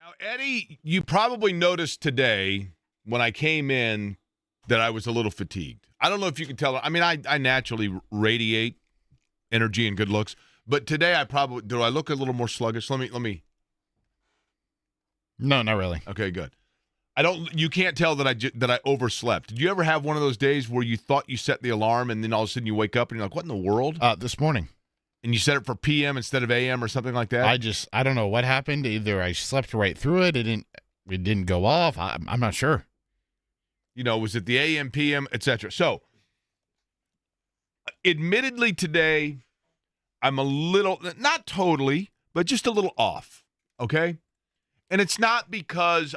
Now, Eddie, you probably noticed today when I came in that I was a little fatigued. I don't know if you can tell. I mean, I naturally radiate energy and good looks, but today do I look a little more sluggish? Let me. No, not really. Okay, good. You can't tell that I overslept. Did you ever have one of those days where you thought you set the alarm and then all of a sudden you wake up and you're like, what in the world? This morning. And you set it for PM instead of AM or something like that? I don't know what happened. Either I slept right through it. It didn't go off. I'm not sure. Was it the AM, PM, etc.? So, admittedly today, I'm a little, not totally, but just a little off, okay? And it's not because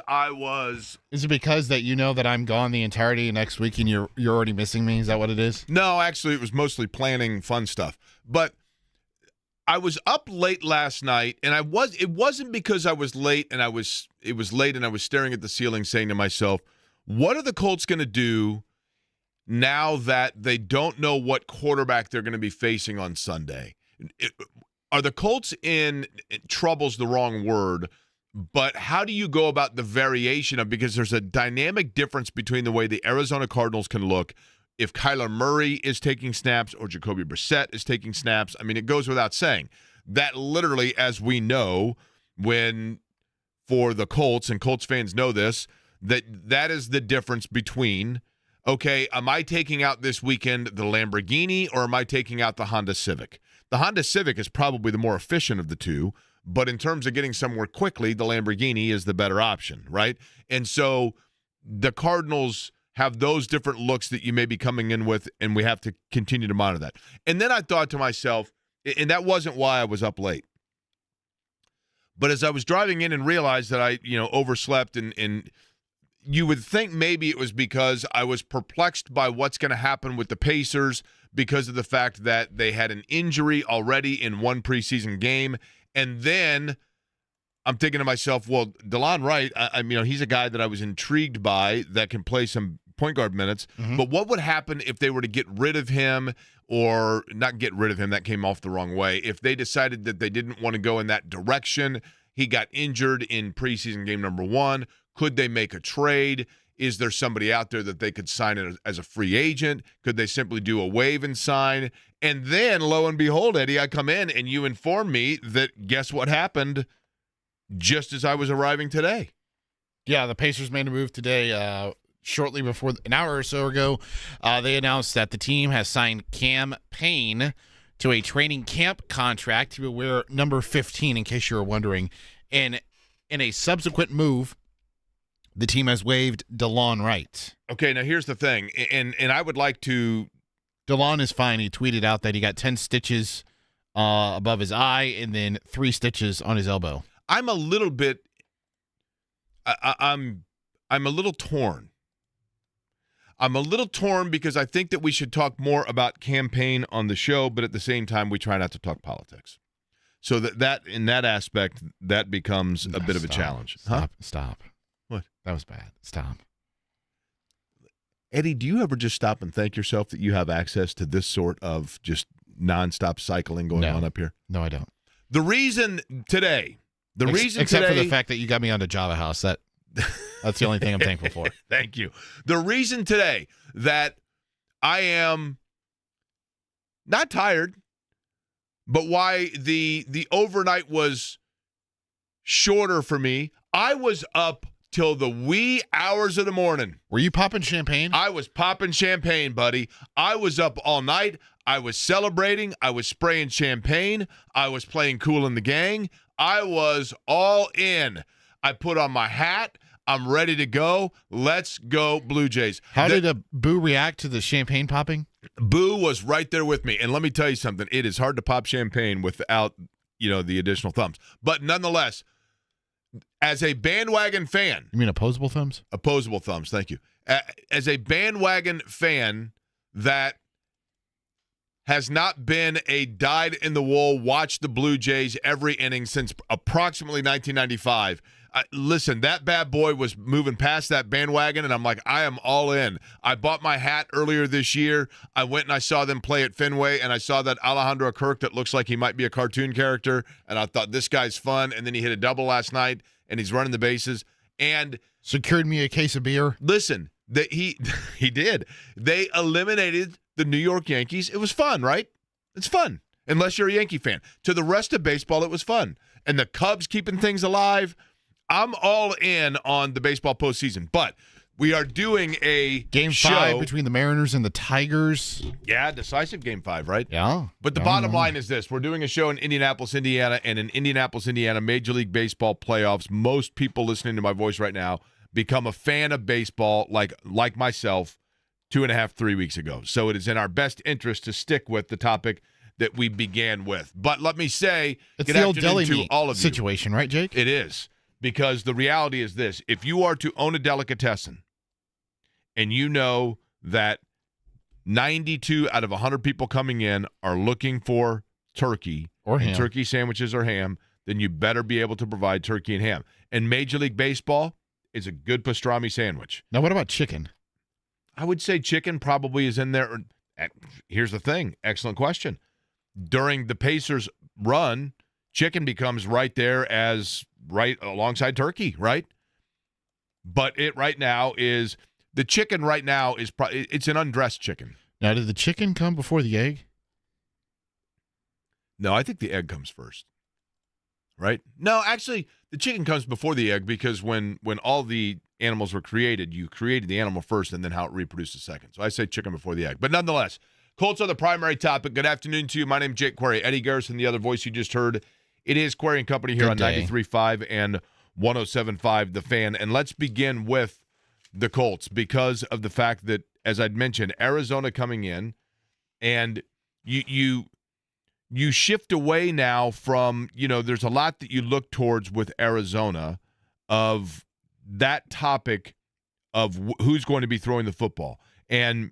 Is it because that you know that I'm gone the entirety of next week and you're already missing me? Is that what it is? No, actually, it was mostly planning fun stuff. But I was up late last night, and it wasn't because I was late and it was late and I was staring at the ceiling saying to myself, what are the Colts going to do now that they don't know what quarterback they're going to be facing on Sunday? Are the Colts in trouble's the wrong word, but how do you go about the variation of, because there's a dynamic difference between the way the Arizona Cardinals can look if Kyler Murray is taking snaps or Jacoby Brissett is taking snaps. I mean, it goes without saying. That literally, as we know, for the Colts, and Colts fans know this, that is the difference between, okay, am I taking out this weekend the Lamborghini or am I taking out the Honda Civic? The Honda Civic is probably the more efficient of the two, but in terms of getting somewhere quickly, the Lamborghini is the better option, right? And so the Cardinals have those different looks that you may be coming in with, and we have to continue to monitor that. And then I thought to myself, and that wasn't why I was up late, but as I was driving in and realized that I, overslept, and you would think maybe it was because I was perplexed by what's going to happen with the Pacers because of the fact that they had an injury already in one preseason game. And then I'm thinking to myself, well, DeLon Wright, he's a guy that I was intrigued by that can play some point guard minutes. Mm-hmm. But what would happen if they were to get rid of him, or not get rid of him? That came off the wrong way. If they decided that they didn't want to go in that direction, he got injured in preseason game number 1. Could they make a trade? Is there somebody out there that they could sign as a free agent? Could they simply do a waive and sign? And then, lo and behold, Eddie, I come in and you inform me that guess what happened just as I was arriving today? Yeah, the Pacers made a move today. Shortly before, an hour or so ago, they announced that the team has signed Cam Payne to a training camp contract to wear number 15, in case you were wondering. And in a subsequent move, the team has waived DeLon Wright. Okay, now here's the thing, and I would like to... DeLon is fine. He tweeted out that he got 10 stitches above his eye and then 3 stitches on his elbow. I'm a little bit... I'm a little torn. I'm a little torn because I think that we should talk more about campaign on the show, but at the same time, we try not to talk politics. So that in that aspect, that becomes a bit of a challenge. Stop. What? That was bad. Stop. Eddie, do you ever just stop and thank yourself that you have access to this sort of just nonstop cycling going on up here? No, I don't. The reason today, except for the fact that you got me onto Java House, that's the only thing I'm thankful for. Thank you. The reason today that I am not tired, but why the overnight was shorter for me, I was up till the wee hours of the morning. Were you popping champagne? I was popping champagne, buddy. I was up all night. I was celebrating. I was spraying champagne. I was playing Kool and the Gang. I was all in. I put on my hat. I'm ready to go. Let's go, Blue Jays. How did Boo react to the champagne popping? Boo was right there with me. And let me tell you something. It is hard to pop champagne without, the additional thumbs. But nonetheless, as a bandwagon fan. You mean opposable thumbs? Opposable thumbs, thank you. As a bandwagon fan that has not been a dyed-in-the-wool, watch the Blue Jays every inning since approximately 1995, listen, that bad boy was moving past that bandwagon, and I'm like, I am all in. I bought my hat earlier this year. I went and I saw them play at Fenway, and I saw that Alejandro Kirk that looks like he might be a cartoon character, and I thought, this guy's fun, and then he hit a double last night, and he's running the bases. And secured me a case of beer. listen, he did. They eliminated the New York Yankees. It was fun, right? It's fun, unless you're a Yankee fan. To the rest of baseball, it was fun. And the Cubs keeping things alive. I'm all in on the baseball postseason, but we are doing a Game 5 between the Mariners and the Tigers. Yeah, decisive Game 5, right? Yeah. But the bottom line is this. We're doing a show in Indianapolis, Indiana, and in Indianapolis, Indiana, Major League Baseball playoffs. Most people listening to my voice right now become a fan of baseball like myself 2.5, 3 weeks ago. So it is in our best interest to stick with the topic that we began with. But let me say, it's good the old afternoon deli to all of you. situation, right, Jake? It is. Because the reality is this. If you are to own a delicatessen, and you know that 92 out of 100 people coming in are looking for turkey or ham. And turkey sandwiches or ham, then you better be able to provide turkey and ham. And Major League Baseball is a good pastrami sandwich. Now, what about chicken? I would say chicken probably is in there. Here's the thing. Excellent question. During the Pacers run, chicken becomes right there as right alongside turkey, right? But it right now is – the chicken right now is it's an undressed chicken. Now, did the chicken come before the egg? No, I think the egg comes first. Right? No, actually, the chicken comes before the egg because when all the animals were created, you created the animal first and then how it reproduces second. So I say chicken before the egg. But nonetheless, Colts are the primary topic. Good afternoon to you. My name's Jake Query. Eddie Garrison, the other voice you just heard. It is Query and Company here on 93.5 and 107.5 The Fan. And let's begin with the Colts because of the fact that, as I'd mentioned, Arizona coming in, and you shift away now from, there's a lot that you look towards with Arizona of that topic of who's going to be throwing the football. And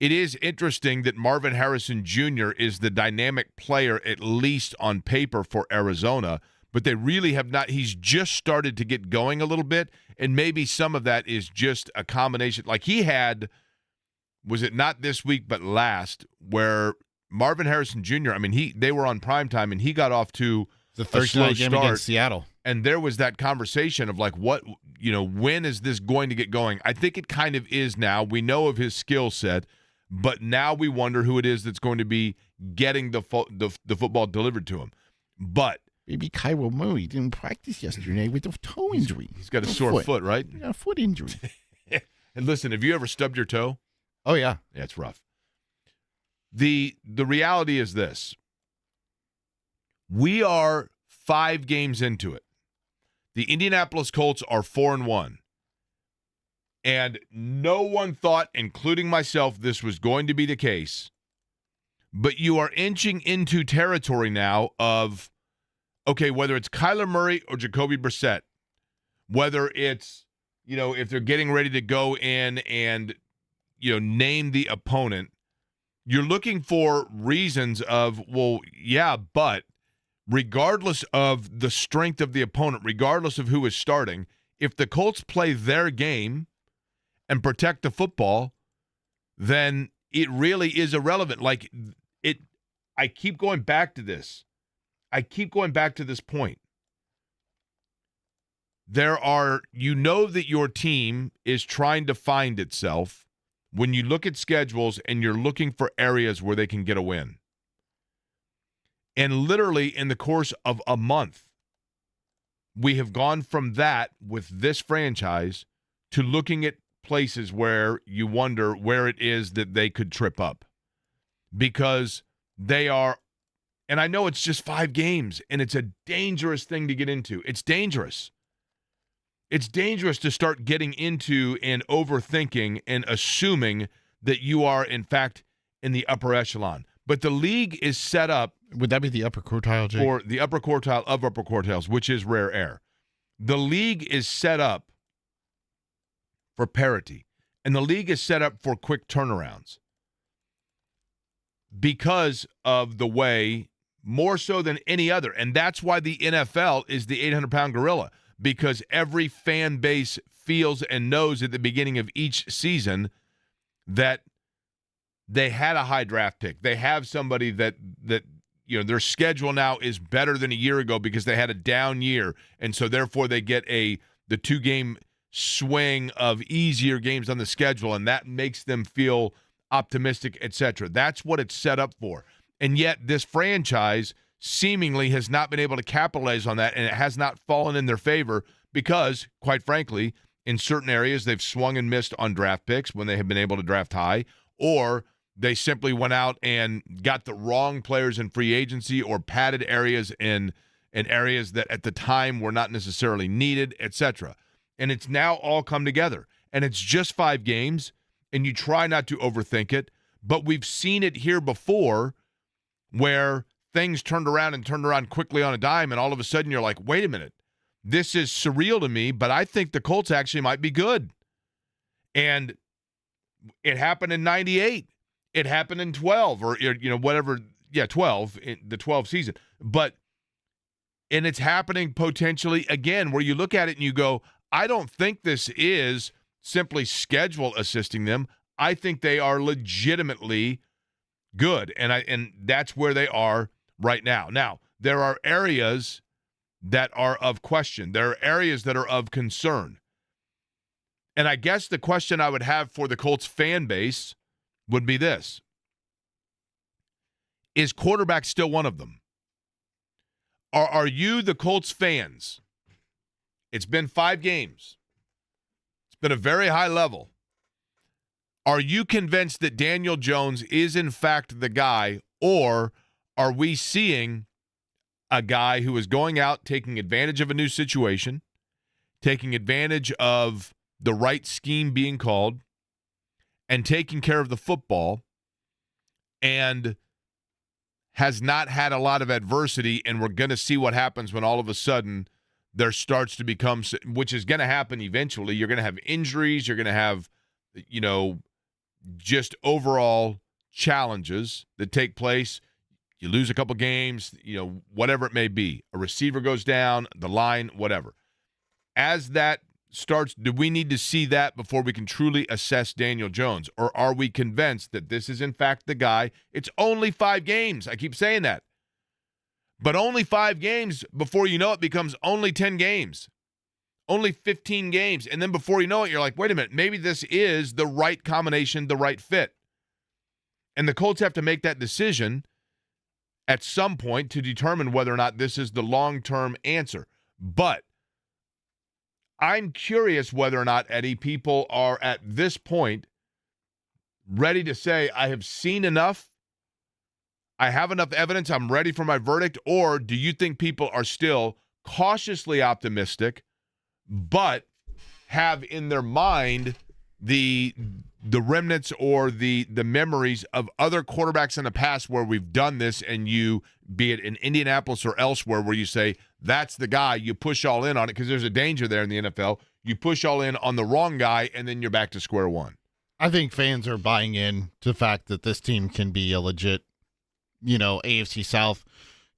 it is interesting that Marvin Harrison Jr. is the dynamic player, at least on paper, for Arizona, but they really have not. He's just started to get going a little bit, and maybe some of that is just a combination. Like he had, was it not this week but last, where Marvin Harrison Jr., they were on primetime, and he got off to the Thursday night game against Seattle. And there was that conversation of like, when is this going to get going? I think it kind of is now. We know of his skill set, but now we wonder who it is that's going to be getting the football delivered to him. But maybe Kyro Murray didn't practice yesterday with a toe injury. He's got a sore foot, right? Yeah, a foot injury. And listen, have you ever stubbed your toe? Oh, yeah. Yeah, it's rough. The reality is this. We are 5 games into it. The Indianapolis Colts are 4-1. And no one thought, including myself, this was going to be the case. But you are inching into territory now of, okay, whether it's Kyler Murray or Jacoby Brissett, whether it's, if they're getting ready to go in and, name the opponent, you're looking for reasons of, well, yeah, but regardless of the strength of the opponent, regardless of who is starting, if the Colts play their game and protect the football, then it really is irrelevant. I keep going back to this. I keep going back to this point. That your team is trying to find itself when you look at schedules and you're looking for areas where they can get a win. And literally in the course of a month, we have gone from that with this franchise to looking at places where you wonder where it is that they could trip up. Because they are, and I know it's just 5 games, and it's a dangerous thing to get into. It's dangerous. It's dangerous to start getting into and overthinking and assuming that you are, in fact, in the upper echelon. But the league is set up. Would that be the upper quartile, Jake? Or the upper quartile of upper quartiles, which is rare air. The league is set up for parity, and the league is set up for quick turnarounds because of the way, more so than any other. And that's why the NFL is the 800-pound gorilla, because every fan base feels and knows at the beginning of each season that they had a high draft pick. They have somebody that their schedule now is better than a year ago because they had a down year, and so therefore they get the 2-game swing of easier games on the schedule, and that makes them feel optimistic, etc. That's what it's set up for. And yet this franchise seemingly has not been able to capitalize on that, and it has not fallen in their favor because, quite frankly, in certain areas they've swung and missed on draft picks when they have been able to draft high, or they simply went out and got the wrong players in free agency or padded areas in areas that at the time were not necessarily needed, etc. And it's now all come together. And it's just 5 games, and you try not to overthink it, but we've seen it here before where things turned around quickly on a dime, and all of a sudden you're like, wait a minute, this is surreal to me, but I think the Colts actually might be good. And it happened in 98. It happened in 12 or, whatever. Yeah, 12, in the 12 season. And it's happening potentially again where you look at it and you go, I don't think this is simply schedule assisting them. I think they are legitimately good. And that's where they are right now. Now, there are areas that are of question. There are areas that are of concern. And I guess the question I would have for the Colts fan base would be this. Is quarterback still one of them? Are you, the Colts fans? It's been 5 games. It's been a very high level. Are you convinced that Daniel Jones is in fact the guy, or are we seeing a guy who is going out, taking advantage of a new situation, taking advantage of the right scheme being called, and taking care of the football, and has not had a lot of adversity, and we're going to see what happens when all of a sudden there starts to become, which is going to happen eventually. You're going to have injuries. You're going to have, just overall challenges that take place. You lose a couple games, whatever it may be. A receiver goes down, the line, whatever. As that starts, do we need to see that before we can truly assess Daniel Jones? Or are we convinced that this is in fact the guy? It's only 5 games. I keep saying that. But only 5 games, before you know it, becomes only 10 games. Only 15 games. And then before you know it, you're like, wait a minute, maybe this is the right combination, the right fit. And the Colts have to make that decision at some point to determine whether or not this is the long-term answer. But I'm curious whether or not, Eddie, people are at this point ready to say, I have seen enough, I have enough evidence, I'm ready for my verdict, or do you think people are still cautiously optimistic but have in their mind the remnants or the memories of other quarterbacks in the past where we've done this, and you, be it in Indianapolis or elsewhere, where you say, that's the guy, you push all in on it, because there's a danger there in the NFL. You push all in on the wrong guy, and then you're back to square one. I think fans are buying in to the fact that this team can be a legit, AFC South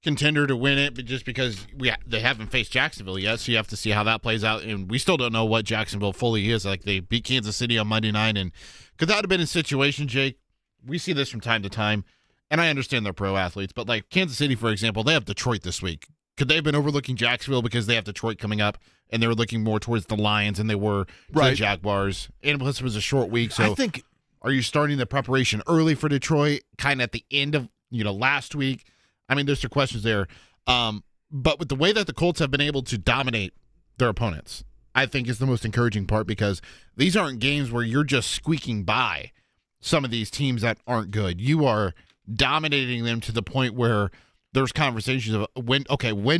contender to win it, but just because they haven't faced Jacksonville yet, so you have to see how that plays out, and we still don't know what Jacksonville fully is. Like, they beat Kansas City on Monday night, and could that have been a situation, Jake? We see this from time to time, and I understand they're pro athletes, but like Kansas City, for example, they have Detroit this week. Could they have been overlooking Jacksonville because they have Detroit coming up, and they were looking more towards the Lions than they were the Jaguars? And plus, it was a short week, so I think, are you starting the preparation early for Detroit, kind of at the end of last week? I mean, there's some questions there. But with the way that the Colts have been able to dominate their opponents, I think is the most encouraging part, because these aren't games where you're just squeaking by some of these teams that aren't good. You are dominating them to the point where there's conversations of when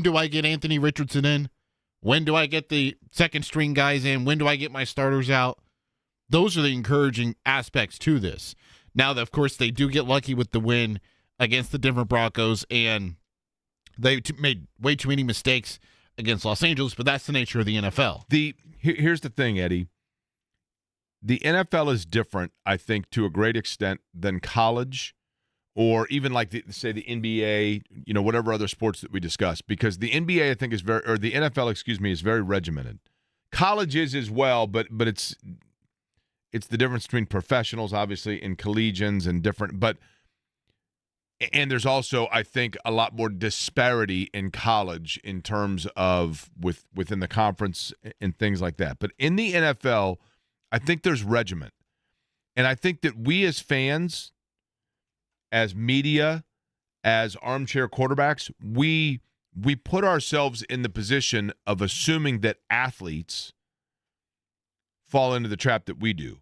do I get Anthony Richardson in? When do I get the second string guys in? When do I get my starters out? Those are the encouraging aspects to this. Now, of course, they do get lucky with the win against the Denver Broncos, and they made way too many mistakes against Los Angeles, but that's the nature of the NFL. Here's the thing, Eddie. The NFL is different, I think, to a great extent than college, or even like the NBA, whatever other sports that we discuss, because the NBA, I think, the NFL, is very regimented. College is as well, but it's the difference between professionals, obviously, and collegians and different, but And there's also, I think, a lot more disparity in college in terms of within the conference and things like that. But in the NFL, I think there's regiment. And I think that we as fans, as media, as armchair quarterbacks, we put ourselves in the position of assuming that athletes fall into the trap that we do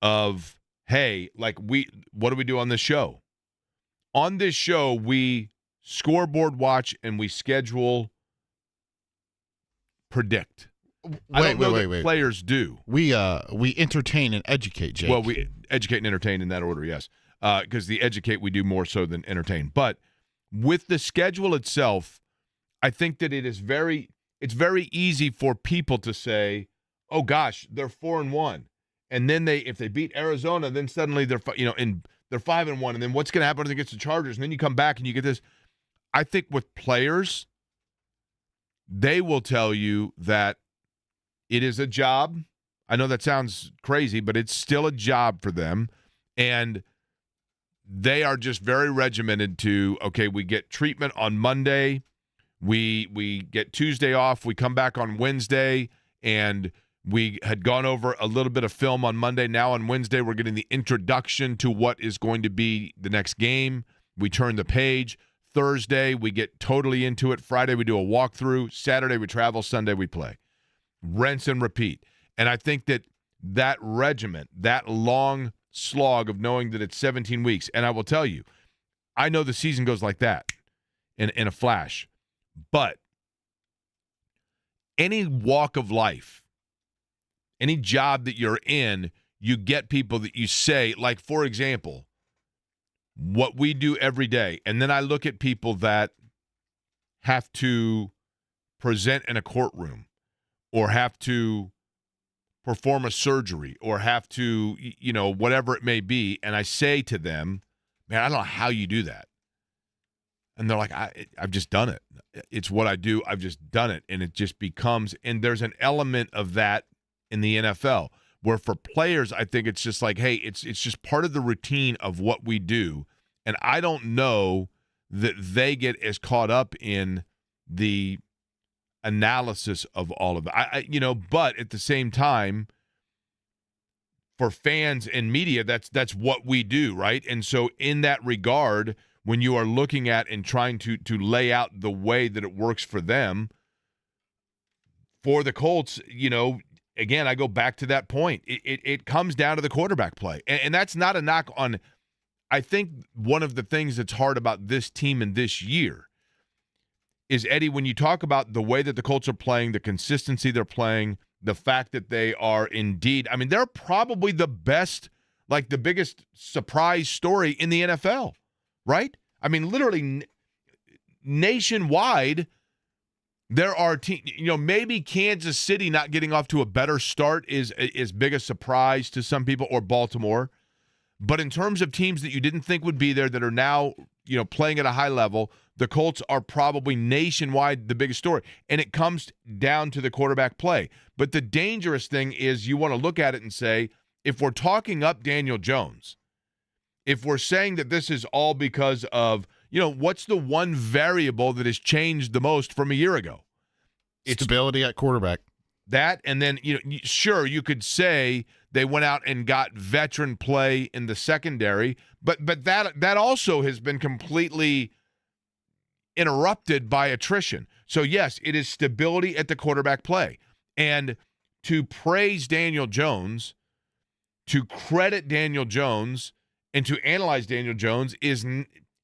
of, hey, like what do we do on this show? On this show, we scoreboard watch and we schedule, predict. I don't know that players do. We entertain and educate, Jake. Well, we educate and entertain in that order, yes. Because the educate we do more so than entertain. But with the schedule itself, I think that it's very easy for people to say, "Oh gosh, they're 4-1," and then if they beat Arizona, then suddenly they're they're 5-1, and then what's going to happen against the Chargers? And then you come back and you get this. I think with players, they will tell you that it is a job. I know that sounds crazy, but it's still a job for them, and they are just very regimented to, okay, we get treatment on Monday, we get Tuesday off, we come back on Wednesday, and we had gone over a little bit of film on Monday. Now on Wednesday, we're getting the introduction to what is going to be the next game. We turn the page. Thursday, we get totally into it. Friday, we do a walkthrough. Saturday, we travel. Sunday, we play. Rinse and repeat. And I think that regiment, that long slog of knowing that it's 17 weeks, and I will tell you, I know the season goes like that in a flash. But any walk of life, any job that you're in, you get people that you say, like, for example, what we do every day. And then I look at people that have to present in a courtroom or have to perform a surgery or have to, whatever it may be. And I say to them, man, I don't know how you do that. And they're like, I've just done it. It's what I do. I've just done it. And it just becomes, and there's an element of that in the NFL, where for players, I think it's just like, hey, it's just part of the routine of what we do. And I don't know that they get as caught up in the analysis of all of it. But at the same time, for fans and media, that's what we do, right? And so in that regard, when you are looking at and trying to lay out the way that it works for them, for the Colts, again, I go back to that point. It comes down to the quarterback play. And that's not a knock on – I think one of the things that's hard about this team and this year is, Eddie, when you talk about the way that the Colts are playing, the consistency they're playing, the fact that they are indeed – I mean, they're probably the best, like the biggest surprise story in the NFL, right? I mean, literally nationwide – there are teams, maybe Kansas City not getting off to a better start is big a surprise to some people, or Baltimore. But in terms of teams that you didn't think would be there that are now, playing at a high level, the Colts are probably nationwide the biggest story. And it comes down to the quarterback play. But the dangerous thing is you want to look at it and say, if we're talking up Daniel Jones, if we're saying that this is all because of, what's the one variable that has changed the most from a year ago? It's stability at quarterback. That, and then, sure, you could say they went out and got veteran play in the secondary, but that also has been completely interrupted by attrition. So, yes, it is stability at the quarterback play. And to praise Daniel Jones, to credit Daniel Jones, and to analyze Daniel Jones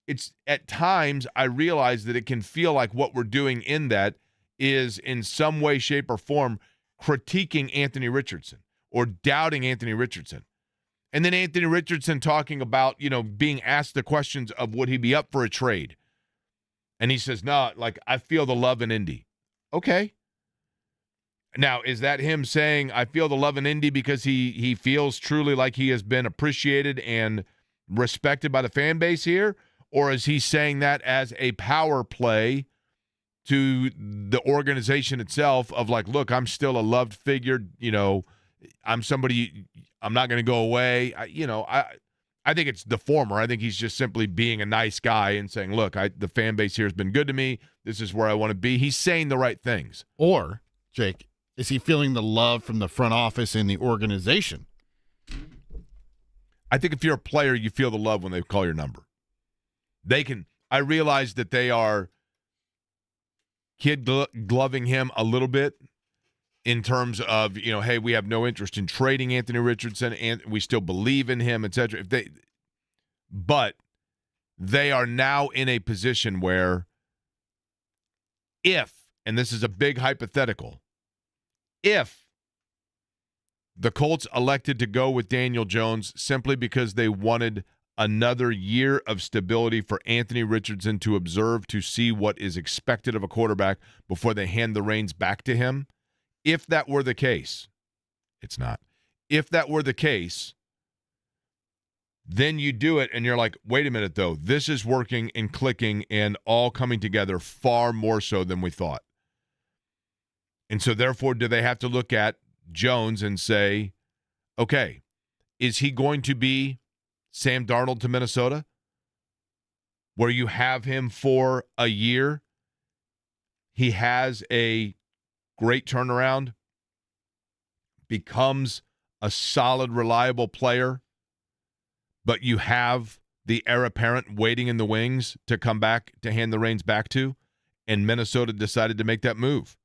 it's at times I realize that it can feel like what we're doing in that is in some way, shape, or form critiquing Anthony Richardson or doubting Anthony Richardson. And then Anthony Richardson talking about, being asked the questions of would he be up for a trade. And he says, no, like, I feel the love in Indy. Okay. Now, is that him saying I feel the love in Indy because he feels truly like he has been appreciated and respected by the fan base here? Or is he saying that as a power play to the organization itself of like, look, I'm still a loved figure, I'm somebody, I'm not going to go away. I think it's the former. I think he's just simply being a nice guy and saying, look, the fan base here has been good to me. This is where I want to be. He's saying the right things. Or, Jake, is he feeling the love from the front office and the organization? I think if you're a player, you feel the love when they call your number. I realize that they are kid-gloving him a little bit in terms of, hey, we have no interest in trading Anthony Richardson, and we still believe in him, etc. But they are now in a position where if, and this is a big hypothetical, if the Colts elected to go with Daniel Jones simply because they wanted another year of stability for Anthony Richardson to observe, to see what is expected of a quarterback before they hand the reins back to him, if that were the case, it's not. If that were the case, then you do it and you're like, wait a minute, though. This is working and clicking and all coming together far more so than we thought. And so, therefore, do they have to look at Jones and say, okay, is he going to be Sam Darnold to Minnesota, where you have him for a year? He has a great turnaround, becomes a solid, reliable player, but you have the heir apparent waiting in the wings to come back to hand the reins back to, and Minnesota decided to make that move.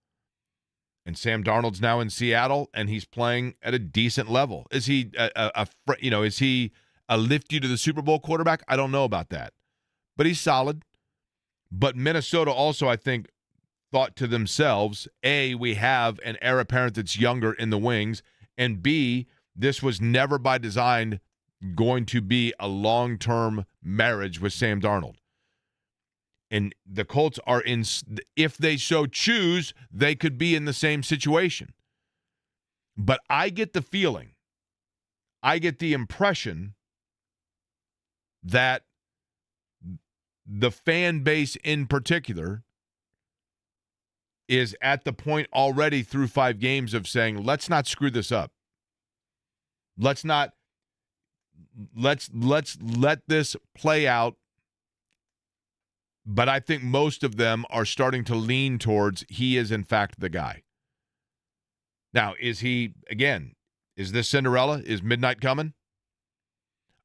And Sam Darnold's now in Seattle, and he's playing at a decent level. Is he is he a lift you to the Super Bowl quarterback? I don't know about that, but he's solid. But Minnesota also, I think, thought to themselves, A, we have an heir apparent that's younger in the wings, and B, this was never by design going to be a long-term marriage with Sam Darnold. And the Colts are in, if they so choose, they could be in the same situation. But I get the feeling, I get the impression that the fan base in particular is at the point already through 5 games of saying, let's not screw this up. Let's let this play out. But I think most of them are starting to lean towards he is, in fact, the guy. Now, is this Cinderella? Is midnight coming?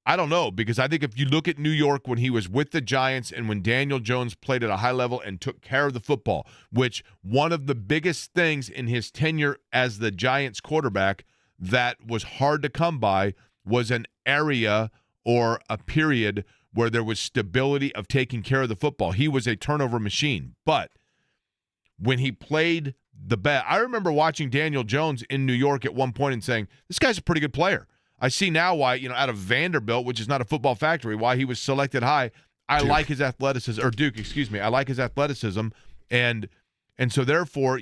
I don't know, because I think if you look at New York when he was with the Giants and when Daniel Jones played at a high level and took care of the football, which one of the biggest things in his tenure as the Giants quarterback that was hard to come by was an area or a period where there was stability of taking care of the football. He was a turnover machine. But when he played the best, I remember watching Daniel Jones in New York at one point and saying, this guy's a pretty good player. I see now why, out of Vanderbilt, which is not a football factory, why he was selected high. I like his athleticism, or Duke, excuse me. I like his athleticism. And so therefore,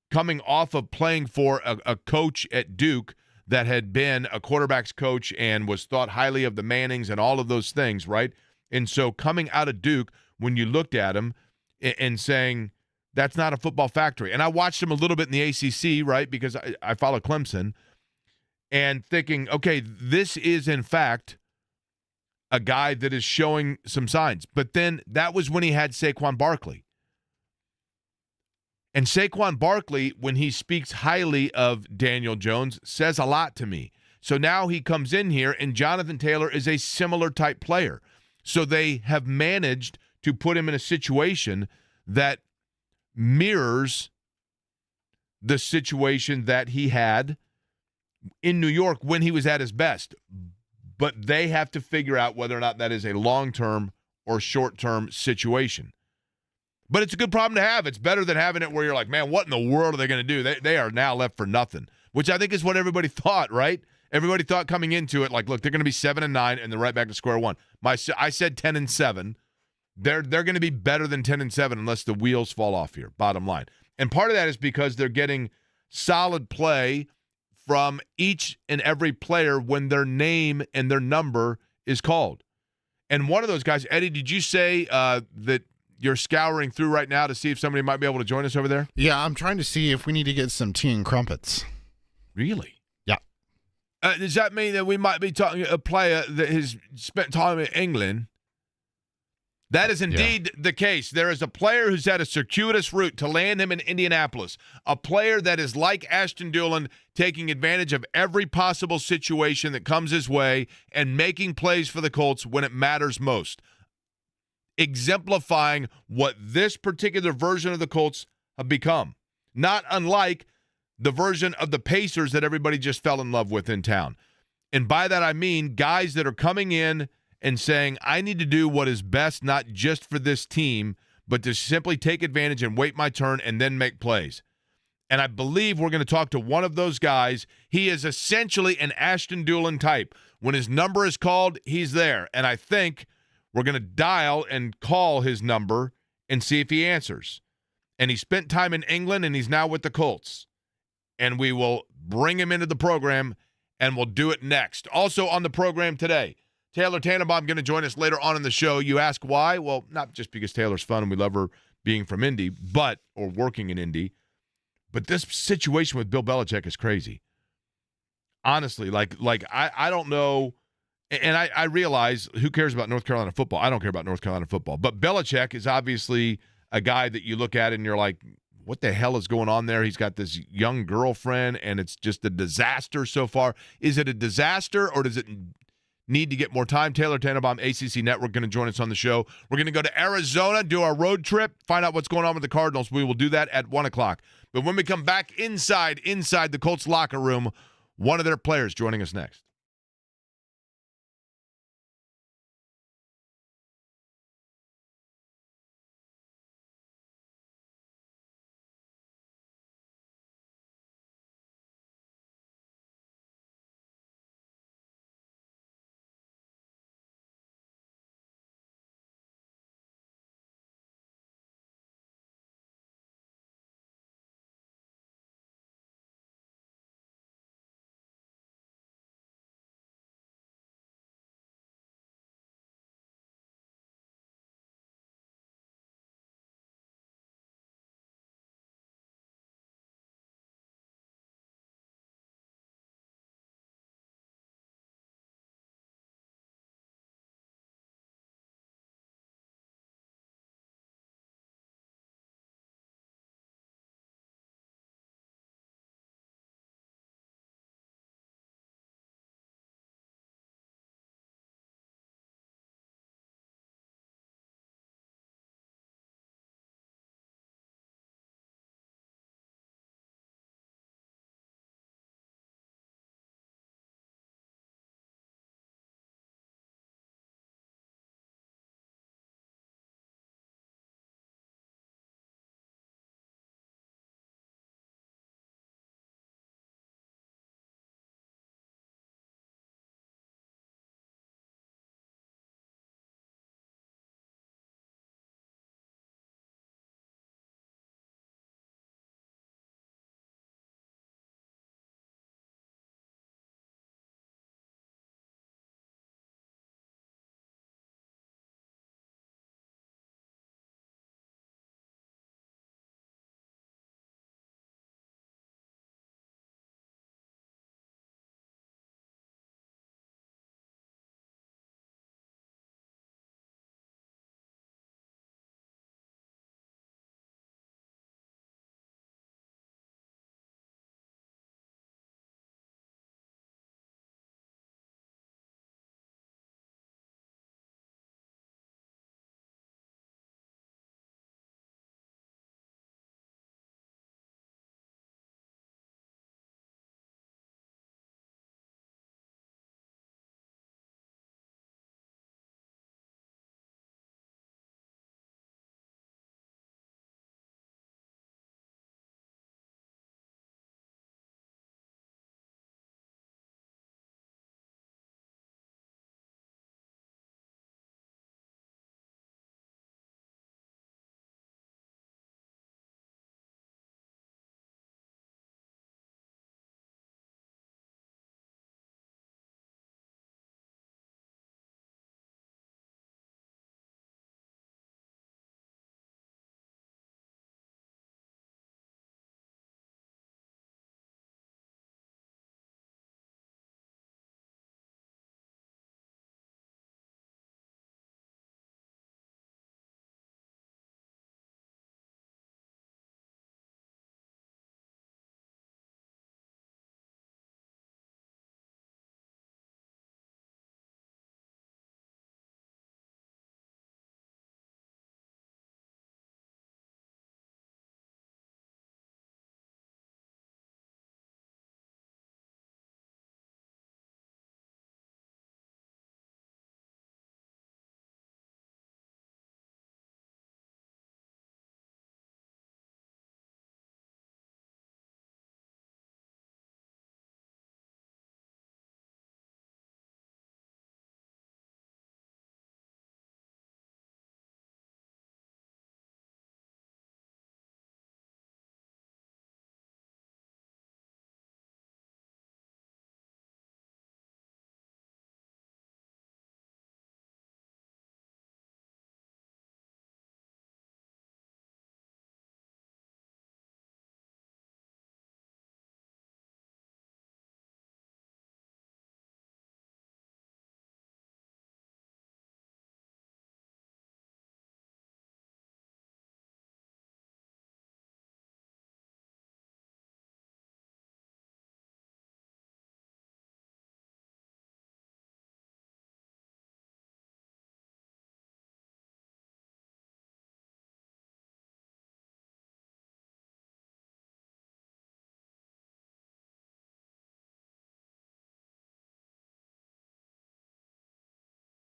coming off of playing for a coach at Duke that had been a quarterback's coach and was thought highly of the Mannings and all of those things, right? And so coming out of Duke, when you looked at him and saying, that's not a football factory. And I watched him a little bit in the ACC, right, because I follow Clemson, and thinking, okay, this is, in fact, a guy that is showing some signs. But then that was when he had Saquon Barkley. And Saquon Barkley, when he speaks highly of Daniel Jones, says a lot to me. So now he comes in here, and Jonathan Taylor is a similar type player. So they have managed to put him in a situation that mirrors the situation that he had in New York when he was at his best. But they have to figure out whether or not that is a long-term or short-term situation. But it's a good problem to have. It's better than having it where you're like, man, what in the world are they going to do? They are now left for nothing, which I think is what everybody thought, right? Everybody thought coming into it, like, look, they're going to be 7-9, and they're right back to square one. I said 10-7. They're going to be better than 10-7 unless the wheels fall off here, bottom line. And part of that is because they're getting solid play from each and every player when their name and their number is called. And one of those guys, Eddie, did you say that you're scouring through right now to see if somebody might be able to join us over there? Yeah, I'm trying to see if we need to get some tea and crumpets. Really? Yeah. Does that mean that we might be talking a player that has spent time in England? That is indeed the case. There is a player who's had a circuitous route to land him in Indianapolis, a player that is like Ashton Dulin, taking advantage of every possible situation that comes his way and making plays for the Colts when it matters most, exemplifying what this particular version of the Colts have become, not unlike the version of the Pacers that everybody just fell in love with in town. And by that I mean guys that are coming in and saying, I need to do what is best, not just for this team, but to simply take advantage and wait my turn and then make plays. And I believe we're going to talk to one of those guys. He is essentially an Ashton Dulin type. When his number is called, he's there. And I think we're going to dial and call his number and see if he answers. And he spent time in England, and he's now with the Colts. And we will bring him into the program, and we'll do it next. Also on the program today, Taylor Tannebaum going to join us later on in the show. You ask why? Well, not just because Taylor's fun and we love her being from Indy, or working in Indy, but this situation with Bill Belichick is crazy. Honestly, I don't know, and I realize who cares about North Carolina football? I don't care about North Carolina football, but Belichick is obviously a guy that you look at and you're like, what the hell is going on there? He's got this young girlfriend, and it's just a disaster so far. Is it a disaster, or does it need to get more time? Taylor Tannebaum, ACC Network, going to join us on the show. We're going to go to Arizona, do our road trip, find out what's going on with the Cardinals. We will do that at 1 o'clock. But when we come back inside the Colts locker room, one of their players joining us next.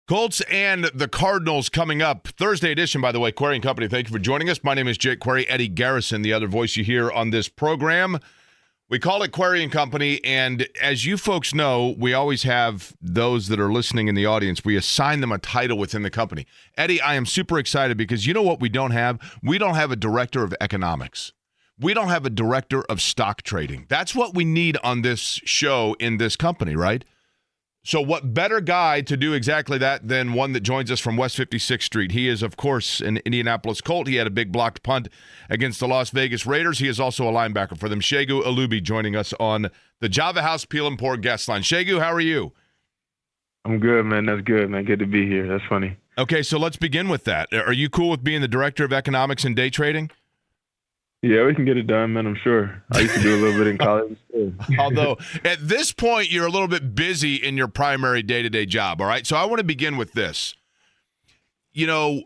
Colts and the Cardinals coming up. Thursday edition, by the way. Query and Company, thank you for joining us. My name is Jake Query. Eddie Garrison, the other voice you hear on this program. We call it Query and Company, and as you folks know, we always have those that are listening in the audience. We assign them a title within the company. Eddie, I am super excited because you know what we don't have? We don't have a director of economics. We don't have a director of stock trading. That's what we need on this show in this company, right? So what better guy to do exactly that than one that joins us from West 56th Street? He is, of course, an Indianapolis Colt. He had a big blocked punt against the Las Vegas Raiders. He is also a linebacker for them. Segun Olubi joining us on the Java House Peel and Pour guest line. Segun, how are you? I'm good, man. That's good, man. Good to be here. That's funny. Okay, so let's begin with that. Are you cool with being the director of economics and day trading? Yeah, we can get it done, man, I'm sure. I used to do a little bit in college. Although, at this point, you're a little bit busy in your primary day-to-day job, all right? So I want to begin with this. You know,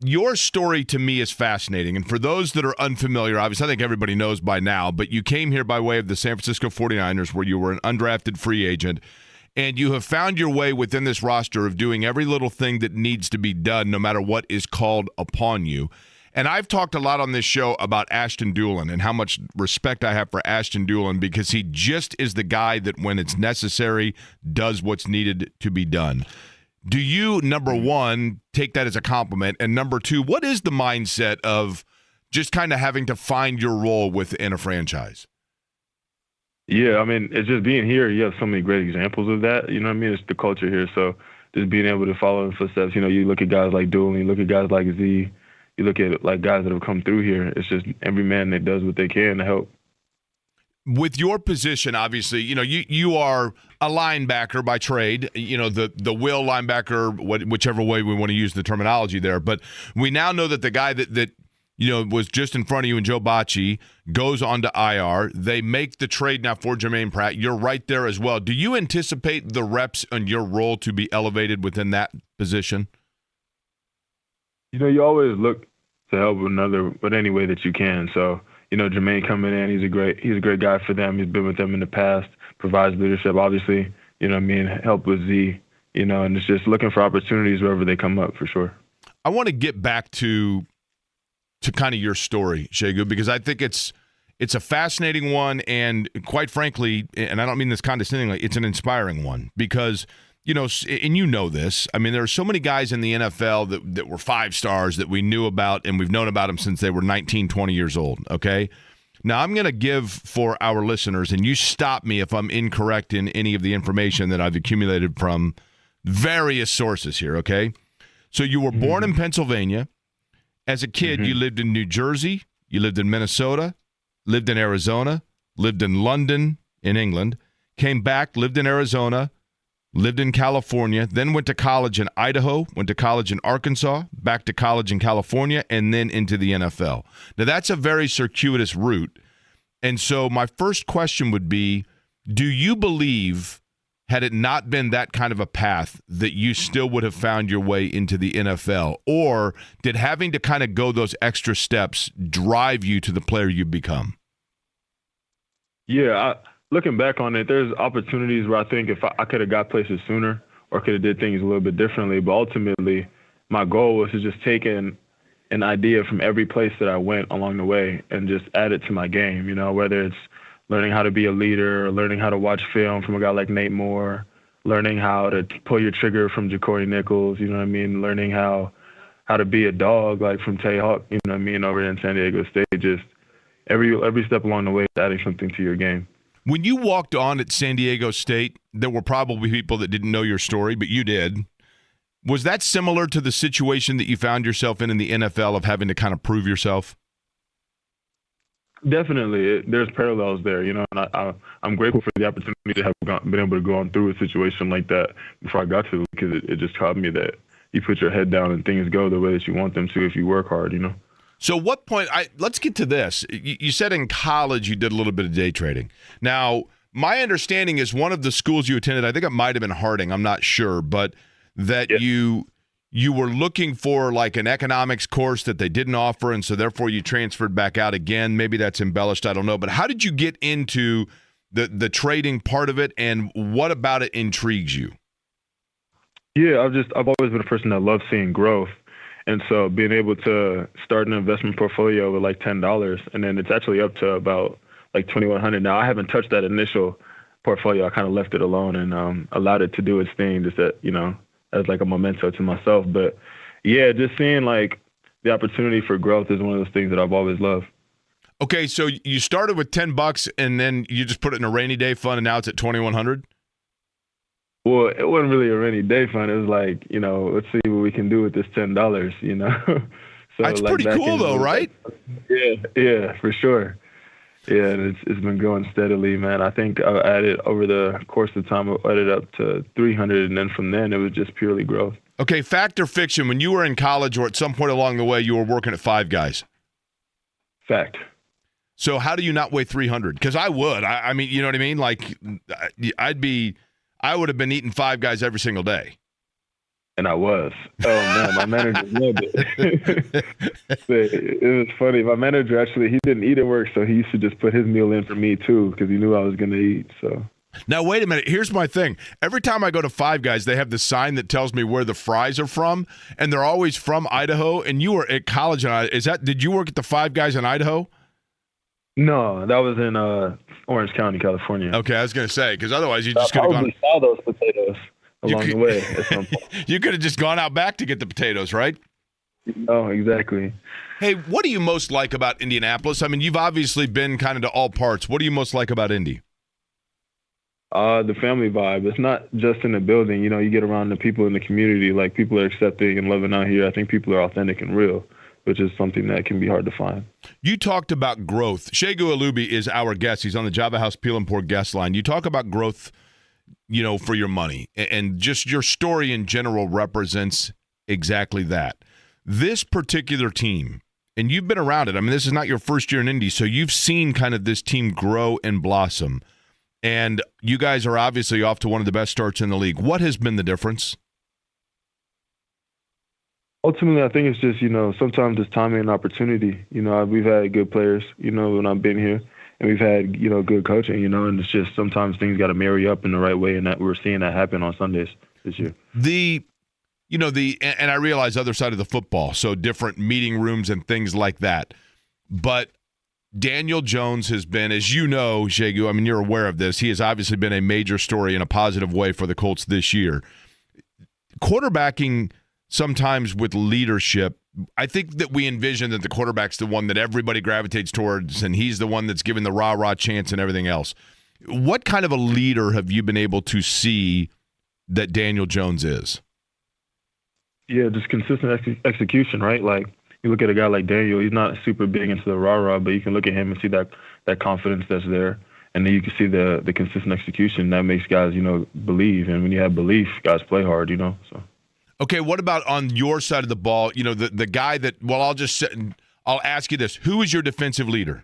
your story to me is fascinating. And for those that are unfamiliar, obviously, I think everybody knows by now, but you came here by way of the San Francisco 49ers, where you were an undrafted free agent, and you have found your way within this roster of doing every little thing that needs to be done, no matter what is called upon you. And I've talked a lot on this show about Ashton Dulin and how much respect I have for Ashton Dulin because he just is the guy that when it's necessary does what's needed to be done. Do you, number one, take that as a compliment? And number two, what is the mindset of just kind of having to find your role within a franchise? Yeah, I mean, it's just being here. You have so many great examples of that. You know what I mean? It's the culture here. So just being able to follow in footsteps. You know, you look at guys like Dulin, you look at guys like Z. You look at like guys that have come through here, it's just every man that does what they can to help. With your position, obviously, you know, you are a linebacker by trade, you know, the will linebacker, whichever way we want to use the terminology there. But we now know that the guy that you know, was just in front of you and Joe Bacci goes on to IR. They make the trade now for Jermaine Pratt. You're right there as well. Do you anticipate the reps and your role to be elevated within that position? You know, you always look to help another, but any way that you can. So, you know, Jermaine coming in, he's a great guy for them. He's been with them in the past, provides leadership, obviously, you know what I mean, help with Z, you know, and it's just looking for opportunities wherever they come up for sure. I want to get back to kind of your story, Segun, because I think it's a fascinating one, and quite frankly, and I don't mean this condescendingly, it's an inspiring one because – you know, and you know this. I mean, there are so many guys in the NFL that were 5 stars that we knew about, and we've known about them since they were 19, 20 years old, okay? Now, I'm going to give for our listeners, and you stop me if I'm incorrect in any of the information that I've accumulated from various sources here, okay? So you were born in Pennsylvania. As a kid, you lived in New Jersey, you lived in Minnesota, lived in Arizona, lived in London, in England, came back, lived in Arizona, lived in California, then went to college in Idaho, went to college in Arkansas, back to college in California, and then into the NFL. Now, that's a very circuitous route. And so my first question would be, do you believe, had it not been that kind of a path, that you still would have found your way into the NFL? Or did having to kind of go those extra steps drive you to the player you've become? Yeah, looking back on it, there's opportunities where I think if I could have got places sooner or could have did things a little bit differently. But ultimately, my goal was to just take an idea from every place that I went along the way and just add it to my game, you know, whether it's learning how to be a leader or learning how to watch film from a guy like Nate Moore, learning how to pull your trigger from Ja'Cory Nichols, you know what I mean, learning how to be a dog like from Tay Hawk, you know what I mean, over in San Diego State. Just every step along the way, adding something to your game. When you walked on at San Diego State, there were probably people that didn't know your story, but you did. Was that similar to the situation that you found yourself in the NFL of having to kind of prove yourself? Definitely. There's parallels there, you know, and I'm grateful for the opportunity to have been able to go on through a situation like that before I got to it, because it just taught me that you put your head down and things go the way that you want them to if you work hard, you know. So what point – let's get to this. You said in college you did a little bit of day trading. Now, my understanding is one of the schools you attended, I think it might have been Harding, I'm not sure, but that you were looking for like an economics course that they didn't offer, and so therefore you transferred back out again. Maybe that's embellished, I don't know. But how did you get into the trading part of it, and what about it intrigues you? Yeah, I've always been a person that loves seeing growth. And so being able to start an investment portfolio with like $10, and then it's actually up to about like 2,100 now. I haven't touched that initial portfolio. I kind of left it alone and allowed it to do its thing, just that, as like a memento to myself. But yeah, just seeing like the opportunity for growth is one of those things that I've always loved. Okay, so you started with $10 and then you just put it in a rainy day fund and now it's at 2,100? Well, it wasn't really a rainy day fund. It was like, let's see what we can do with this $10, So That's like pretty cool though, right? Yeah, for sure. Yeah, and it's been growing steadily, man. I think I added over the course of time, I added up to 300, and then from then it was just purely growth. Okay, fact or fiction, when you were in college or at some point along the way, you were working at Five Guys. Fact. So how do you not weigh 300? Because I would. I mean, you know what I mean? Like, I would have been eating Five Guys every single day. And I was. Oh, man, my manager loved it. It was funny. My manager, actually, he didn't eat at work, so he used to just put his meal in for me, too, because he knew I was going to eat, so. Now, wait a minute. Here's my thing. Every time I go to Five Guys, they have the sign that tells me where the fries are from, and they're always from Idaho, and you were at college in Idaho. Did you work at the Five Guys in Idaho? No, that was in Orange County, California. Okay, I was going to say, because otherwise you just could have gone. I saw those potatoes along the way at some point. You could have just gone out back to get the potatoes, right? Oh, exactly. Hey, what do you most like about Indianapolis? I mean, you've obviously been kind of to all parts. What do you most like about Indy? The family vibe. It's not just in the building. You get around the people in the community. Like, people are accepting and loving out here. I think people are authentic and real, which is something that can be hard to find. You talked about growth. Segun Olubi is our guest. He's on the Java House Peel and Pour guest line. You talk about growth, for your money, and just your story in general represents exactly that. This particular team, and you've been around it. I mean, this is not your first year in Indy, so you've seen kind of this team grow and blossom. And you guys are obviously off to one of the best starts in the league. What has been the difference? Ultimately, I think it's just, sometimes it's timing and opportunity. We've had good players, when I've been here, and we've had, good coaching, and it's just sometimes things got to marry up in the right way, and that we're seeing that happen on Sundays this year. And I realize other side of the football, so different meeting rooms and things like that. But Daniel Jones has been, as you know, Segun, I mean, you're aware of this. He has obviously been a major story in a positive way for the Colts this year. Quarterbacking sometimes with leadership, I think that we envision that the quarterback's the one that everybody gravitates towards, and he's the one that's given the rah-rah chance and everything else. What kind of a leader have you been able to see that Daniel Jones is? Yeah, just consistent execution, right? Like, you look at a guy like Daniel, he's not super big into the rah-rah, but you can look at him and see that confidence that's there. And then you can see the consistent execution that makes guys, believe. And when you have belief, guys play hard, so. Okay, what about on your side of the ball? The guy that, I'll ask you this. Who is your defensive leader?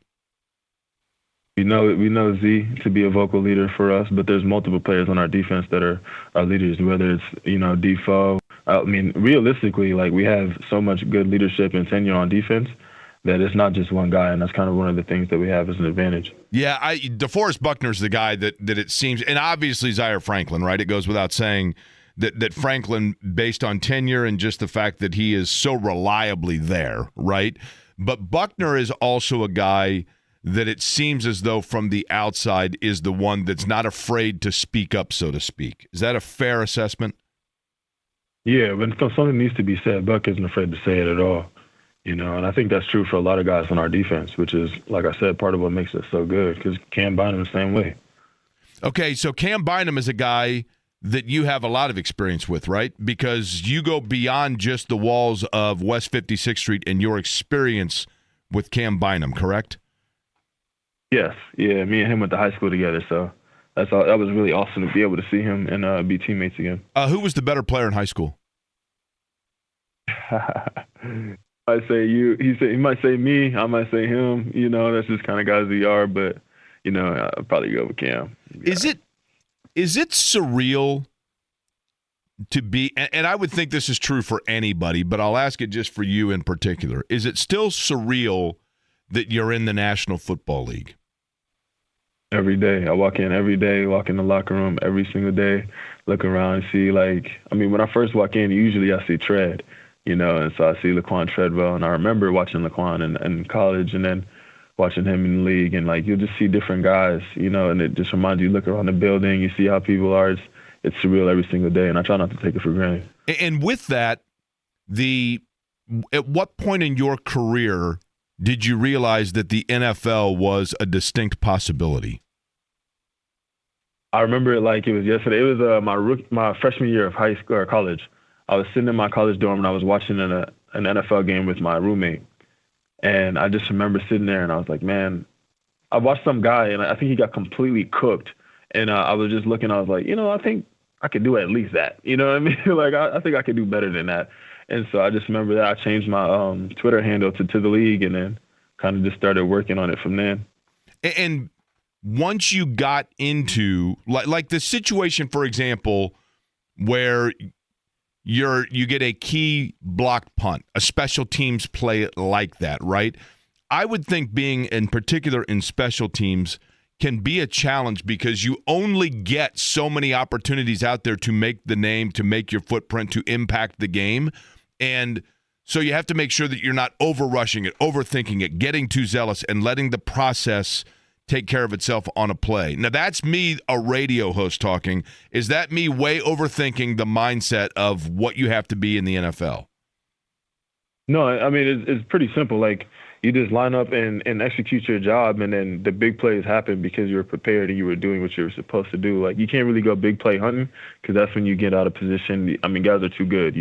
We know Z to be a vocal leader for us, but there's multiple players on our defense that are our leaders, whether it's, Defoe. I mean, realistically, like, we have so much good leadership and tenure on defense that it's not just one guy, and that's kind of one of the things that we have as an advantage. Yeah, DeForest Buckner's the guy that it seems, and obviously Zaire Franklin, right? It goes without saying that Franklin, based on tenure and just the fact that he is so reliably there, right? But Buckner is also a guy that it seems as though from the outside is the one that's not afraid to speak up, so to speak. Is that a fair assessment? Yeah, when something needs to be said, Buck isn't afraid to say it at all. And I think that's true for a lot of guys on our defense, which is, like I said, part of what makes it so good, because Cam Bynum the same way. Okay, so Cam Bynum is a guy that you have a lot of experience with, right? Because you go beyond just the walls of West 56th Street and your experience with Cam Bynum, correct? Yes. Yeah, me and him went to high school together, so that was really awesome to be able to see him and be teammates again. Who was the better player in high school? I say you. He might say me. I might say him. That's just kind of guys we are. But I'll probably go with Cam. Yeah. Is it surreal to be? And I would think this is true for anybody, but I'll ask it just for you in particular. Is it still surreal that you're in the National Football League? Every day. I walk in every day, walk in the locker room every single day, look around and see, when I first walk in, usually I see Tread, and so I see Laquan Treadwell. And I remember watching Laquan in college and then watching him in the league. And, you'll just see different guys, and it just reminds you, look around the building, you see how people are. It's surreal every single day, and I try not to take it for granted. And with that, at what point in your career did you realize that the NFL was a distinct possibility? I remember it like it was yesterday. It was my freshman year of high school or college. I was sitting in my college dorm and I was watching an NFL game with my roommate. And I just remember sitting there and I was like, man, I watched some guy and I think he got completely cooked. And I was just looking, I was like, I think I could do at least that. You know what I mean? I think I could do better than that. And so I just remember that I changed my Twitter handle to the league and then kind of just started working on it from then. And once you got into like the situation, for example, where you get a key blocked punt, a special teams play like that, right? I would think being in particular in special teams can be a challenge because you only get so many opportunities out there to make the name, to make your footprint, to impact the game. And so you have to make sure that you're not over-rushing it, overthinking it, getting too zealous, and letting the process take care of itself on a play. Now, that's me, a radio host, talking. Is that me way overthinking the mindset of what you have to be in the NFL? No, I mean, it's pretty simple. You just line up and execute your job, and then the big plays happen because you were prepared and you were doing what you were supposed to do. You can't really go big play hunting because that's when you get out of position. I mean, guys are too good,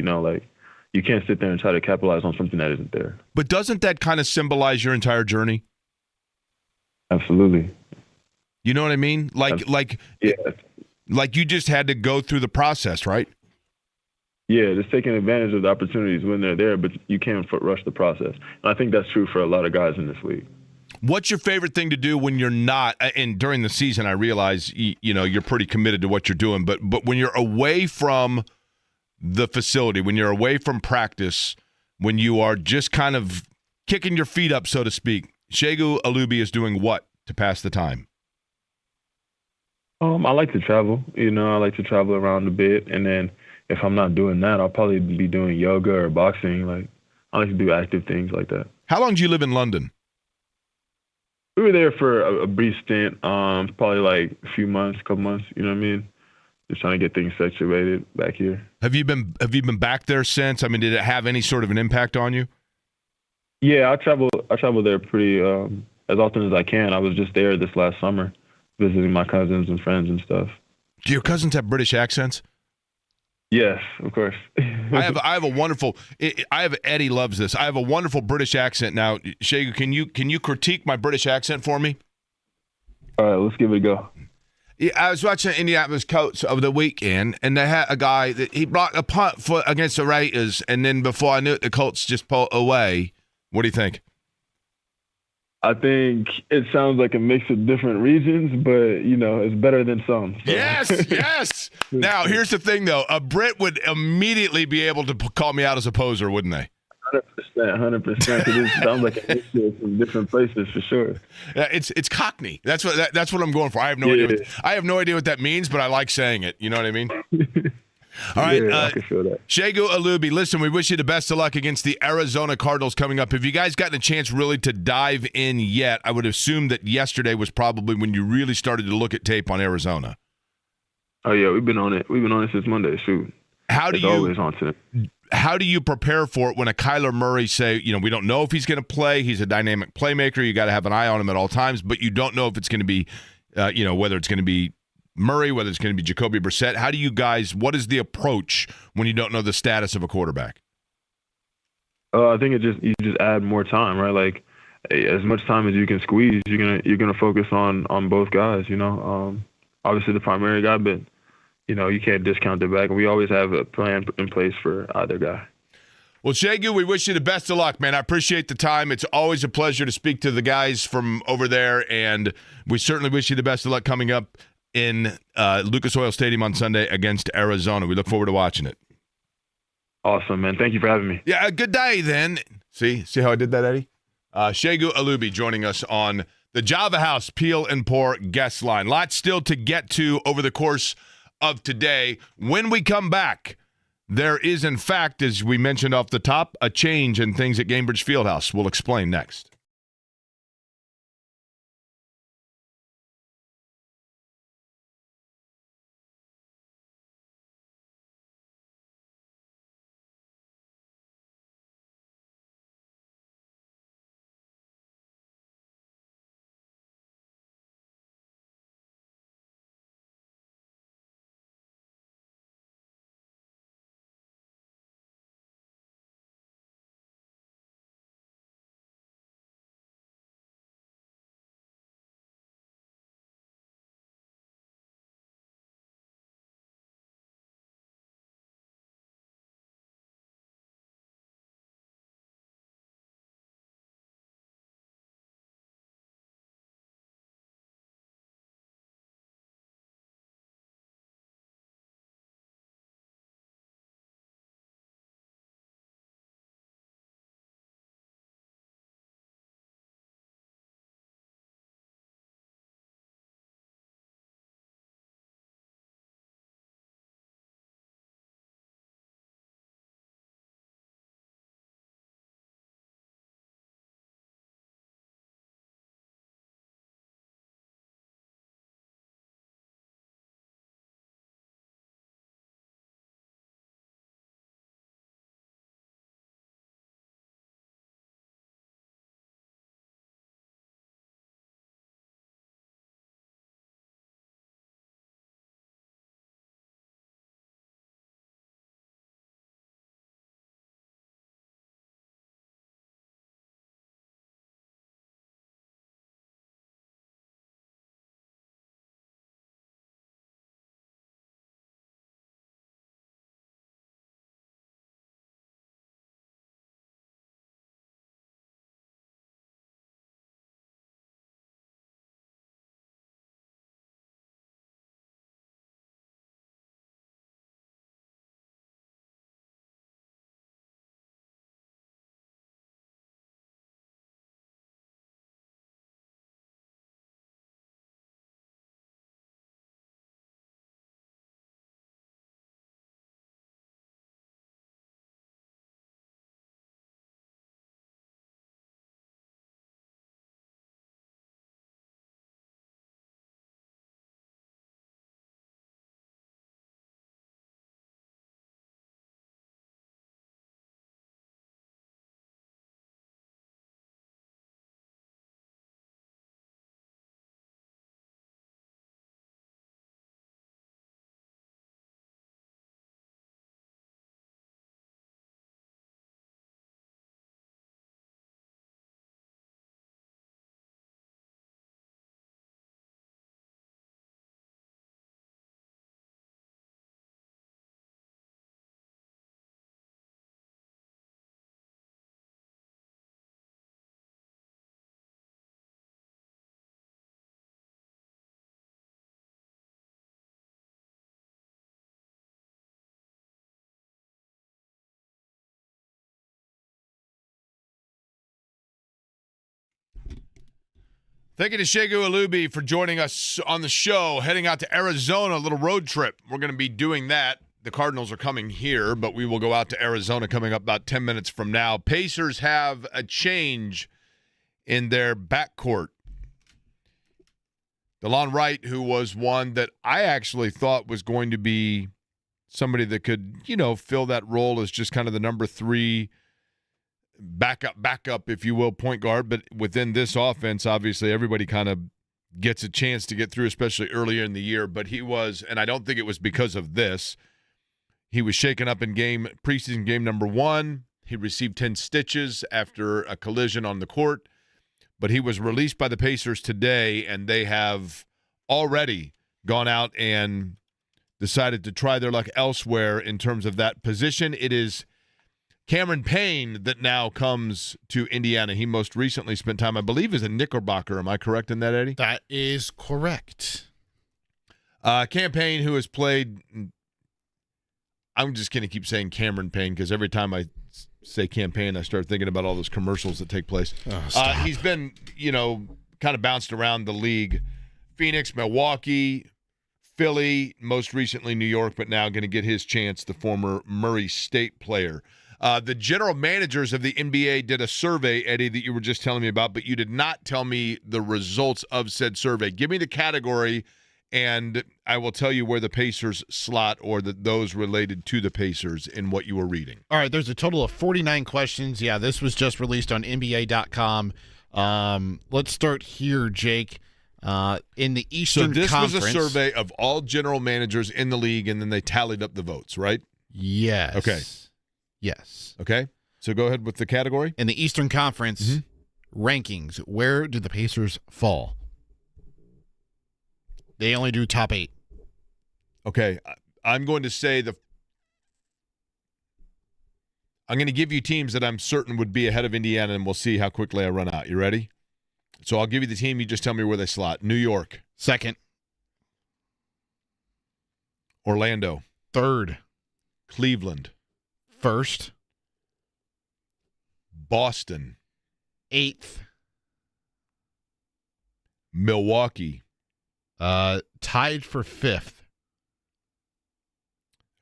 you can't sit there and try to capitalize on something that isn't there. But doesn't that kind of symbolize your entire journey? Absolutely. You know what I mean? Yeah. Like you just had to go through the process, right? Yeah, just taking advantage of the opportunities when they're there, but you can't rush the process. And I think that's true for a lot of guys in this league. What's your favorite thing to do when you're not? And during the season, I realize you're pretty committed to what you're doing, but when you're away from the facility, when you're away from practice, when you are just kind of kicking your feet up, so to speak, Segun Olubi is doing what to pass the time? I like to travel. I like to travel around a bit, and then if I'm not doing that, I'll probably be doing yoga or boxing. I like to do active things like that. How long do you live in London? We were there for a brief stint, probably a few months, couple months. You know what I mean? Just trying to get things situated back here. Have you been back there since? I mean, did it have any sort of an impact on you? Yeah, I travel there pretty as often as I can. I was just there this last summer, visiting my cousins and friends and stuff. Do your cousins have British accents? Yes, of course. I have a wonderful. Eddie loves this. I have a wonderful British accent now. Segun, can you critique my British accent for me? All right, let's give it a go. Yeah, I was watching Indianapolis Colts over the weekend, and they had a guy that he blocked a punt against the Raiders, and then before I knew it, the Colts just pulled away. What do you think? I think it sounds like a mix of different reasons, but, it's better than some. So. Yes. Now, here's the thing, though. A Brit would immediately be able to call me out as a poser, wouldn't they? 100%, because it sounds like a mixture from different places for sure. It's Cockney. That's what I'm going for. I have no idea. I have no idea what that means, but I like saying it. You know what I mean? All right, I can feel that. Segun Olubi, listen, we wish you the best of luck against the Arizona Cardinals coming up. Have you guys gotten a chance really to dive in yet? I would assume that yesterday was probably when you really started to look at tape on Arizona. Oh yeah, we've been on it. We've been on it since Monday. Shoot, always on to it. How do you prepare for it when a Kyler Murray say, we don't know if he's going to play. He's a dynamic playmaker. You got to have an eye on him at all times, but you don't know if it's going to be, whether it's going to be Murray, whether it's going to be Jacoby Brissett. How do you guys, what is the approach when you don't know the status of a quarterback? I think you just add more time, right? As much time as you can squeeze, you're gonna focus on both guys. Obviously the primary guy, but you can't discount the back. And we always have a plan in place for either guy. Well, Segun, we wish you the best of luck, man. I appreciate the time. It's always a pleasure to speak to the guys from over there, and we certainly wish you the best of luck coming up in Lucas Oil Stadium on Sunday against Arizona. We look forward to watching it. Awesome, man. Thank you for having me. Yeah, good day then. See how I did that, Eddie? Segun Olubi joining us on The Java House Peel and Pour guest line. Lots still to get to over the course of today. When we come back, there is, in fact, as we mentioned off the top, a change in things at Gainbridge Fieldhouse. We'll explain next. Thank you to Segun Olubi for joining us on the show. Heading out to Arizona, a little road trip. We're going to be doing that. The Cardinals are coming here, but we will go out to Arizona coming up about 10 minutes from now. Pacers have a change in their backcourt. DeLon Wright, who was one that I actually thought was going to be somebody that could, fill that role as just kind of the number 3 backup, if you will, point guard. But within this offense, obviously, everybody kind of gets a chance to get through, especially earlier in the year. But he was, and I don't think it was because of this, he was shaken up in preseason game number 1. He received 10 stitches after a collision on the court. But he was released by the Pacers today, and they have already gone out and decided to try their luck elsewhere in terms of that position. It is Cameron Payne that now comes to Indiana. He most recently spent time, I believe, as a Knickerbocker. Am I correct in that, Eddie? That is correct. Cam Payne, who has played, I'm just going to keep saying Cameron Payne because every time I say Cam Payne, I start thinking about all those commercials that take place. Oh, he's been, kind of bounced around the league. Phoenix, Milwaukee, Philly, most recently New York, but now going to get his chance, the former Murray State player. The general managers of the NBA did a survey, Eddie, that you were just telling me about, but you did not tell me the results of said survey. Give me the category, and I will tell you where the Pacers slot or those related to the Pacers in what you were reading. All right, there's a total of 49 questions. Yeah, this was just released on NBA.com. Let's start here, Jake. In the Eastern Conference. So this was a survey of all general managers in the league, and then they tallied up the votes, right? Yes. Okay. Yes. Okay. So go ahead with the category. In the Eastern Conference rankings, where do the Pacers fall? They only do top 8. Okay. I'm going to say I'm going to give you teams that I'm certain would be ahead of Indiana, and we'll see how quickly I run out. You ready? So I'll give you the team. You just tell me where they slot. New York. Second. Orlando. Third. Cleveland. First. Boston. 8th. Milwaukee. Tied for 5th.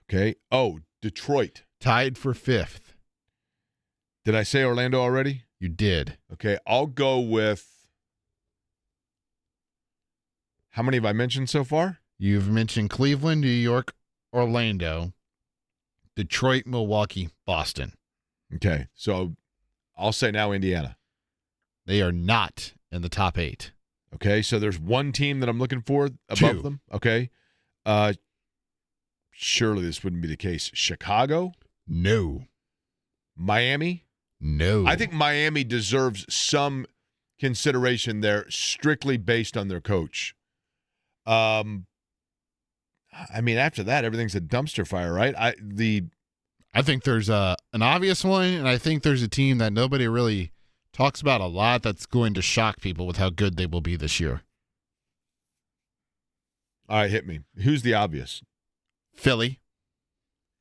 Okay. Oh, Detroit. Tied for 5th. Did I say Orlando already? You did. Okay. I'll go with. How many have I mentioned so far? You've mentioned Cleveland, New York, Orlando, Detroit, Milwaukee, Boston. Okay. So I'll say now Indiana. They are not in the top 8. Okay. So there's one team that I'm looking for above 2. them. Okay. Surely this wouldn't be the case. Chicago? No. Miami? No. I think Miami deserves some consideration there strictly based on their coach. I mean, after that, everything's a dumpster fire, right? I think there's an obvious one, and I think there's a team that nobody really talks about a lot that's going to shock people with how good they will be this year. All right, hit me. Who's the obvious? Philly.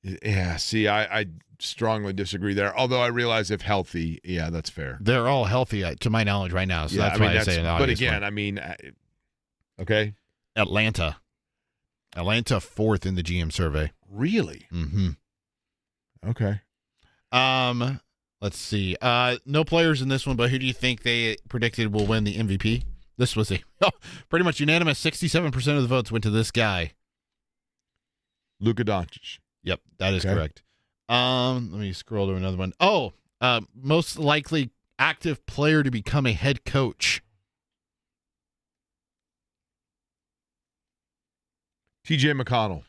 Yeah, see, I strongly disagree there. Although I realize if healthy, yeah, that's fair. They're all healthy, to my knowledge, right now. So Yeah, that's why I say an obvious But again, one. I mean, okay. Atlanta 4th in the GM survey. Really? Mm-hmm. Okay. Let's see. No players in this one, but who do you think they predicted will win the MVP? This was pretty much unanimous. 67% of the votes went to this guy. Luka Doncic. Yep, that is Okay. correct. Let me scroll to another one. Oh, most likely active player to become a head coach. TJ McConnell.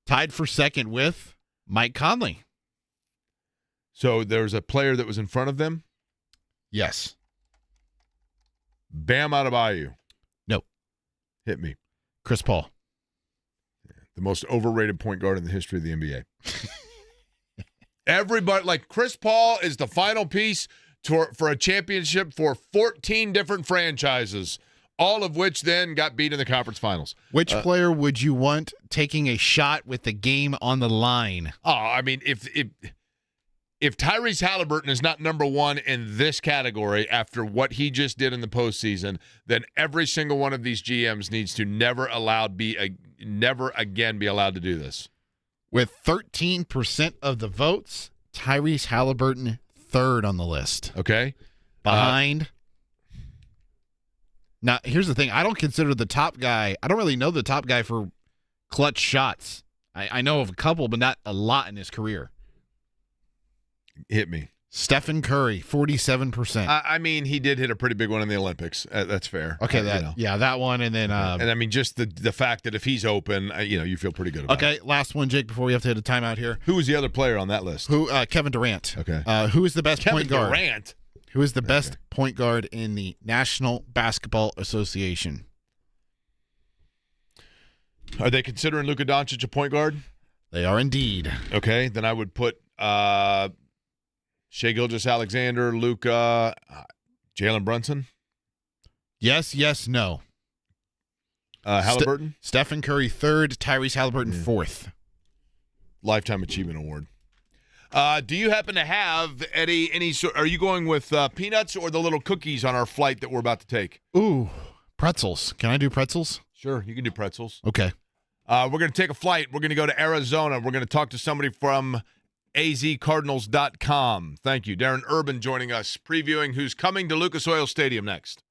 Tied for second with Mike Conley. So there's a player that was in front of them. Yes. Bam Adebayo. No. Hit me. Chris Paul. The most overrated point guard in the history of the NBA. Everybody, like Chris Paul is the final piece for a championship for 14 different franchises, all of which then got beat in the conference finals. Which player would you want taking a shot with the game on the line? Oh, I mean, if Tyrese Halliburton is not number one in this category after what he just did in the postseason, then every single one of these GMs needs to never again be allowed to do this. With 13% of the votes, Tyrese Halliburton 3rd on the list. Okay. Behind. Now, here's the thing. I don't consider the top guy. I don't really know the top guy for clutch shots. I know of a couple, but not a lot in his career. Hit me. Stephen Curry, 47%. I mean, he did hit a pretty big one in the Olympics. That's fair. Okay, you know. that one, and then and I mean, just the fact that if he's open, you feel pretty good about it. okay, last one, Jake, before we have to hit a timeout here. Who was the other player on that list? Kevin Durant. Okay. Who is the best Kevin point guard? Durant. Who is the best point guard in the National Basketball Association? Are they considering Luka Doncic a point guard? They are indeed. Okay, then I would put Shai Gilgeous-Alexander, Luka, Jalen Brunson, Yes, no. Halliburton, Stephen Curry 3rd, Tyrese Halliburton 4th. Lifetime Achievement Award. Do you happen to have any? Are you going with peanuts or the little cookies on our flight that we're about to take? Ooh, pretzels. Can I do pretzels? Sure, you can do pretzels. Okay. We're going to take a flight. We're going to go to Arizona. We're going to talk to somebody from azcardinals.com. Thank you. Darren Urban joining us, previewing who's coming to Lucas Oil Stadium next.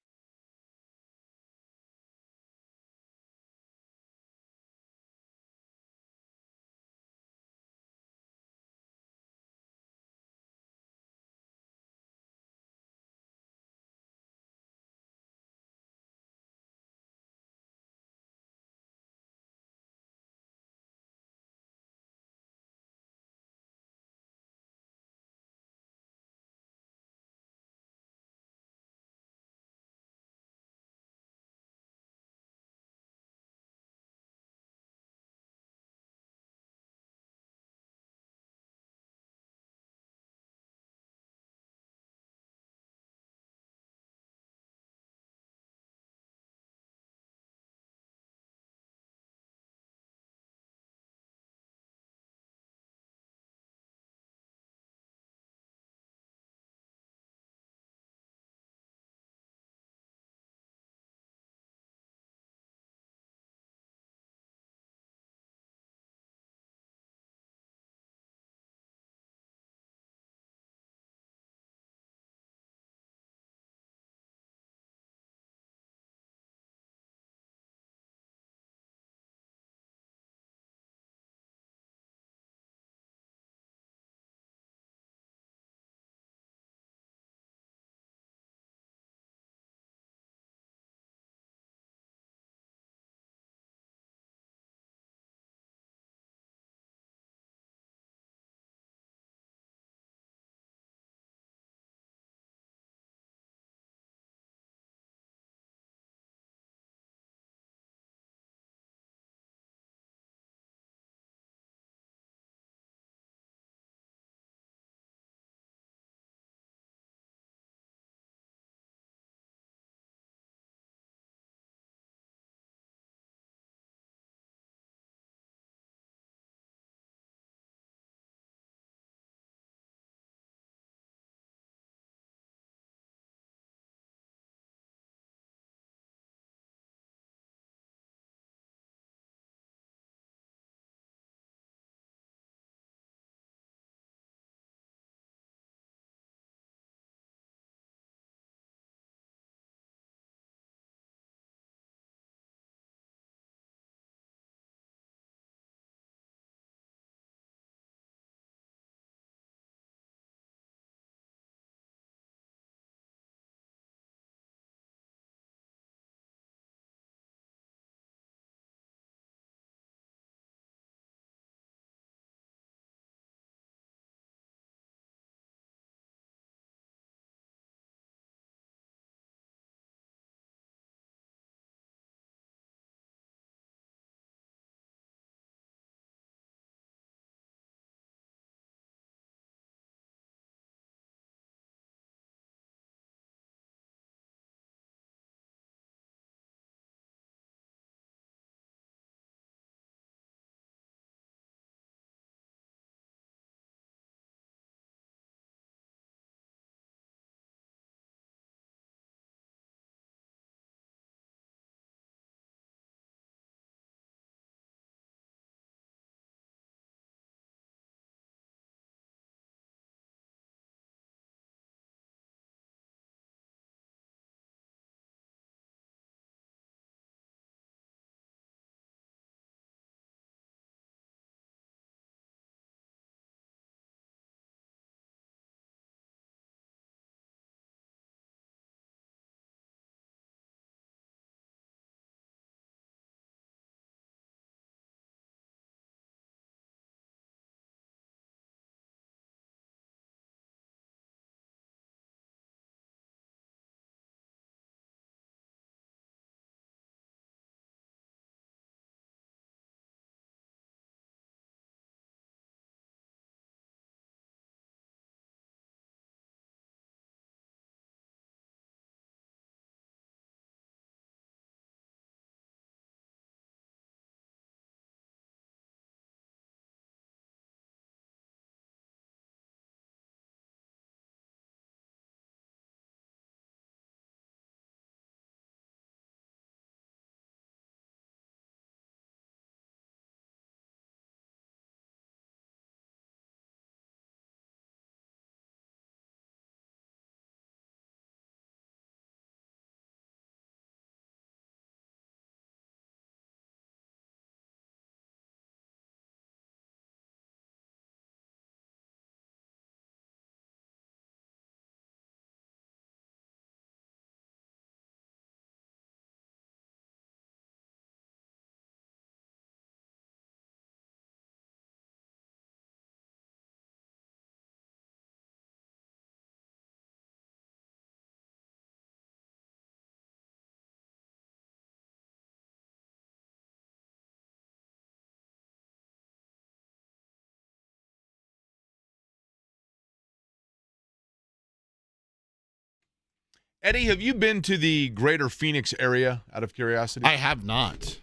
Eddie, have you been to the greater Phoenix area out of curiosity? I have not.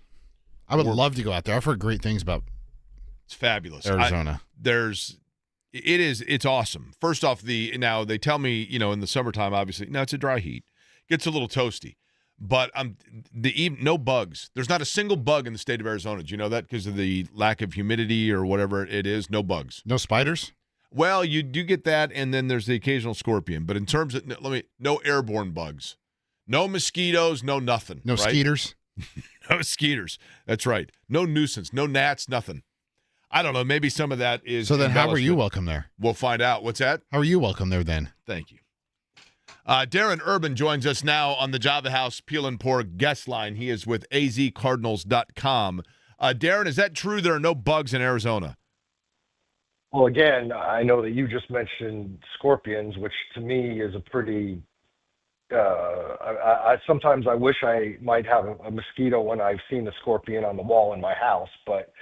I would love to go out there. I've heard great things about It's fabulous. Arizona. It's awesome. First off, now they tell me, in the summertime, obviously, now it's a dry heat. Gets a little toasty. But no bugs. There's not a single bug in the state of Arizona. Do you know that? Because of the lack of humidity or whatever it is, no bugs. No spiders? Well, you do get that, and then there's the occasional scorpion. But in terms of, no airborne bugs. No mosquitoes, no nothing. No right? skeeters? No skeeters. That's right. No nuisance, no gnats, nothing. I don't know. Maybe some of that is. So then how are you welcome there? We'll find out. What's that? How are you welcome there then? Thank you. Darren Urban joins us now on the Java House Peel and Pour guest line. He is with azcardinals.com. Darren, is that true? There are no bugs in Arizona? Well, again, I know that you just mentioned scorpions, which to me is a pretty sometimes I wish I might have a mosquito when I've seen the scorpion on the wall in my house, but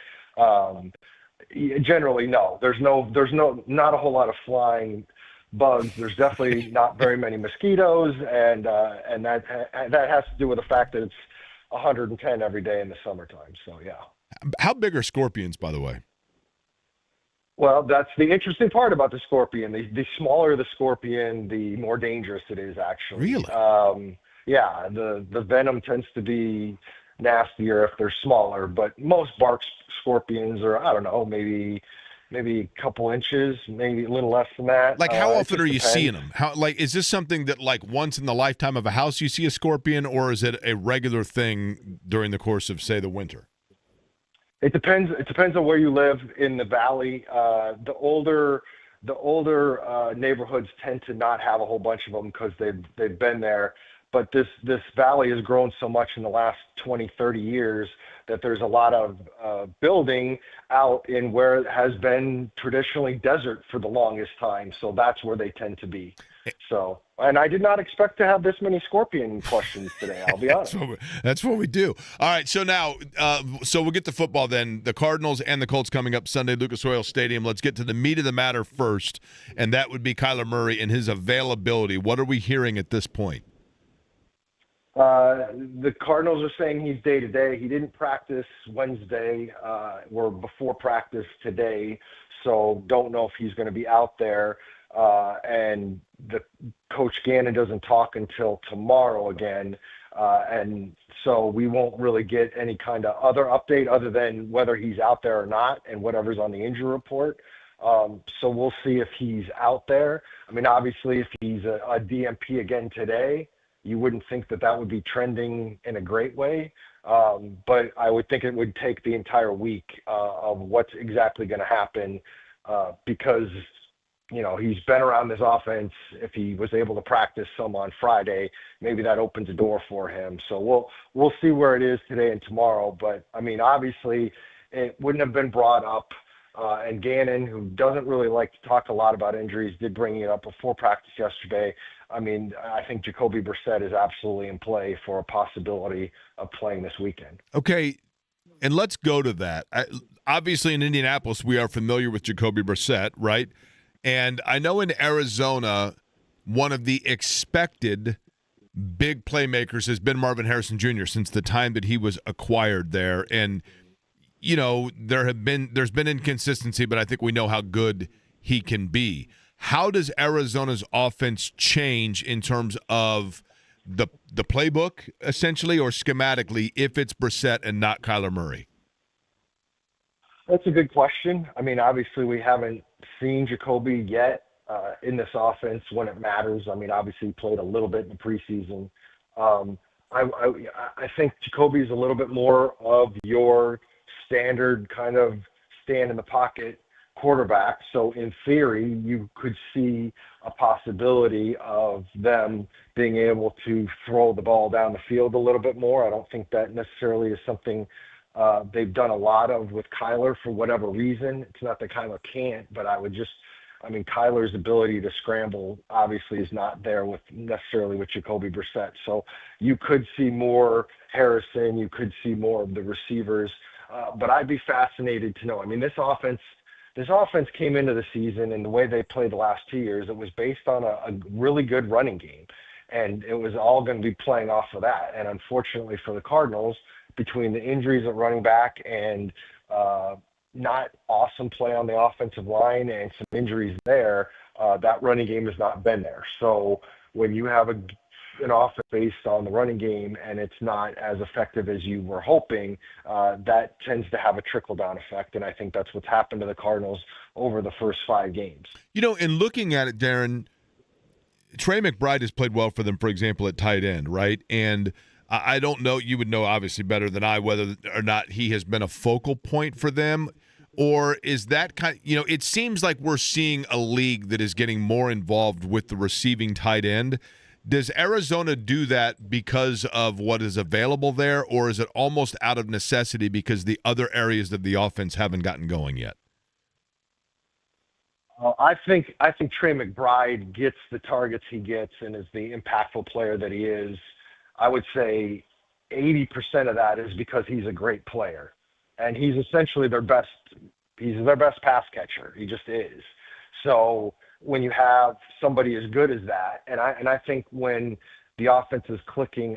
generally, no. There's not a whole lot of flying bugs. There's definitely not very many mosquitoes, and that has to do with the fact that it's 110 every day in the summertime. So yeah. How big are scorpions, by the way? Well, that's the interesting part about the scorpion. The smaller the scorpion, the more dangerous it is, actually. Really? Yeah, the venom tends to be nastier if they're smaller, but most bark scorpions are, I don't know, maybe a couple inches, maybe a little less than that. Like, how often are you seeing them? Is this something that, like, once in the lifetime of a house you see a scorpion, or is it a regular thing during the course of, say, the winter? It depends. It depends on where you live in the valley. The older neighborhoods tend to not have a whole bunch of them because they've been there. But this valley has grown so much in the last 20, 30 years that there's a lot of building out in where it has been traditionally desert for the longest time. So that's where they tend to be. So, and I did not expect to have this many scorpion questions today, I'll be honest. That's what we do. All right, so now, so we'll get to football then. The Cardinals and the Colts coming up Sunday, Lucas Oil Stadium. Let's get to the meat of the matter first, and that would be Kyler Murray and his availability. What are we hearing at this point? The Cardinals are saying he's day-to-day. He didn't practice Wednesday or before practice today, so don't know if he's going to be out there. And the Coach Gannon doesn't talk until tomorrow again. And so we won't really get any kind of other update other than whether he's out there or not and whatever's on the injury report. So we'll see if he's out there. I mean, obviously, if he's a DMP again today, you wouldn't think that would be trending in a great way. But I would think it would take the entire week of what's exactly going to happen because – he's been around this offense. If he was able to practice some on Friday, maybe that opens a door for him. So we'll see where it is today and tomorrow. But, I mean, obviously it wouldn't have been brought up. And Gannon, who doesn't really like to talk a lot about injuries, did bring it up before practice yesterday. I mean, I think Jacoby Brissett is absolutely in play for a possibility of playing this weekend. Okay, and let's go to that. Obviously in Indianapolis, we are familiar with Jacoby Brissett, right? And I know in Arizona, one of the expected big playmakers has been Marvin Harrison Jr. since the time that he was acquired there. And, there's been inconsistency, but I think we know how good he can be. How does Arizona's offense change in terms of the playbook, essentially, or schematically, if it's Brissett and not Kyler Murray? That's a good question. I mean, obviously, we haven't seen Jacoby yet in this offense when it matters. I mean, obviously, he played a little bit in the preseason. I think Jacoby is a little bit more of your standard kind of stand in the pocket quarterback. So in theory, you could see a possibility of them being able to throw the ball down the field a little bit more. I don't think that necessarily is something they've done a lot of with Kyler for whatever reason. It's not that Kyler can't, but Kyler's ability to scramble obviously is not there necessarily with Jacoby Brissett. So you could see more Harrison, you could see more of the receivers, but I'd be fascinated to know. I mean, this offense came into the season, and the way they played the last 2 years, it was based on a really good running game. And it was all going to be playing off of that. And unfortunately for the Cardinals, between the injuries at running back and not awesome play on the offensive line and some injuries there, that running game has not been there. So when you have an offense based on the running game and it's not as effective as you were hoping, that tends to have a trickle-down effect. And I think that's what's happened to the Cardinals over the first 5 games. You know, in looking at it, Darren, Trey McBride has played well for them, for example, at tight end, right? And I don't know, you would know obviously better than I whether or not he has been a focal point for them, or is that kind of, you know, it seems like we're seeing a league that is getting more involved with the receiving tight end. Does Arizona do that because of what is available there, or is it almost out of necessity because the other areas of the offense haven't gotten going yet? I think Trey McBride gets the targets he gets and is the impactful player that he is. I would say 80% of that is because he's a great player, and he's essentially their best pass catcher. He just is. So when you have somebody as good as that, and I think when the offense is clicking,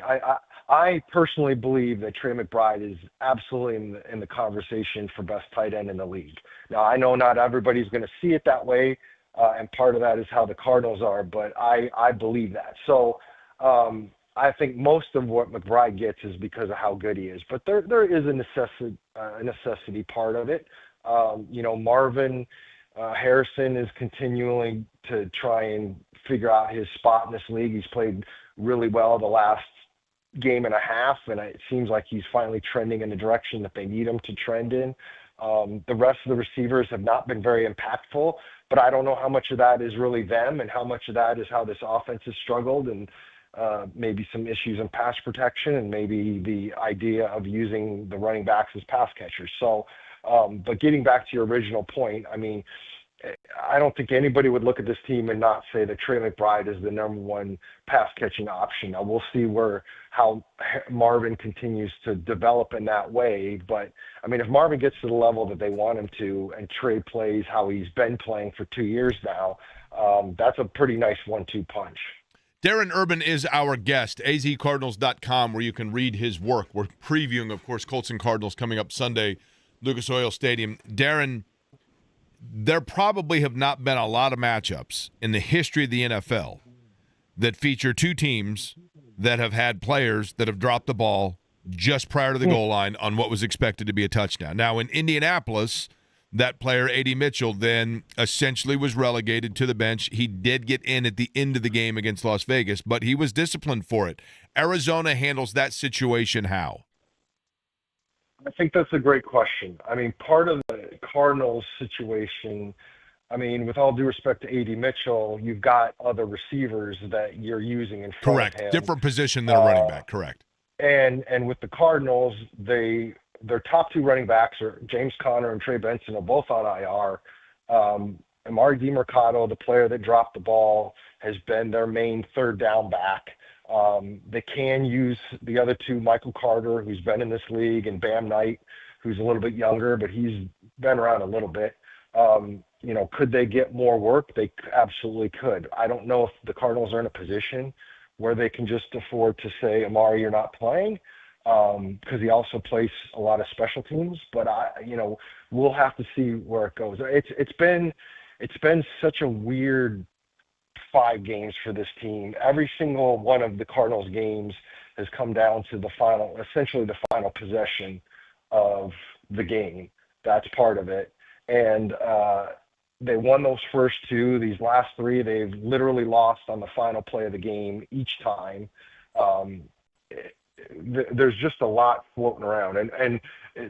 I personally believe that Trey McBride is absolutely in the conversation for best tight end in the league. Now, I know not everybody's going to see it that way, and part of that is how the Cardinals are, but I believe that. So I think most of what McBride gets is because of how good he is, but there is a necessity part of it. Marvin Harrison is continuing to try and figure out his spot in this league. He's played really well the last game and a half, and it seems like he's finally trending in the direction that they need him to trend in. The rest of the receivers have not been very impactful, but I don't know how much of that is really them and how much of that is how this offense has struggled, and maybe some issues in pass protection and maybe the idea of using the running backs as pass catchers. So, but getting back to your original point, I mean, I don't think anybody would look at this team and not say that Trey McBride is the number one pass catching option. Now we'll see how Marvin continues to develop in that way. But I mean, if Marvin gets to the level that they want him to, and Trey plays how he's been playing for 2 years now, that's a pretty nice 1-2 punch. Darren Urban is our guest, azcardinals.com, where you can read his work. We're previewing, of course, Colts and Cardinals coming up Sunday, Lucas Oil Stadium. Darren, there probably have not been a lot of matchups in the history of the NFL that feature two teams that have had players that have dropped the ball just prior to the goal line on what was expected to be a touchdown. Now, in Indianapolis, that player, A.D. Mitchell, then essentially was relegated to the bench. He did get in at the end of the game against Las Vegas, but he was disciplined for it. Arizona handles that situation how? I think that's a great question. I mean, part of the Cardinals situation, I mean, with all due respect to A.D. Mitchell, you've got other receivers that you're using in front of him. Correct. Different position than a running back. Correct. And with the Cardinals, their top 2 running backs are James Conner and Trey Benson are both on IR. Amari DiMercato, the player that dropped the ball, has been their main third down back. They can use the other 2, Michael Carter, who's been in this league, and Bam Knight, who's a little bit younger, but he's been around a little bit. Could they get more work? They absolutely could. I don't know if the Cardinals are in a position where they can just afford to say, Amari, you're not playing, because he also plays a lot of special teams. But we'll have to see where it goes. It's been such a weird 5 games for this team. Every single one of the Cardinals games has come down to essentially the final possession of the game. That's part of it. And they won those first 2. These last 3, they've literally lost on the final play of the game each time. There's just a lot floating around. And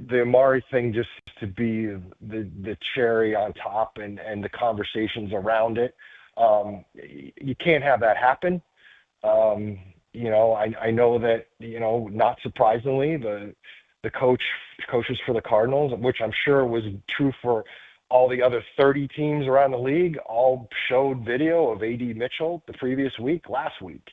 the Amari thing just seems to be the cherry on top and the conversations around it. You can't have that happen. I know that, not surprisingly, the coaches for the Cardinals, which I'm sure was true for all the other 30 teams around the league, all showed video of A.D. Mitchell last week.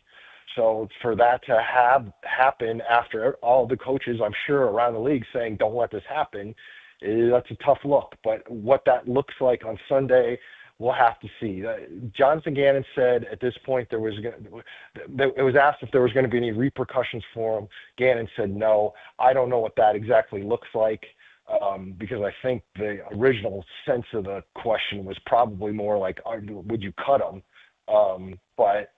So for that to happen after all the coaches, I'm sure, around the league saying, don't let this happen, that's a tough look. But what that looks like on Sunday we'll have to see. Jonathan Gannon said at this point it was asked if there was going to be any repercussions for him. Gannon said no. I don't know what that exactly looks like, because I think the original sense of the question was probably more like, would you cut him? But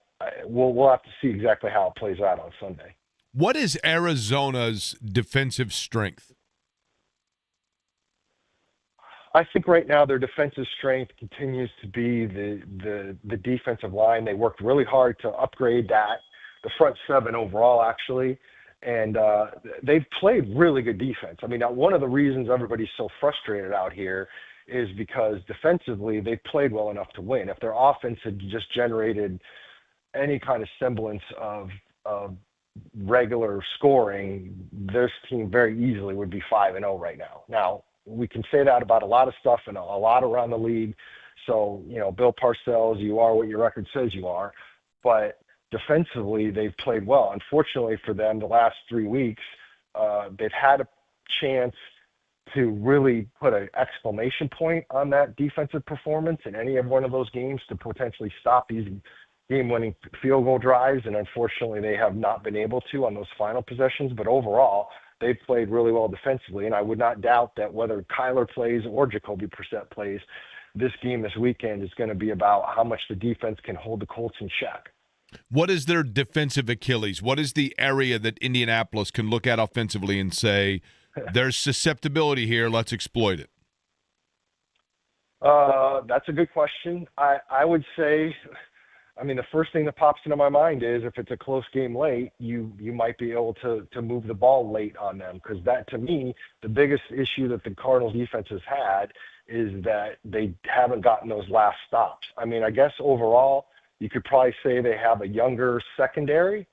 we'll have to see exactly how it plays out on Sunday. What is Arizona's defensive strength? I think right now their defensive strength continues to be the defensive line. They worked really hard to upgrade that, the front seven overall, actually, and they've played really good defense. I mean, one of the reasons everybody's so frustrated out here is because defensively they played well enough to win. If their offense had just generated any kind of semblance of regular scoring, this team very easily would be 5-0 right now. Now, we can say that about a lot of stuff and a lot around the league. So, Bill Parcells, you are what your record says you are. But defensively, they've played well. Unfortunately for them, the last 3 weeks, they've had a chance to really put an exclamation point on that defensive performance in any of one of those games to potentially stop these game-winning field goal drives. And unfortunately, they have not been able to on those final possessions. But overall, they've played really well defensively, and I would not doubt that whether Kyler plays or Jacoby Brissett plays, this game this weekend is going to be about how much the defense can hold the Colts in check. What is their defensive Achilles? What is the area that Indianapolis can look at offensively and say, there's susceptibility here, let's exploit it? That's a good question. I would say, the first thing that pops into my mind is if it's a close game late, you might be able to move the ball late on them, because that, to me, the biggest issue that the Cardinals defense has had is that they haven't gotten those last stops. I guess overall you could probably say they have a younger secondary,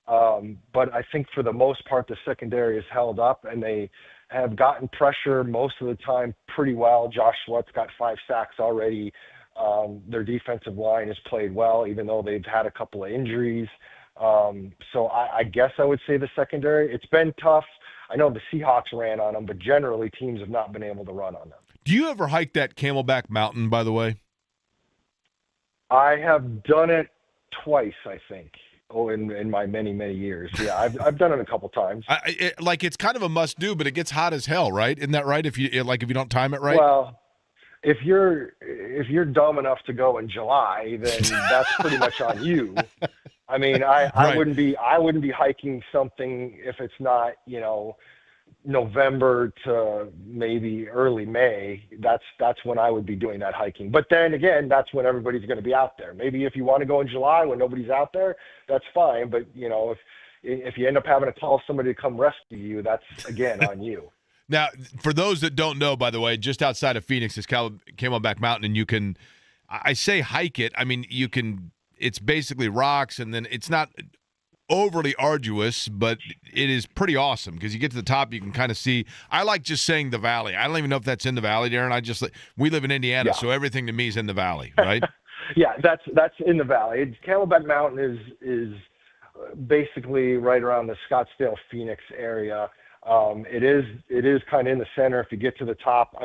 but I think for the most part the secondary is held up and they have gotten pressure most of the time pretty well. Josh Sweat's got 5 sacks already. Their defensive line has played well, even though they've had a couple of injuries. So I guess I would say the secondary. It's been tough. I know the Seahawks ran on them, but generally teams have not been able to run on them. Do you ever hike that Camelback Mountain, by the way? I have done it twice, I think. In my many, many years. Yeah, I've done it a couple times. It's kind of a must-do, but it gets hot as hell, right? Isn't that right? If you don't time it right? Well, if you're dumb enough to go in July, then that's pretty much on you. I Right. wouldn't be hiking something if it's not, November to maybe early May. That's when I would be doing that hiking. But then again, that's when everybody's going to be out there. Maybe if you want to go in July when nobody's out there, that's fine. But if you end up having to call somebody to come rescue you, that's again on you. Now, for those that don't know, by the way, just outside of Phoenix is Camelback Mountain, and you can, I say hike it. You can. It's basically rocks, and then it's not overly arduous, but it is pretty awesome because you get to the top, you can kind of see. I like just saying the valley. I don't even know if that's in the valley, Darren. We live in Indiana, so everything to me is in the valley, right? Yeah, that's in the valley. Camelback Mountain is basically right around the Scottsdale, Phoenix area. It is kind of in the center if you get to the top.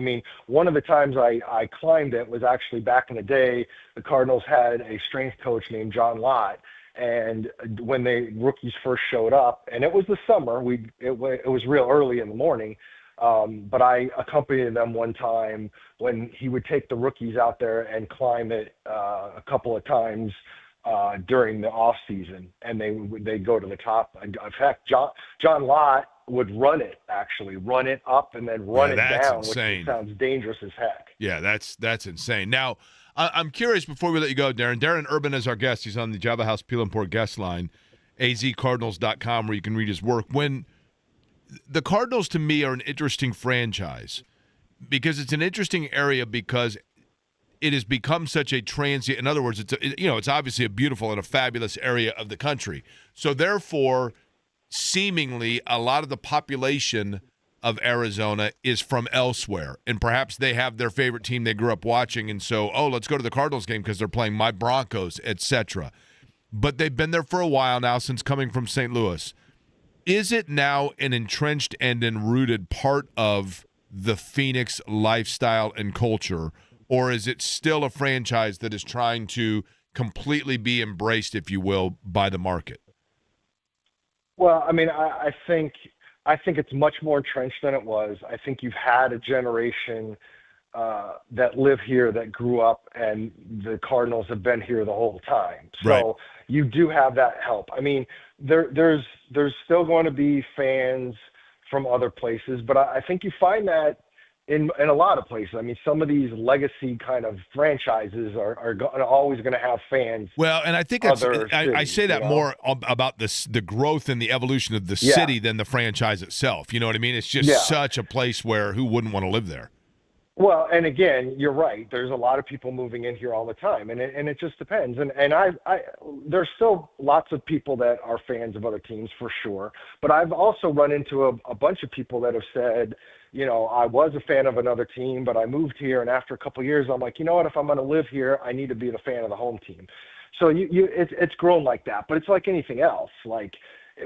One of the times I climbed it was actually back in the day. The Cardinals had a strength coach named John Lott. And when the rookies first showed up, and it was the summer, it was real early in the morning, but I accompanied them one time when he would take the rookies out there and climb it a couple of times during the off season, and they'd go to the top. In fact, John Lott would run it up and then run it down, insane. Which sounds dangerous as heck. Yeah, that's insane. Now, I'm curious, before we let you go, Darren. Darren Urban is our guest. He's on the Java House Peel and Pour guest line, azcardinals.com, where you can read his work. When the Cardinals, to me, are an interesting franchise because it's an interesting area because it has become such a transient. In other words, it's obviously a beautiful and a fabulous area of the country. So therefore, seemingly, a lot of the population of Arizona is from elsewhere, and perhaps they have their favorite team they grew up watching, and so, let's go to the Cardinals game because they're playing my Broncos, etc. But they've been there for a while now since coming from St. Louis. Is it now an entrenched and enrooted part of the Phoenix lifestyle and culture, or is it still a franchise that is trying to completely be embraced, if you will, by the market? Well, I mean, I think it's much more entrenched than it was. I think you've had a generation that live here, that grew up, and the Cardinals have been here the whole time. So Right. you do have that help. I mean, there's still going to be fans from other places, but I think you find that in a lot of places. I mean, some of these legacy kind of franchises are always going to have fans. Well, and I think that's, Other I cities, say that you know? more about the growth and the evolution of the Yeah. city than the franchise itself. You know what I mean? It's just Yeah. such a place where who wouldn't want to live there? Well, and again, you're right. There's a lot of people moving in here all the time, and it just depends. And there's still lots of people that are fans of other teams for sure. But I've also run into a bunch of people that have said, you know, I was a fan of another team, but I moved here, and after a couple of years, I'm like, you know what? If I'm going to live here, I need to be the fan of the home team. So it's grown like that. But it's like anything else. Like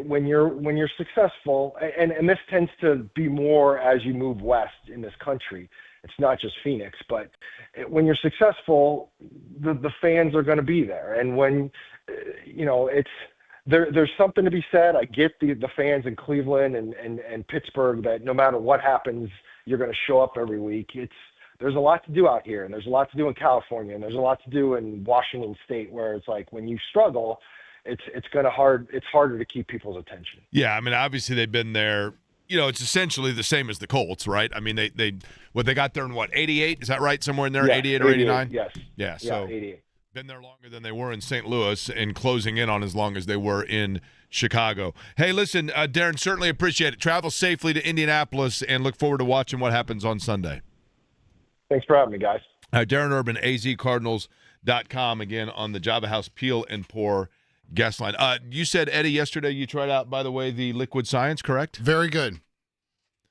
when you're successful, and this tends to be more as you move west in this country. It's not just Phoenix, but when you're successful, the fans are going to be there. And when, you know, there's something to be said. I get the fans in Cleveland and Pittsburgh that no matter what happens, you're going to show up every week. There's a lot to do out here, and there's a lot to do in California, and there's a lot to do in Washington State, where it's like when you struggle, it's harder to keep people's attention. Yeah, I mean, obviously they've been there. You know, it's essentially the same as the Colts, right? I mean, they got there in what, 88? Is that right? Somewhere in there, Yeah, 88 or 89? Yes. Yeah, so 88. been there longer than they were in St. Louis and closing in on as long as they were in Chicago. Hey, listen, Darren, certainly appreciate it. Travel safely to Indianapolis and look forward to watching what happens on Sunday. Thanks for having me, guys. Darren Urban, azcardinals.com, again on the Java House Peel and Pour guest line. You said, Eddie, yesterday you tried out, by the way, the Liquid Science, correct? Very good.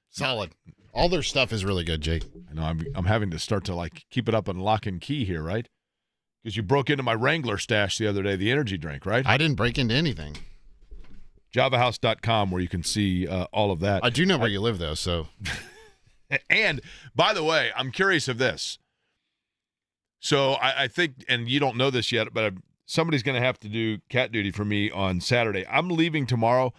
Solid. All their stuff is really good, Jake. I know I'm having to start to like keep it up on lock and key here, right? Because you broke into my Wrangler stash the other day, the energy drink, right? I didn't break into anything. JavaHouse.com, where you can see all of that. I do know where you live, though, so. And, by the way, I'm curious of this. So I think, and you don't know this yet, but somebody's going to have to do cat duty for me on Saturday. I'm leaving tomorrow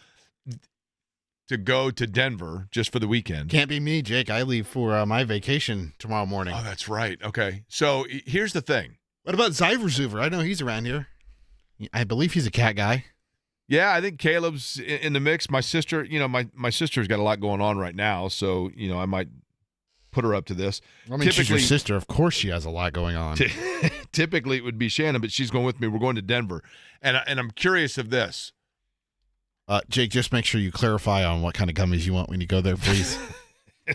to go to Denver just for the weekend. Can't be me, Jake. I leave for my vacation tomorrow morning. Oh, that's right. Okay. So here's the thing. What about Zyverzuver? I know he's around here. I believe he's a cat guy. Yeah, I think Caleb's in the mix. My sister, you know, my sister's got a lot going on right now, so, you know, I might put her up to this. I mean, she's your sister. Of course she has a lot going on. Typically it would be Shannon, but she's going with me. We're going to Denver. And I'm curious of this. Jake, just make sure you clarify on what kind of gummies you want when you go there, please.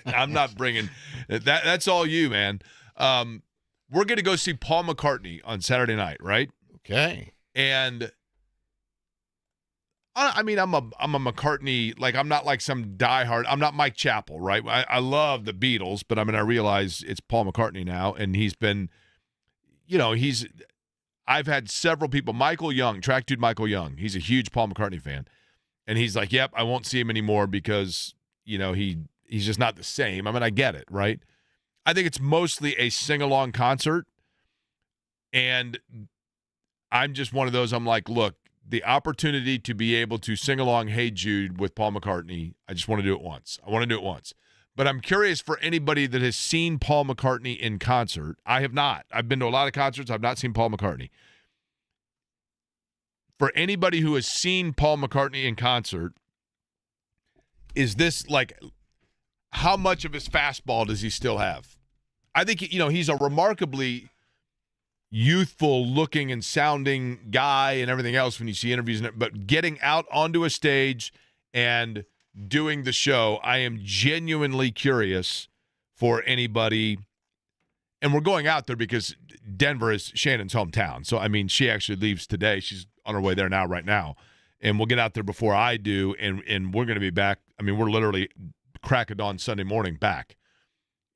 I'm not bringing that. That's all you, man. We're going to go see Paul McCartney on Saturday night, right? Okay. And I mean, I'm a McCartney, like I'm not like some diehard. I'm not Mike Chappell, right? I love the Beatles, but I mean, I realize it's Paul McCartney now, and he's been, you know, I've had several people, Michael Young, track dude Michael Young, he's a huge Paul McCartney fan, and he's like, yep, I won't see him anymore because, you know, he's just not the same. I mean, I get it, right? I think it's mostly a sing-along concert, and I'm just one of those, I'm like, look, the opportunity to be able to sing along Hey Jude with Paul McCartney, I just want to do it once. I want to do it once. But I'm curious for anybody that has seen Paul McCartney in concert. I have not. I've been to a lot of concerts. I've not seen Paul McCartney. For anybody who has seen Paul McCartney in concert, is this like, how much of his fastball does he still have? I think, you know, he's a remarkably youthful looking and sounding guy and everything else when you see interviews, but getting out onto a stage and doing the show, I am genuinely curious for anybody. And we're going out there because Denver is Shannon's hometown. So, I mean, she actually leaves today. She's on her way there now, right now. And we'll get out there before I do. And we're going to be back. I mean, we're literally crack of dawn Sunday morning back.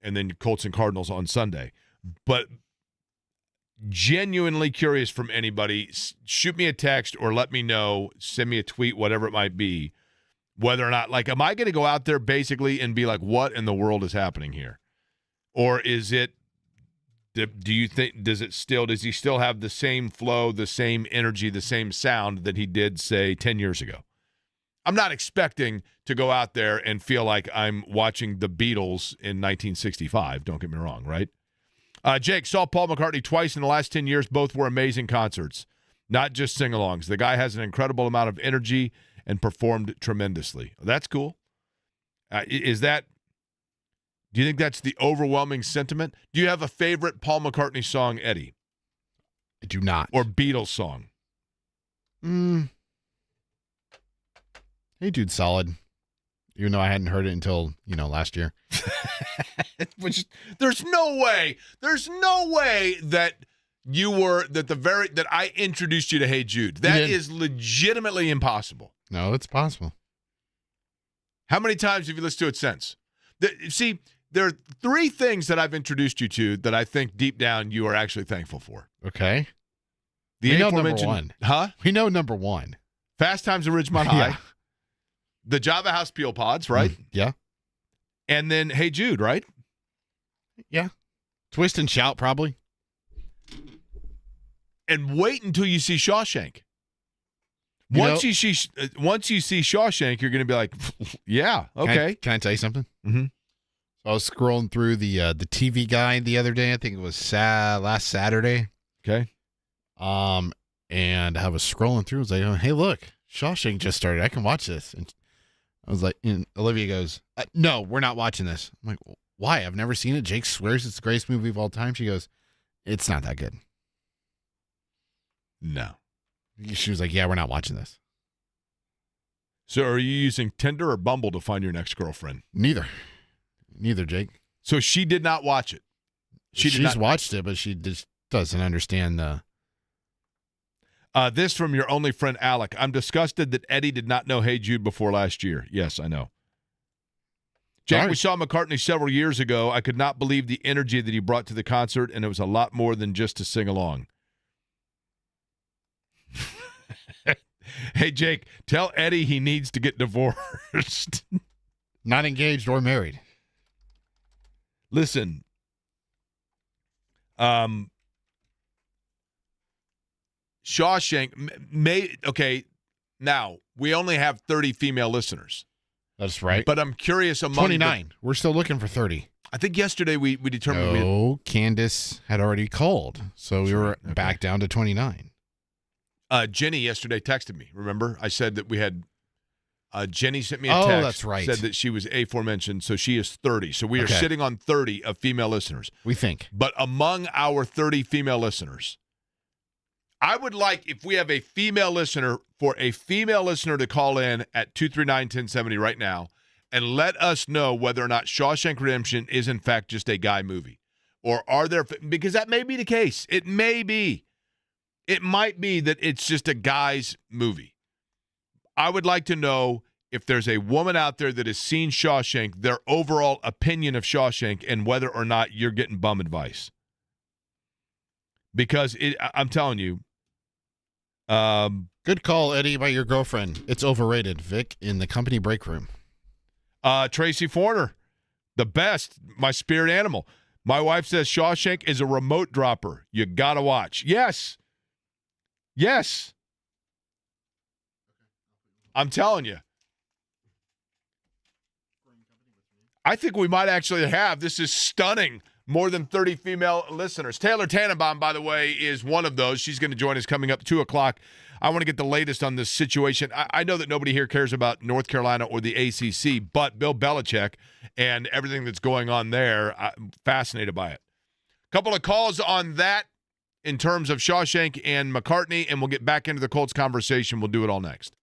And then Colts and Cardinals on Sunday. But genuinely curious from anybody, shoot me a text or let me know, send me a tweet, whatever it might be, whether or not, like, am I going to go out there basically and be like, what in the world is happening here? Or is it Do you think does he still have the same flow, the same energy, the same sound that he did, say, 10 years ago? I'm not expecting to go out there and feel like I'm watching the Beatles in 1965. Don't get me wrong, right? Jake, saw Paul McCartney twice in the last 10 years. Both were amazing concerts, not just sing-alongs. The guy has an incredible amount of energy and performed tremendously. That's cool. Do you think that's the overwhelming sentiment? Do you have a favorite Paul McCartney song, Eddie? I do not. Or Beatles song? Hey, dude, solid. Even though I hadn't heard it until, last year. Which there's no way that that I introduced you to Hey Jude. That is legitimately impossible. No, it's possible. How many times have you listened to it since? See, there are three things that I've introduced you to that I think deep down you are actually thankful for. Okay. We know number one. Huh? We know number one. Fast Times at Ridgemont High. Yeah. The Java House Peel Pods, right? Yeah. And then Hey Jude, right? Yeah. Twist and Shout, probably. And wait until you see Shawshank. Once you see Shawshank, you're going to be like, yeah, okay. Can I tell you something? Mm-hmm. So I was scrolling through the TV guide the other day. I think it was last Saturday. Okay. And I was scrolling through. I was like, oh, hey, look, Shawshank just started. I can watch this. And I was like, and Olivia goes, no, we're not watching this. I'm like, why? I've never seen it. Jake swears it's the greatest movie of all time. She goes, it's not that good. No. She was like, yeah, we're not watching this. So are you using Tinder or Bumble to find your next girlfriend? Neither, Jake. So she did not watch it. She's watched it, but she just doesn't understand the... This from your only friend, Alec. I'm disgusted that Eddie did not know Hey Jude before last year. Yes, I know. Jake, Sorry. we saw McCartney several years ago. I could not believe the energy that he brought to the concert, and it was a lot more than just to sing along. Hey, Jake, tell Eddie he needs to get divorced. Not engaged or married. Listen, Shawshank okay, now we only have 30 female listeners. That's right. But I'm curious among 29. We're still looking for 30. I think yesterday we determined No, Candace had already called, so we were back down to 29. Jenny yesterday texted me. Remember? I said that we had Jenny sent me a text. Oh, that's right. Said that she was aforementioned, so she is 30. So we are sitting on 30 of female listeners. We think. But among our 30 female listeners, I would like, if we have a female listener, for a female listener to call in at 239-1070 right now and let us know whether or not Shawshank Redemption is in fact just a guy movie. Or are there, because that may be the case. It may be. It might be that it's just a guy's movie. I would like to know if there's a woman out there that has seen Shawshank, their overall opinion of Shawshank, and whether or not you're getting bum advice. Because I'm telling you. Good call, Eddie, by your girlfriend. It's overrated. Vic in the company break room. Tracy Forner, the best, my spirit animal. My wife says Shawshank is a remote dropper. You got to watch. Yes. Yes. I'm telling you. I think we might actually have, this is stunning, more than 30 female listeners. Taylor Tannebaum, by the way, is one of those. She's going to join us coming up 2 o'clock. I want to get the latest on this situation. I know that nobody here cares about North Carolina or the ACC, but Bill Belichick and everything that's going on there, I'm fascinated by it. Couple of calls on that in terms of Shawshank and McCartney, and we'll get back into the Colts conversation. We'll do it all next.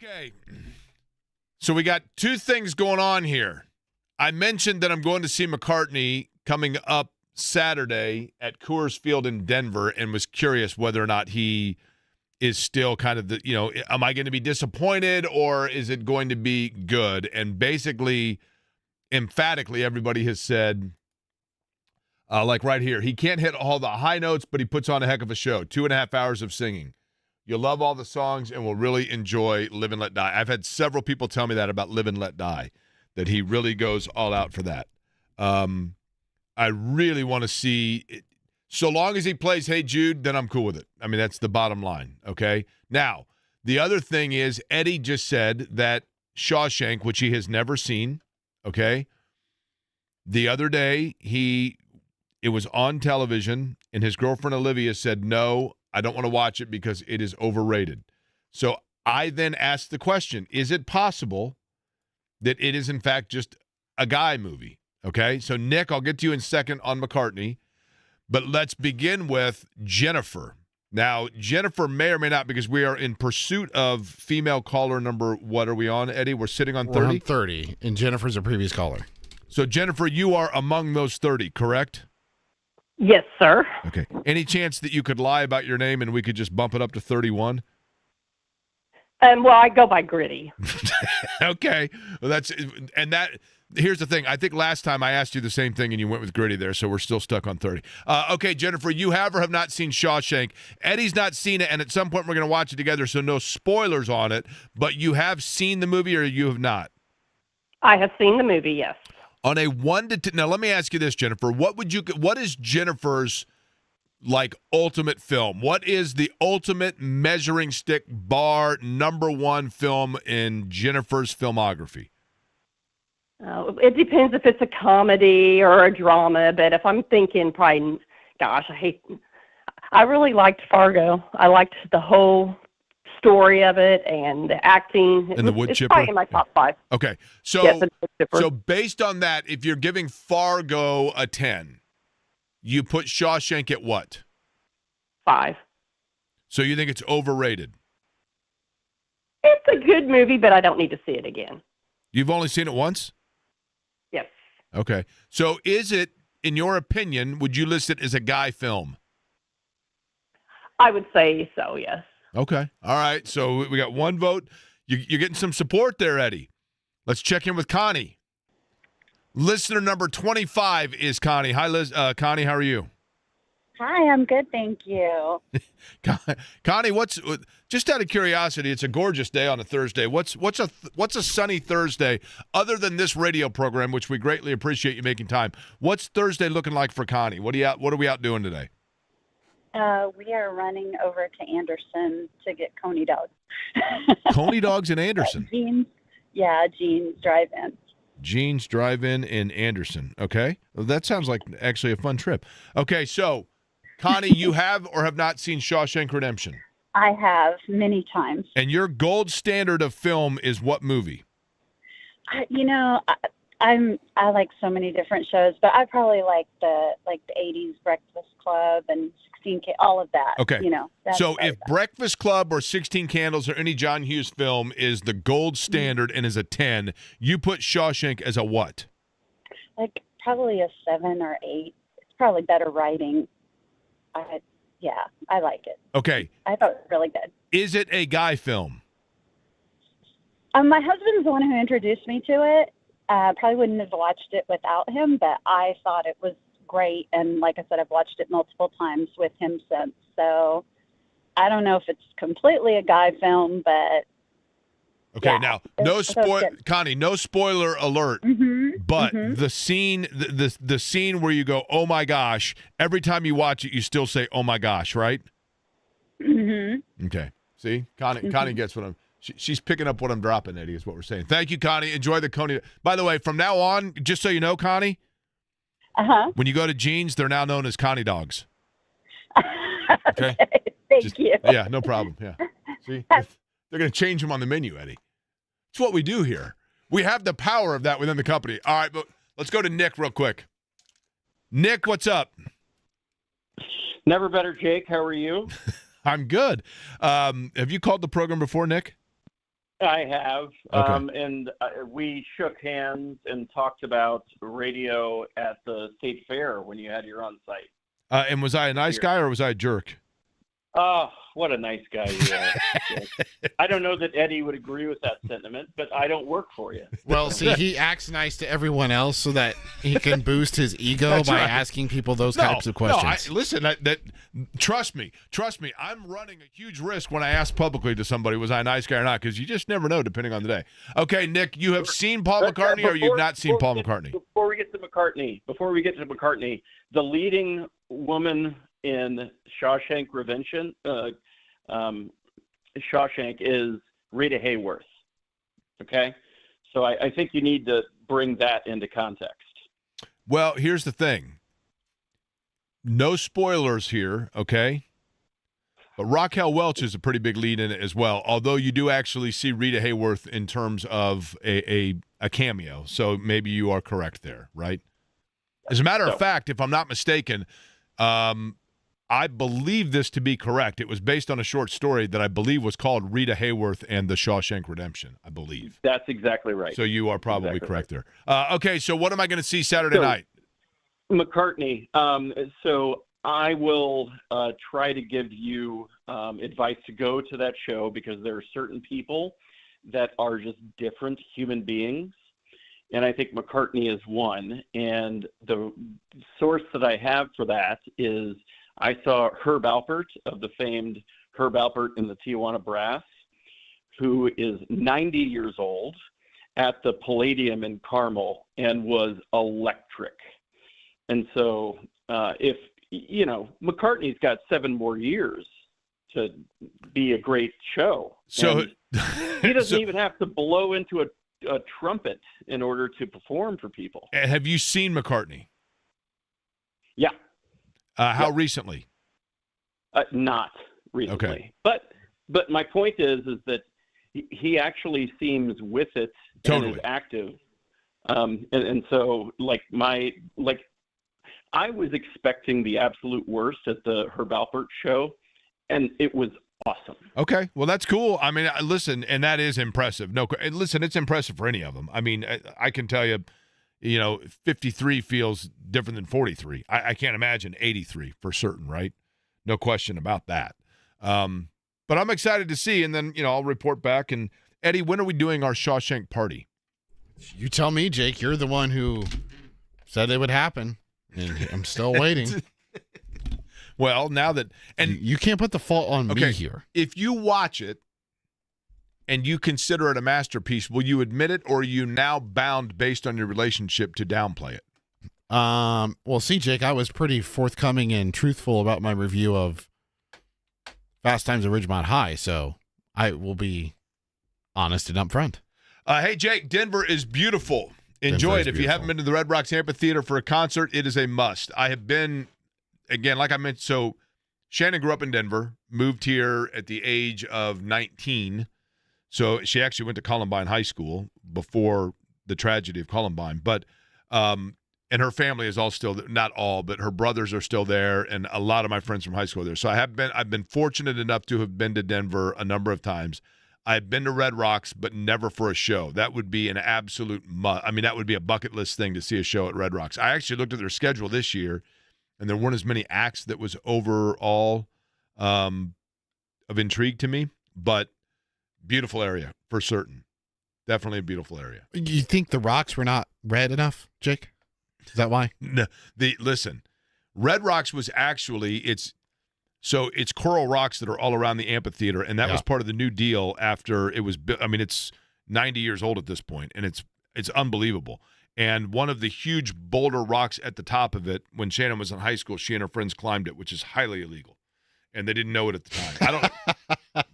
Okay. So we got two things going on here. I mentioned that I'm going to see McCartney coming up Saturday at Coors Field in Denver and was curious whether or not he is still kind of am I going to be disappointed or is it going to be good? And basically, emphatically, everybody has said, like right here, he can't hit all the high notes, but he puts on a heck of a show. 2.5 hours of singing. You'll love all the songs and will really enjoy Live and Let Die. I've had several people tell me that about Live and Let Die, that he really goes all out for that. I really want to see it. So long as he plays Hey Jude, then I'm cool with it. I mean, that's the bottom line, okay? Now, the other thing is Eddie just said that Shawshank, which he has never seen, okay? The other day, it was on television, and his girlfriend Olivia said, no, I don't want to watch it because it is overrated. So I then asked the question, is it possible that it is, in fact, just a guy movie? Okay, so Nick, I'll get to you in a second on McCartney, but let's begin with Jennifer. Now, Jennifer may or may not, because we are in pursuit of female caller number, what are we on, Eddie? We're sitting on 30? We're on 30, and Jennifer's a previous caller. So, Jennifer, you are among those 30, correct? Yes, sir. Okay. Any chance that you could lie about your name and we could just bump it up to 31? Well, I go by Gritty. Okay. Well, here's the thing. I think last time I asked you the same thing and you went with Gritty there, so we're still stuck on 30. Okay, Jennifer, you have or have not seen Shawshank. Eddie's not seen it, and at some point we're going to watch it together, so no spoilers on it, but you have seen the movie or you have not? I have seen the movie, yes. On a 1 to 10, now let me ask you this, Jennifer. What is Jennifer's ultimate film? What is the ultimate measuring stick bar number one film in Jennifer's filmography? It depends if it's a comedy or a drama, but if I'm thinking probably, I really liked Fargo. I liked the whole story of it and the acting. And the wood chipper? It's probably in my top 5. Okay. So, yes, the wood chipper. So based on that, if you're giving Fargo a 10, you put Shawshank at what? 5. So you think it's overrated? It's a good movie, but I don't need to see it again. You've only seen it once? Yes. Okay. So is it, in your opinion, would you list it as a guy film? I would say so, yes. Okay. All right. So we got one vote. You're getting some support there, Eddie. Let's check in with Connie. Listener number 25 is Connie. Hi, Liz. Connie, how are you? Hi, I'm good, thank you. Connie, just out of curiosity, it's a gorgeous day on a Thursday. What's a sunny Thursday other than this radio program, which we greatly appreciate you making time? What's Thursday looking like for Connie? What are we out doing today? We are running over to Anderson to get Coney dogs. Coney dogs in Anderson? Jeans Drive-In. Jeans Drive-In in Anderson. Okay. Well, that sounds like actually a fun trip. Okay, so, Connie, you have or have not seen Shawshank Redemption? I have many times. And your gold standard of film is what movie? I like so many different shows, but I probably like the 80s Breakfast Club and 16K, all of that. Okay. So if that. Breakfast Club or 16 Candles or any John Hughes film is the gold standard and is a 10, you put Shawshank as a what? Probably a 7 or 8. It's probably better writing. I like it. Okay. I thought it was really good. Is it a guy film? My husband's the one who introduced me to it. Probably wouldn't have watched it without him, but I thought it was great. And like I said, I've watched it multiple times with him since. So I don't know if it's completely a guy film, but okay. Yeah, now, Connie, no spoiler alert. But the scene, the scene where you go, oh my gosh, every time you watch it, you still say, oh my gosh, right? Okay. See, Connie gets what I'm. She's picking up what I'm dropping, Eddie, is what we're saying. Thank you, Connie. Enjoy the Coney. By the way, from now on, just so you know, Connie, when you go to Jeans, they're now known as Connie dogs. Okay? Thank you. Yeah, no problem. Yeah. See, they're going to change them on the menu, Eddie. It's what we do here. We have the power of that within the company. All right, but let's go to Nick real quick. Nick, what's up? Never better, Jake. How are you? I'm good. Have you called the program before, Nick? I have, Okay. and we shook hands and talked about radio at the state fair when you had your on-site. And was I a nice guy or was I a jerk? Oh, what a nice guy you are. I don't know that Eddie would agree with that sentiment, but I don't work for you. Well, see, he acts nice to everyone else so that he can boost his ego That's by right. asking people those types of questions. Listen, trust me. I'm running a huge risk when I ask publicly to somebody, was I a nice guy or not? Because you just never know, depending on the day. Okay, Nick, you have seen Paul McCartney or you've not seen Paul McCartney? Before we get to McCartney, the leading woman in Shawshank Redemption, Shawshank is Rita Hayworth. Okay, so I think you need to bring that into context. Well, here's the thing. No spoilers here, okay? But Raquel Welch is a pretty big lead in it as well, although you do actually see Rita Hayworth in terms of a cameo. So maybe you are correct there, right? As a matter of fact, if I'm not mistaken, I believe this to be correct. It was based on a short story that I believe was called Rita Hayworth and the Shawshank Redemption, I believe. That's exactly right. So you are probably Exactly correct there. Okay, so what am I going to see Saturday night? McCartney. So I will try to give you advice to go to that show because there are certain people that are just different human beings. And I think McCartney is one. And the source that I have for that is I saw Herb Alpert of the famed Herb Alpert and the Tijuana Brass, who is 90 years old, at the Palladium in Carmel and was electric. And so if, McCartney's got 7 more years to be a great show. So he doesn't even have to blow into a trumpet in order to perform for people. Have you seen McCartney? Yeah. How recently? Not recently. Okay. But my point is that he actually seems with it Totally. and is active. And so I was expecting the absolute worst at the Herb Alpert show, and it was awesome. Okay, well, that's cool. I mean, listen, and that is impressive. No, listen, it's impressive for any of them. I mean, I can tell you, 53 feels different than 43. I can't imagine 83 for certain, right? No question about that. But I'm excited to see, and then, I'll report back. And, Eddie, when are we doing our Shawshank party? You tell me, Jake. You're the one who said it would happen, and I'm still waiting. Well, now that – and you can't put the fault on me here. If you watch it and you consider it a masterpiece, will you admit it, or are you now bound based on your relationship to downplay it? Well, see, Jake, I was pretty forthcoming and truthful about my review of Fast Times at Ridgemont High, so I will be honest and upfront. Hey, Jake, Denver is beautiful. Enjoy it. If you haven't been to the Red Rocks Amphitheater for a concert, it is a must. I have been, again, like I mentioned, so Shannon grew up in Denver, moved here at the age of 19. So she actually went to Columbine High School before the tragedy of Columbine. But and her family is all still, not all, but her brothers are still there, and a lot of my friends from high school are there. So I've been fortunate enough to have been to Denver a number of times. I've been to Red Rocks, but never for a show. That would be an absolute that would be a bucket list thing to see a show at Red Rocks. I actually looked at their schedule this year, and there weren't as many acts that was overall of intrigue to me, but beautiful area for certain. Definitely a beautiful area. You think the rocks were not red enough, Jake? Is that why? No, listen, Red Rocks was actually it's coral rocks that are all around the amphitheater, and that was part of the new deal after it was built. I mean, it's 90 years old at this point, and it's unbelievable. And one of the huge boulder rocks at the top of it, when Shannon was in high school, she and her friends climbed it, which is highly illegal, and they didn't know it at the time.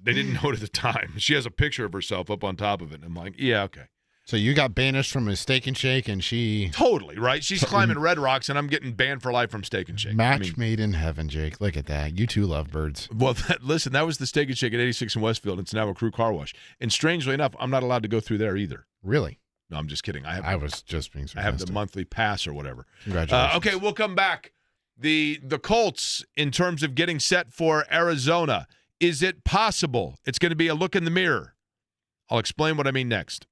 They didn't know it at the time. She has a picture of herself up on top of it, and I'm like, yeah, okay. So you got banished from a Steak and Shake, and she... Totally, right? She's climbing Red Rocks, and I'm getting banned for life from Steak and Shake. Match made in heaven, Jake. Look at that. You two love birds. Well, listen, that was the Steak and Shake at 86 in Westfield. It's now a Crew Car Wash. And strangely enough, I'm not allowed to go through there either. Really? No, I'm just kidding. I was just being sarcastic. I have the monthly pass or whatever. Congratulations. Okay, we'll come back. The Colts, in terms of getting set for Arizona, is it possible it's going to be a look in the mirror? I'll explain what I mean next.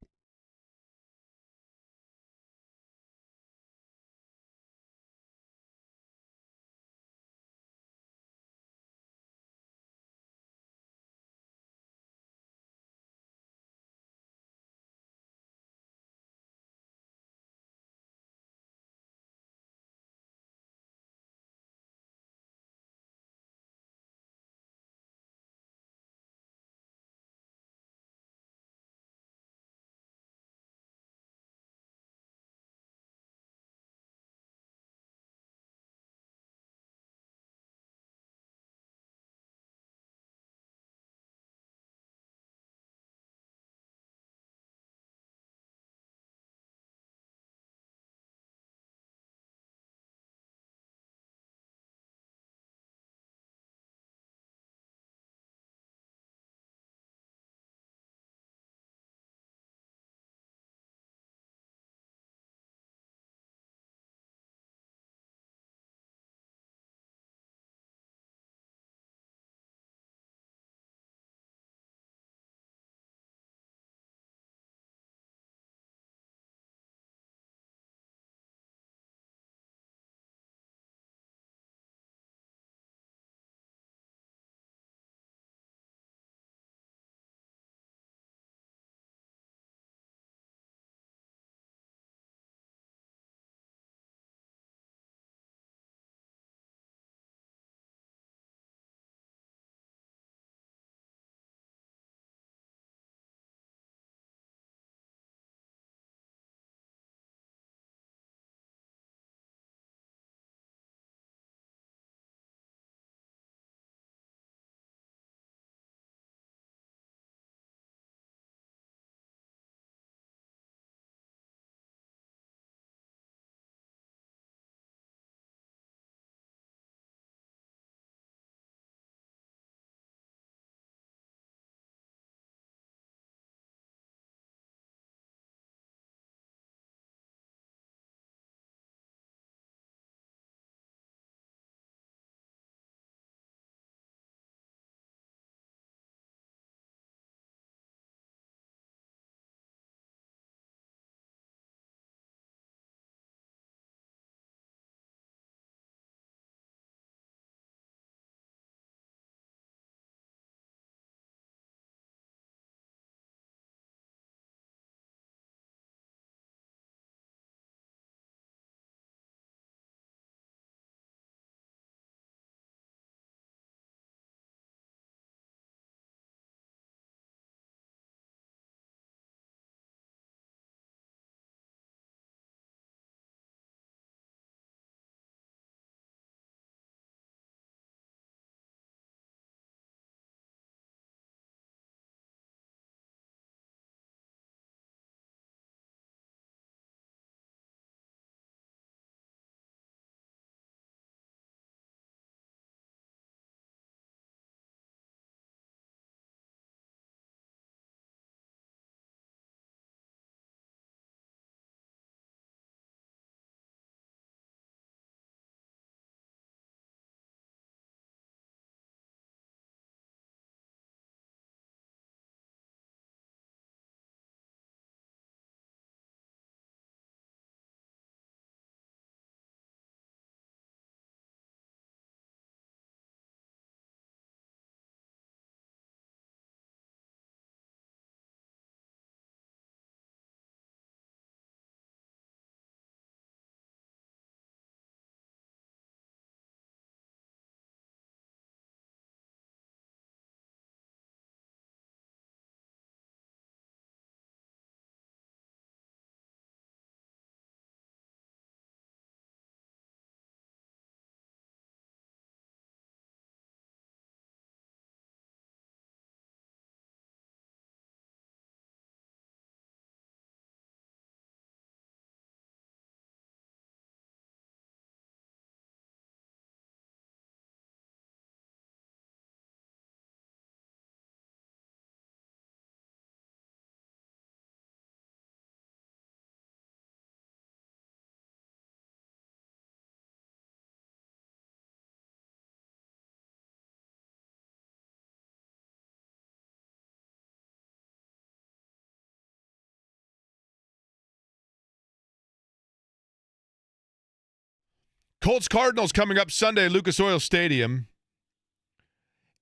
Colts Cardinals coming up Sunday at Lucas Oil Stadium.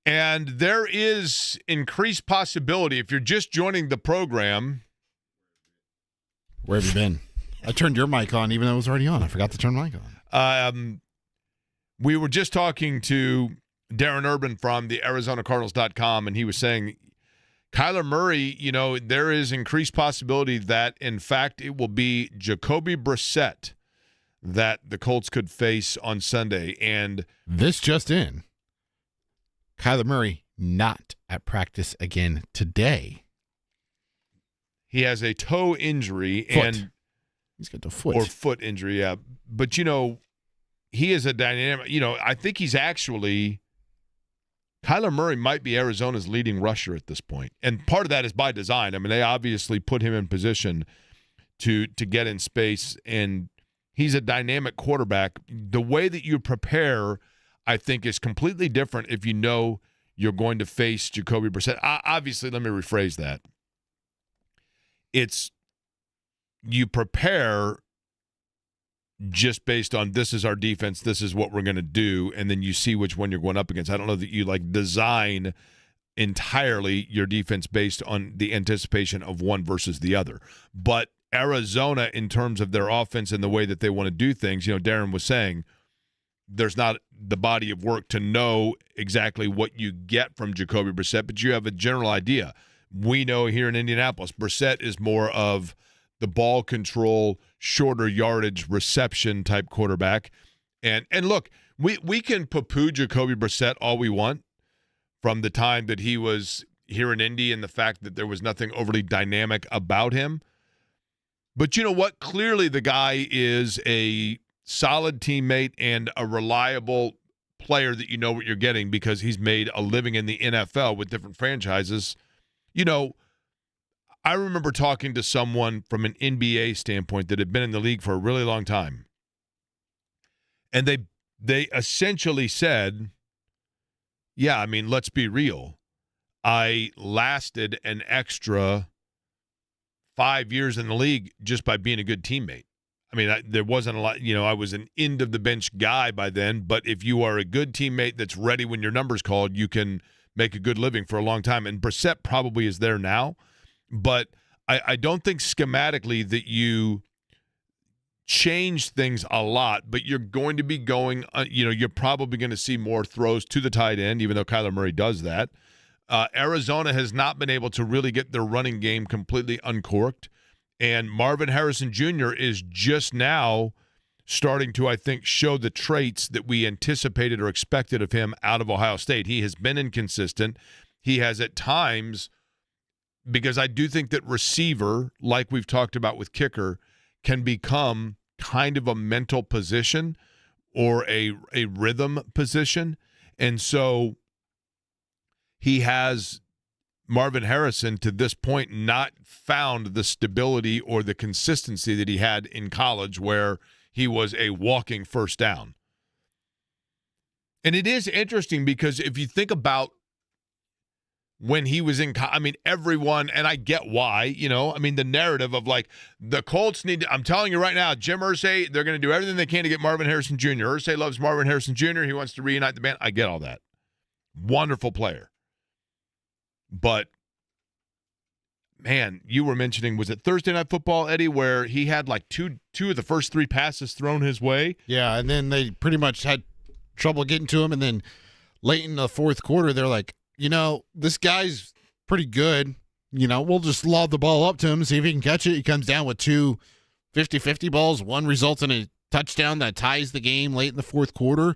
And there is increased possibility, if you're just joining the program. Where have you been? I turned your mic on even though it was already on. I forgot to turn my mic on. We were just talking to Darren Urban from the ArizonaCardinals.com, and he was saying Kyler Murray, there is increased possibility that, in fact, it will be Jacoby Brissett that the Colts could face on Sunday. And this just in. Kyler Murray not at practice again today. He has a toe injury. And he's got the foot. Or foot injury, yeah. But, he is a dynamic. I think he's actually – Kyler Murray might be Arizona's leading rusher at this point. And part of that is by design. I mean, they obviously put him in position to get in space, and he's a dynamic quarterback. The way that you prepare – I think is completely different if you know you're going to face Jacoby Brissett. Obviously, let me rephrase that. It's you prepare just based on this is our defense, this is what we're going to do, and then you see which one you're going up against. I don't know that you design entirely your defense based on the anticipation of one versus the other. But Arizona, in terms of their offense and the way that they want to do things, Darren was saying, there's not the body of work to know exactly what you get from Jacoby Brissett, but you have a general idea. We know here in Indianapolis, Brissett is more of the ball control, shorter yardage reception type quarterback. And look, we can poo-poo Jacoby Brissett all we want from the time that he was here in Indy and the fact that there was nothing overly dynamic about him. But you know what? Clearly the guy is a solid teammate and a reliable player that you know what you're getting because he's made a living in the NFL with different franchises. I remember talking to someone from an NBA standpoint that had been in the league for a really long time. And they essentially said, yeah, I mean, let's be real. I lasted an extra 5 years in the league just by being a good teammate. I mean, there wasn't a lot, I was an end-of-the-bench guy by then, but if you are a good teammate that's ready when your number's called, you can make a good living for a long time. And Brissett probably is there now, but I don't think schematically that you change things a lot, but you're going to be going, you're probably going to see more throws to the tight end, even though Kyler Murray does that. Arizona has not been able to really get their running game completely uncorked. And Marvin Harrison Jr. is just now starting to, I think, show the traits that we anticipated or expected of him out of Ohio State. He has been inconsistent. He has at times, because I do think that receiver, like we've talked about with kicker, can become kind of a mental position or a rhythm position. And so he has Marvin Harrison, to this point, not found the stability or the consistency that he had in college where he was a walking first down. And it is interesting because if you think about when he was in everyone, and I get why, the narrative of the Colts need to, I'm telling you right now, Jim Irsay, they're going to do everything they can to get Marvin Harrison Jr. Irsay loves Marvin Harrison Jr. He wants to reunite the band. I get all that. Wonderful player. But, man, you were mentioning, was it Thursday Night Football, Eddie, where he had two of the first three passes thrown his way? Yeah, and then they pretty much had trouble getting to him, and then late in the fourth quarter, they're like, this guy's pretty good. We'll just lob the ball up to him, see if he can catch it. He comes down with two 50-50 balls. One results in a touchdown that ties the game late in the fourth quarter,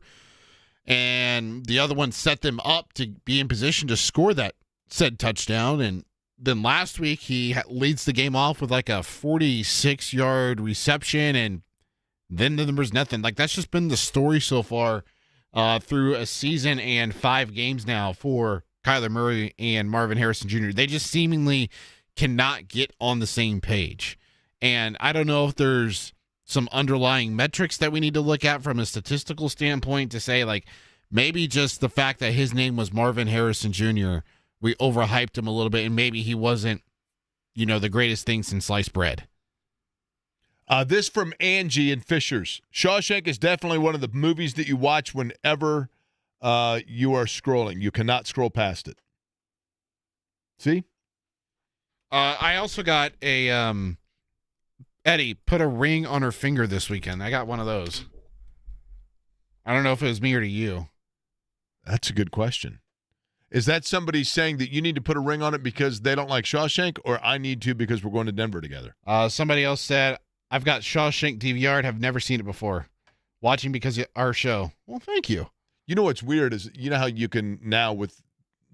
and the other one set them up to be in position to score that said touchdown. And then last week he leads the game off with a 46-yard reception, and then the number's nothing. That's just been the story so far through a season and 5 games now for Kyler Murray and Marvin Harrison Jr. They just seemingly cannot get on the same page. And I don't know if there's some underlying metrics that we need to look at from a statistical standpoint to say, maybe just the fact that his name was Marvin Harrison Jr., we overhyped him a little bit, and maybe he wasn't, the greatest thing since sliced bread. This from Angie in Fishers. Shawshank is definitely one of the movies that you watch whenever you are scrolling. You cannot scroll past it. See? I also got a Eddie put a ring on her finger this weekend. I got one of those. I don't know if it was me or to you. That's a good question. Is that somebody saying that you need to put a ring on it because they don't like Shawshank, or I need to because we're going to Denver together? Somebody else said, I've got Shawshank DVR'd, have never seen it before. Watching because of our show. Well, thank you. You know what's weird is, you know how you can now with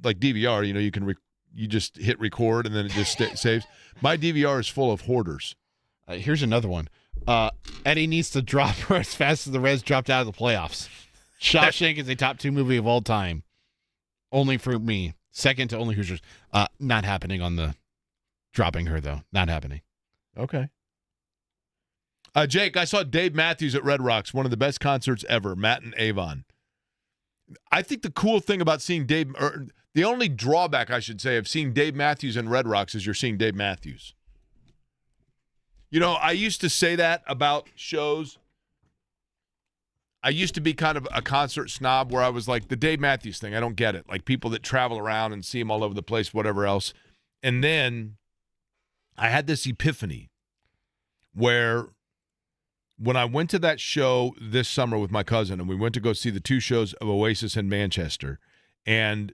like DVR, you can you just hit record and then it just saves. My DVR is full of hoarders. Here's another one. Eddie needs to drop her as fast as the Reds dropped out of the playoffs. Shawshank is a top 2 movie of all time. Only for me. Second to only Hoosiers. Not happening on the dropping her, though. Not happening. Okay. Jake, I saw Dave Matthews at Red Rocks, one of the best concerts ever, Matt and Avon. I think the cool thing about seeing Dave, or the only drawback, I should say, of seeing Dave Matthews in Red Rocks is you're seeing Dave Matthews. I used to say that about shows. I used to be kind of a concert snob where I was like, the Dave Matthews thing, I don't get it. Like people that travel around and see him all over the place, whatever else. And then I had this epiphany where when I went to that show this summer with my cousin, and we went to go see the 2 shows of Oasis in Manchester, and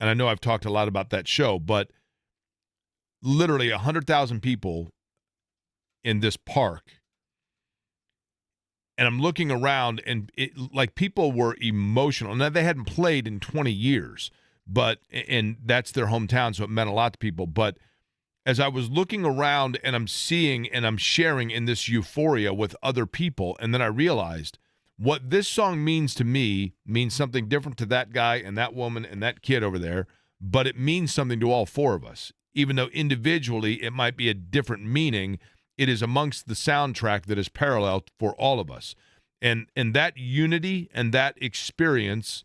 I know I've talked a lot about that show, but literally 100,000 people in this park, and I'm looking around, and people were emotional. Now, they hadn't played in 20 years, and that's their hometown, so it meant a lot to people. But as I was looking around and I'm seeing and I'm sharing in this euphoria with other people, and then I realized what this song means to me means something different to that guy and that woman and that kid over there, but it means something to all 4 of us. Even though individually it might be a different meaning, it is amongst the soundtrack that is parallel for all of us. And that unity and that experience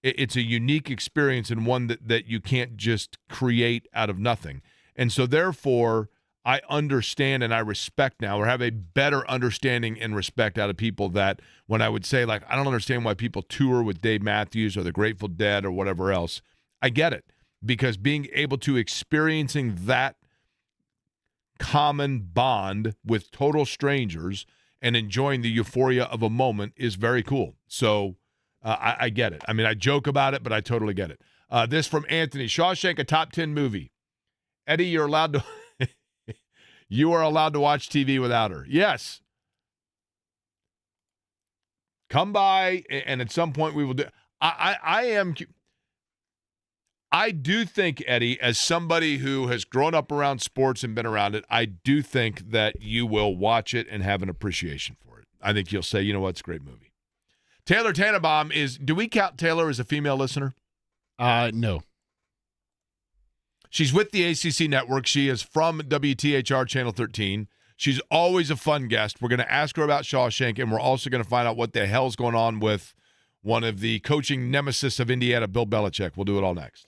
it's a unique experience, and one that you can't just create out of nothing. And so therefore, I understand and I respect now, or have a better understanding and respect out of people that when I would say, like, I don't understand why people tour with Dave Matthews or the Grateful Dead or whatever else. I get it, because being able to experiencing that common bond with total strangers and enjoying the euphoria of a moment is very cool. So I get it. I mean, I joke about it, but I totally get it. This from Anthony. Shawshank, a top 10 movie. Eddie, you are allowed to watch TV without her. Yes. Come by, and at some point we will do. I do think, Eddie, as somebody who has grown up around sports and been around it, I do think that you will watch it and have an appreciation for it. I think you'll say, you know what, it's a great movie. Taylor Tannebaum do we count Taylor as a female listener? No. She's with the ACC Network. She is from WTHR Channel 13. She's always a fun guest. We're going to ask her about Shawshank, and we're also going to find out what the hell's going on with one of the coaching nemesis of Indiana, Bill Belichick. We'll do it all next.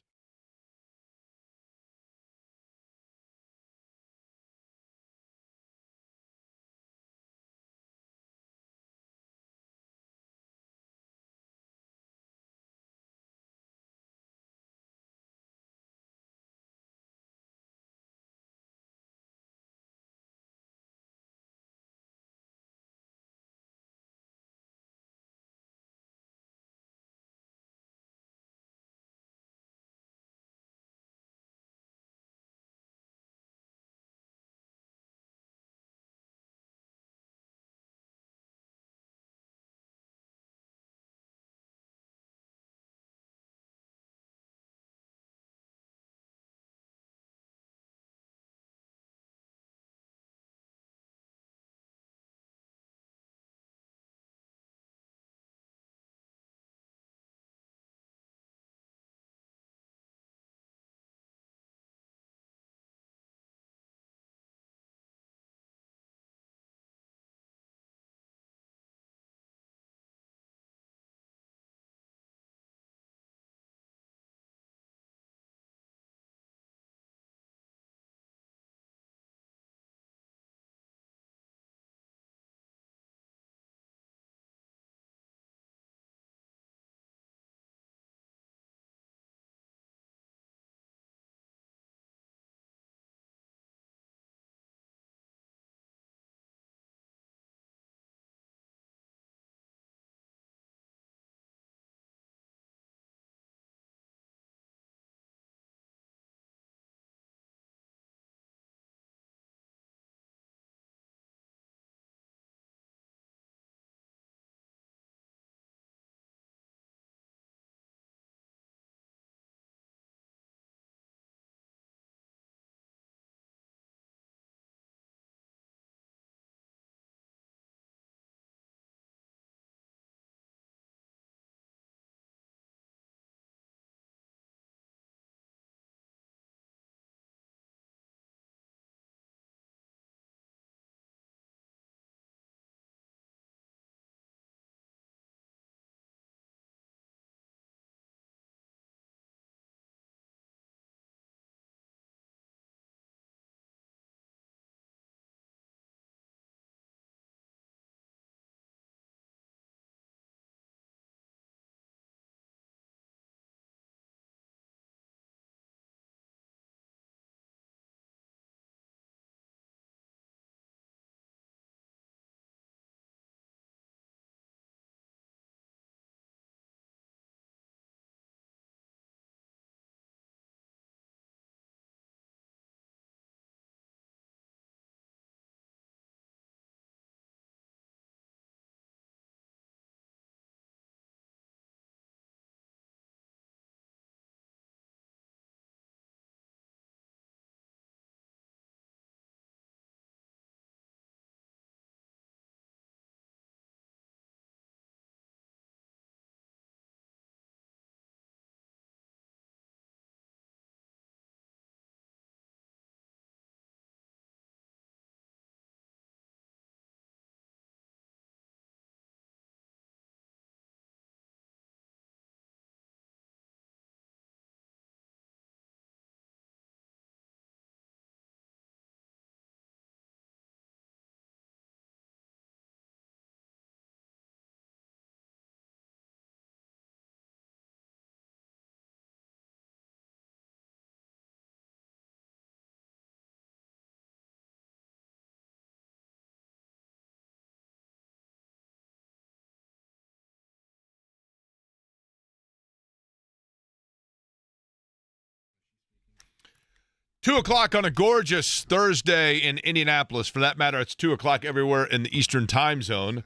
2 o'clock on a gorgeous Thursday in Indianapolis. For that matter, it's 2 o'clock everywhere in the Eastern time zone.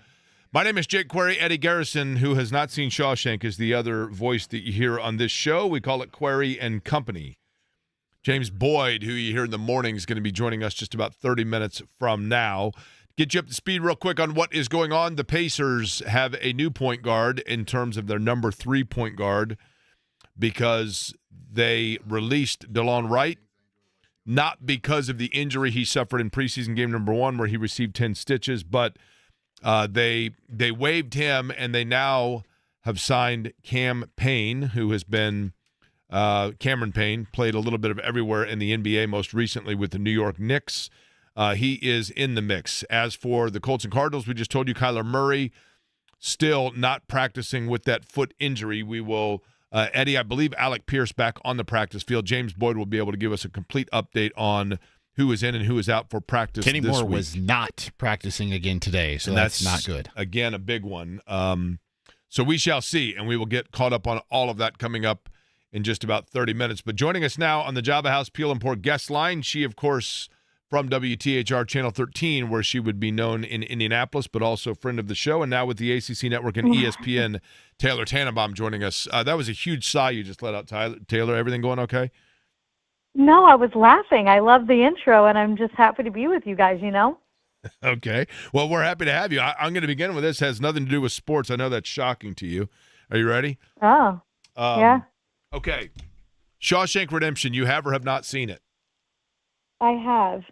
My name is Jake Query. Eddie Garrison, who has not seen Shawshank, is the other voice that you hear on this show. We call it Query and Company. James Boyd, who you hear in the morning, is going to be joining us just about 30 minutes from now. Get you up to speed real quick on what is going on. The Pacers have a new point guard in terms of their number 3 point guard because they released DeLon Wright. Not because of the injury he suffered in preseason game number 1 where he received 10 stitches, but they waived him, and they now have signed Cam Payne, who has been Cameron Payne, played a little bit of everywhere in the NBA, most recently with the New York Knicks. He is in the mix. As for the Colts and Cardinals, we just told you Kyler Murray still not practicing with that foot injury. We will Eddie, I believe Alec Pierce back on the practice field. James Boyd will be able to give us a complete update on who is in and who is out for practice Kenny this Moore week. Was not practicing again today, so that's not good. Again, a big one. So we shall see, and we will get caught up on all of that coming up in just about 30 minutes. But joining us now on the Java House Peel and Pour guest line, she, of course, from WTHR Channel 13, where she would be known in Indianapolis, but also a friend of the show, and now with the ACC Network and ESPN, Taylor Tannebaum joining us. That was a huge sigh you just let out, Taylor. Everything going okay? No, I was laughing. I love the intro, and I'm just happy to be with you guys, you know? Okay. Well, we're happy to have you. I'm going to begin with this. It has nothing to do with sports. I know that's shocking to you. Are you ready? Oh, yeah. Okay. Shawshank Redemption, you have or have not seen it? I have.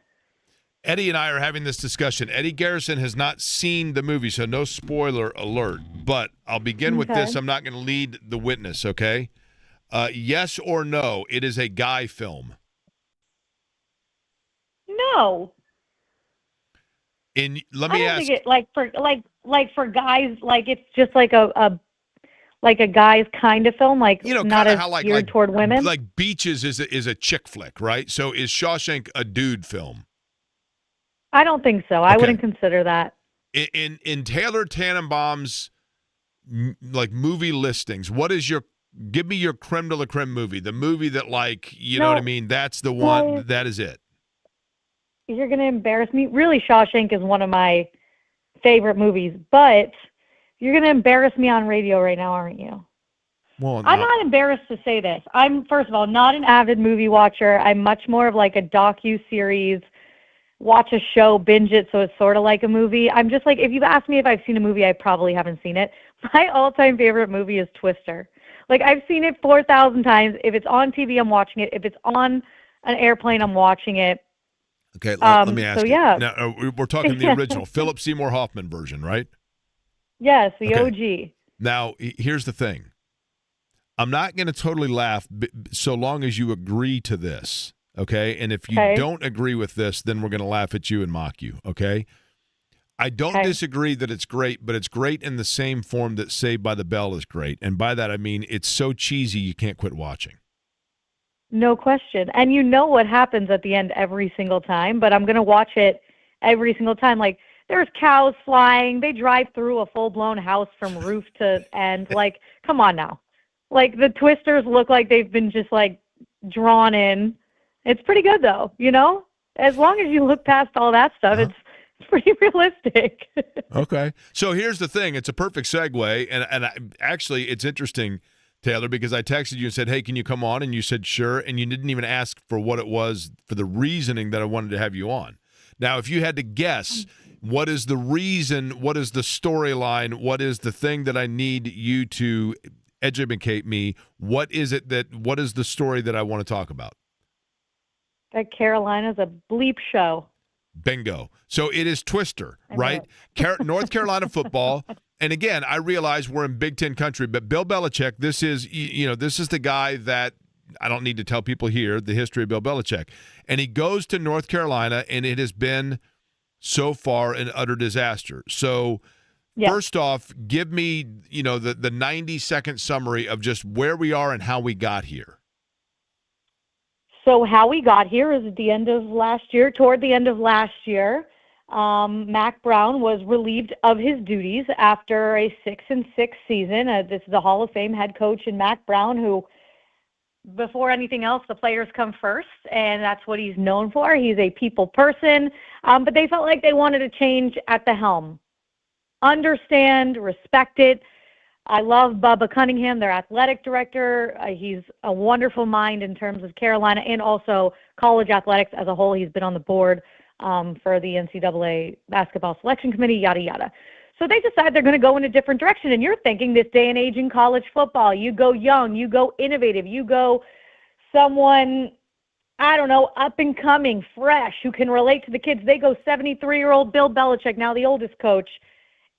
Eddie and I are having this discussion. Eddie Garrison has not seen the movie, so no spoiler alert. But I'll begin with this. I'm not going to lead the witness, okay? Yes or no, it is a guy film. No. Let me I don't ask. think it, for guys, like it's just like a guy's kind of film, like not as how geared toward women. Like Beaches is a chick flick, right? So is Shawshank a dude film? I don't think so. I wouldn't consider that. In Taylor Tannenbaum's movie listings, give me your creme de la creme movie, the movie that know what I mean? That's the one, that is it. You're going to embarrass me. Really, Shawshank is one of my favorite movies, but you're going to embarrass me on radio right now, aren't you? Well, I'm not embarrassed to say this. I'm, first of all, not an avid movie watcher. I'm much more of like a docu-series, watch a show, binge it, so it's sort of like a movie. I'm just like, if you ask me if I've seen a movie, I probably haven't seen it. My all-time favorite movie is Twister. Like, I've seen it 4,000 times. If it's on TV, I'm watching it. If it's on an airplane, I'm watching it. Okay, let me ask you. Yeah. Now, we're talking the original, Philip Seymour Hoffman version, right? Yes, the OG. Now, here's the thing. I'm not going to totally laugh so long as you agree to this, okay? And if you don't agree with this, then we're going to laugh at you and mock you, okay? I don't disagree that it's great, but it's great in the same form that Saved by the Bell is great. And by that, I mean it's so cheesy you can't quit watching. No question. And you know what happens at the end every single time, but I'm going to watch it every single time. Like, there's cows flying. They drive through a full-blown house from roof to end. Like, come on now. Like, the twisters look like they've been just, like, drawn in. It's pretty good, though, you know? As long as you look past all that stuff, it's pretty realistic. Okay. So here's the thing. It's a perfect segue, and actually it's interesting, Taylor, because I texted you and said, hey, can you come on? And you said, sure, and you didn't even ask for what it was, for the reasoning that I wanted to have you on. Now, if you had to guess, what is the reason, what is the storyline, what is the thing that I need you to educate me, what is the story that I want to talk about? That Carolina's a bleep show. Bingo. So it is Twister, right? North Carolina football. And again, I realize we're in Big Ten country, but Bill Belichick, this is the guy that I don't need to tell people here the history of Bill Belichick. And he goes to North Carolina, and it has been so far an utter disaster. So first off, give me, the 90-second summary of just where we are and how we got here. So how we got here is at the end of last year, toward the end of last year, Mac Brown was relieved of his duties after a 6-6 season. This is the Hall of Fame head coach in Mac Brown, who before anything else, the players come first, and that's what he's known for. He's a people person, but they felt like they wanted a change at the helm. Understand, respect it. I love Bubba Cunningham, their athletic director. He's a wonderful mind in terms of Carolina and also college athletics as a whole. He's been on the board for the NCAA basketball selection committee, yada, yada. So they decide they're going to go in a different direction. And you're thinking this day and age in college football, you go young, you go innovative, you go someone, I don't know, up and coming, fresh, who can relate to the kids. They go 73-year-old Bill Belichick, now the oldest coach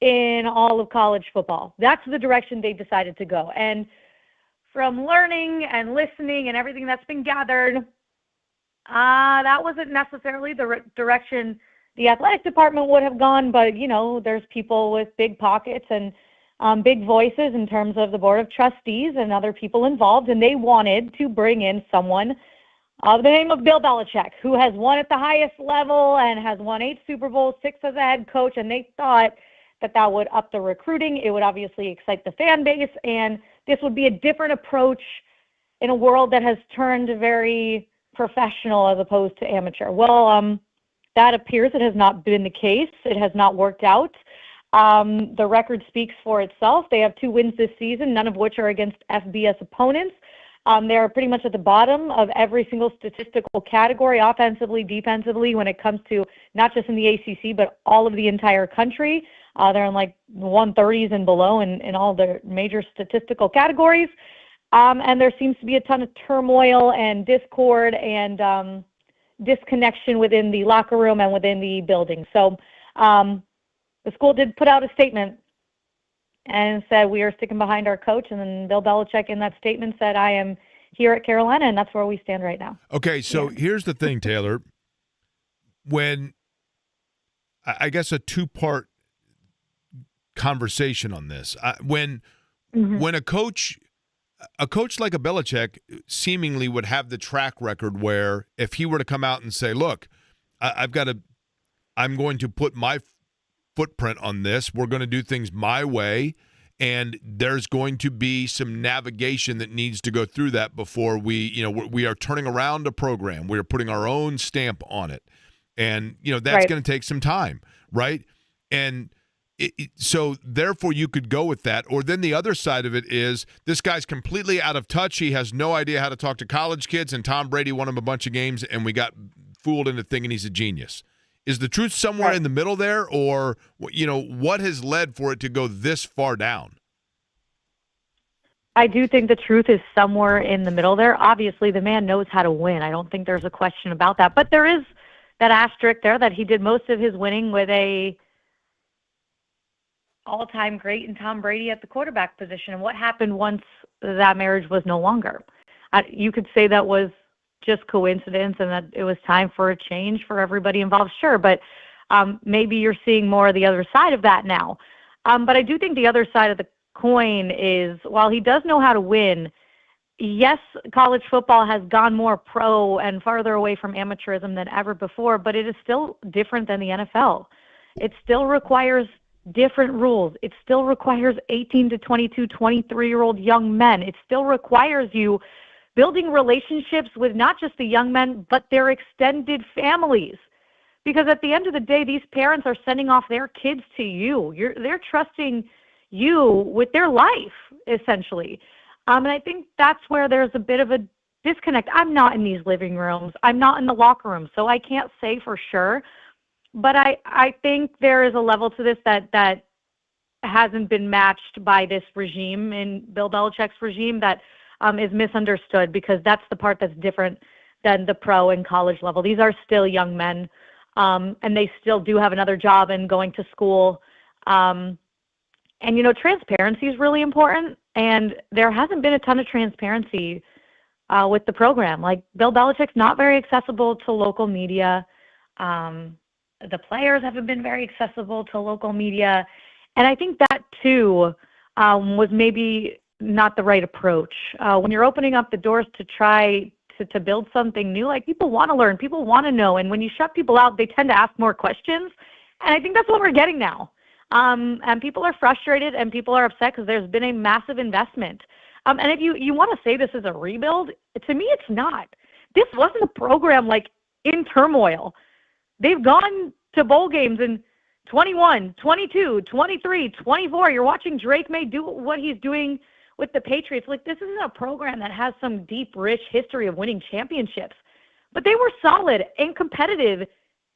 in all of college football. That's the direction they decided to go. And from learning and listening and everything that's been gathered, that wasn't necessarily the direction the athletic department would have gone, but, you know, there's people with big pockets and big voices in terms of the board of trustees and other people involved, and they wanted to bring in someone of the name of Bill Belichick, who has won at the highest level and has won 8 Super Bowls, 6 as a head coach, and they thought that would up the recruiting. It would obviously excite the fan base, and this would be a different approach in a world that has turned very professional as opposed to amateur. Well, that appears it has not been the case. It has not worked out. The record speaks for itself. They have 2 wins this season, none of which are against FBS opponents. They are pretty much at the bottom of every single statistical category, offensively, defensively, when it comes to not just in the ACC, but all of the entire country. They're in like 130s and below in all the major statistical categories. And there seems to be a ton of turmoil and discord and disconnection within the locker room and within the building. So the school did put out a statement and said, we are sticking behind our coach. And then Bill Belichick in that statement said, I am here at Carolina, and that's where we stand right now. Okay, so here's the thing, Taylor. When, I guess a 2-part conversation on this. When a coach like a Belichick seemingly would have the track record where if he were to come out and say, look, I'm going to put my footprint on this. We're going to do things my way, and there's going to be some navigation that needs to go through that before we are turning around a program. We are putting our own stamp on it, and that's going to take some time, right? And so therefore you could go with that. Or then the other side of it is this guy's completely out of touch. He has no idea how to talk to college kids, and Tom Brady won him a bunch of games, and we got fooled into thinking he's a genius. Is the truth somewhere in the middle there, or what has led for it to go this far down? I do think the truth is somewhere in the middle there. Obviously, the man knows how to win. I don't think there's a question about that. But there is that asterisk there that he did most of his winning with a all-time great in Tom Brady at the quarterback position. And what happened once that marriage was no longer? You could say that was just coincidence and that it was time for a change for everybody involved. Sure, but maybe you're seeing more of the other side of that now. But I do think the other side of the coin is, while he does know how to win, yes, college football has gone more pro and farther away from amateurism than ever before, but it is still different than the NFL. It still requires different rules. It still requires 18 to 22, 23-year-old young men. It still requires you building relationships with not just the young men, but their extended families. Because at the end of the day, these parents are sending off their kids to you. They're trusting you with their life, essentially. And I think that's where there's a bit of a disconnect. I'm not in these living rooms. I'm not in the locker room, so I can't say for sure. But I think there is a level to this that hasn't been matched by this regime, in Bill Belichick's regime, that is misunderstood, because that's the part that's different than the pro and college level. These are still young men, and they still do have another job and going to school. And, transparency is really important, and there hasn't been a ton of transparency with the program. Like, Bill Belichick's not very accessible to local media. The players haven't been very accessible to local media. And I think that, too, was maybe not the right approach. When you're opening up the doors to try to build something new, like, people want to learn, people want to know. And when you shut people out, they tend to ask more questions. And I think that's what we're getting now. And people are frustrated and people are upset because there's been a massive investment. And if you want to say this is a rebuild, to me it's not. This wasn't a program like in turmoil. They've gone to bowl games in 21, 22, 23, 24. You're watching Drake May do what he's doing with the Patriots. Like, this isn't a program that has some deep, rich history of winning championships. But they were solid and competitive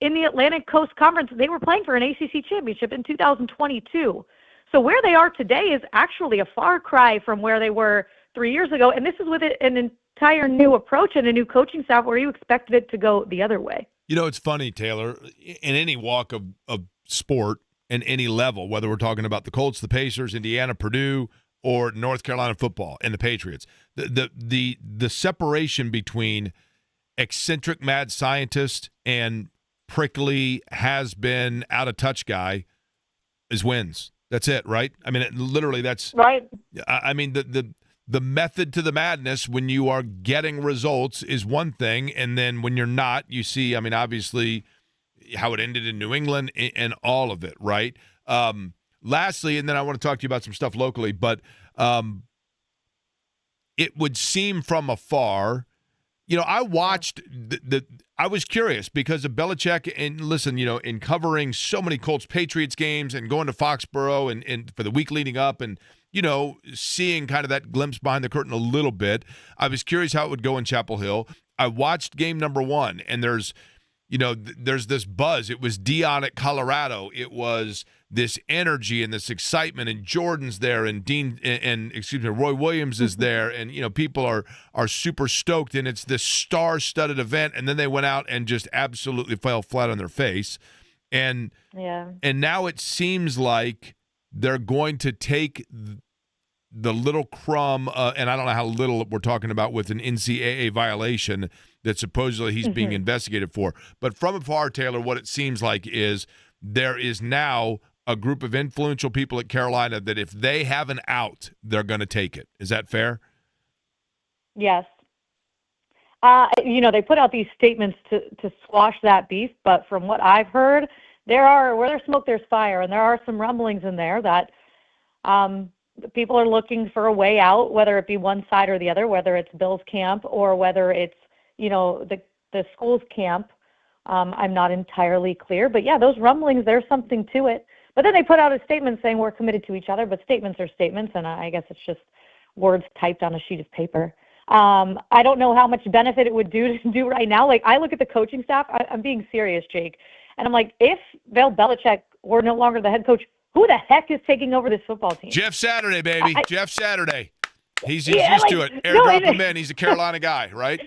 in the Atlantic Coast Conference. They were playing for an ACC championship in 2022. So where they are today is actually a far cry from where they were 3 years ago. And this is with an entire new approach and a new coaching staff where you expected it to go the other way. You know, it's funny, Taylor, in any walk of sport and any level, whether we're talking about the Colts, the Pacers, Indiana, Purdue, or North Carolina football and the Patriots, the separation between eccentric mad scientist and prickly has-been out-of-touch guy is wins. That's it, right? I mean, literally, that's right. I mean, the method to the madness when you are getting results is one thing, and then when you're not, you see, I mean, obviously, how it ended in New England and all of it, right? Lastly, and then I want to talk to you about some stuff locally, but it would seem from afar, you know, I watched I was curious because of Belichick, and listen, you know, in covering so many Colts Patriots games and going to Foxborough and for the week leading up and, you know, seeing kind of that glimpse behind the curtain a little bit, I was curious how it would go in Chapel Hill. I watched game number 1, and there's this buzz. It was Dion at Colorado. It was this energy and this excitement, and Jordan's there, and Roy Williams is there, and, you know, people are super stoked, and it's this star-studded event, and then they went out and just absolutely fell flat on their face. And now it seems like they're going to take the little crumb, and I don't know how little we're talking about with an NCAA violation that supposedly he's being investigated for. But from afar, Taylor, what it seems like is there is now a group of influential people at Carolina that if they have an out, they're going to take it. Is that fair? Yes. You know, they put out these statements to squash that beef, but from what I've heard, where there's smoke, there's fire, and there are some rumblings in there that people are looking for a way out, whether it be one side or the other, whether it's Bill's camp or whether it's, you know, the school's camp. I'm not entirely clear, but yeah, those rumblings, there's something to it. But then they put out a statement saying we're committed to each other, but statements are statements, and I guess it's just words typed on a sheet of paper. I don't know how much benefit it would do to do right now. Like, I look at the coaching staff, I'm being serious, Jake, and I'm like, if Bill Belichick were no longer the head coach, who the heck is taking over this football team? Jeff Saturday, baby. Jeff Saturday. He's used to it. Airdrop him in. He's a Carolina guy, right?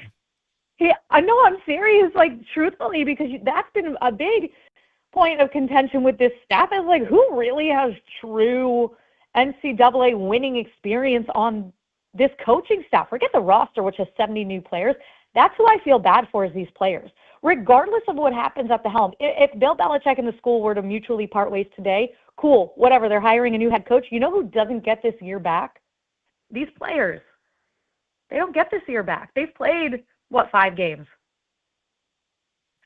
Yeah, I know. I'm serious, like, truthfully, because that's been a big point of contention with this staff is, like, who really has true NCAA winning experience on this coaching staff? Forget the roster, which has 70 new players. That's who I feel bad for, is these players. Regardless of what happens at the helm, if Bill Belichick and the school were to mutually part ways today, cool, whatever, they're hiring a new head coach. You know who doesn't get this year back? These players. They don't get this year back. They've played, 5 games?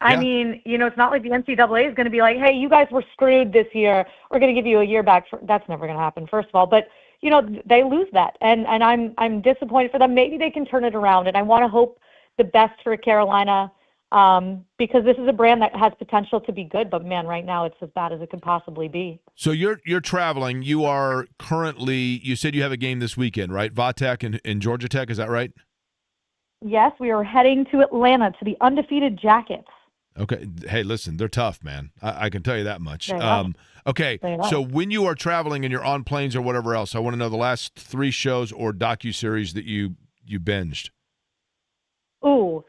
I mean, you know, it's not like the NCAA is going to be like, hey, you guys were screwed this year. We're going to give you a year back. That's never going to happen, first of all. But, you know, they lose that, and I'm disappointed for them. Maybe they can turn it around, and I want to hope the best for Carolina because this is a brand that has potential to be good. But, man, right now it's as bad as it could possibly be. So you're traveling. You are currently – you said you have a game this weekend, right? Vatech and Georgia Tech, is that right? Yes, we are heading to Atlanta to the undefeated Jackets. Okay. Hey, listen, they're tough, man. I can tell you that much. Okay, so when you are traveling and you're on planes or whatever else, I want to know the last 3 shows or docuseries that you binged. Ooh.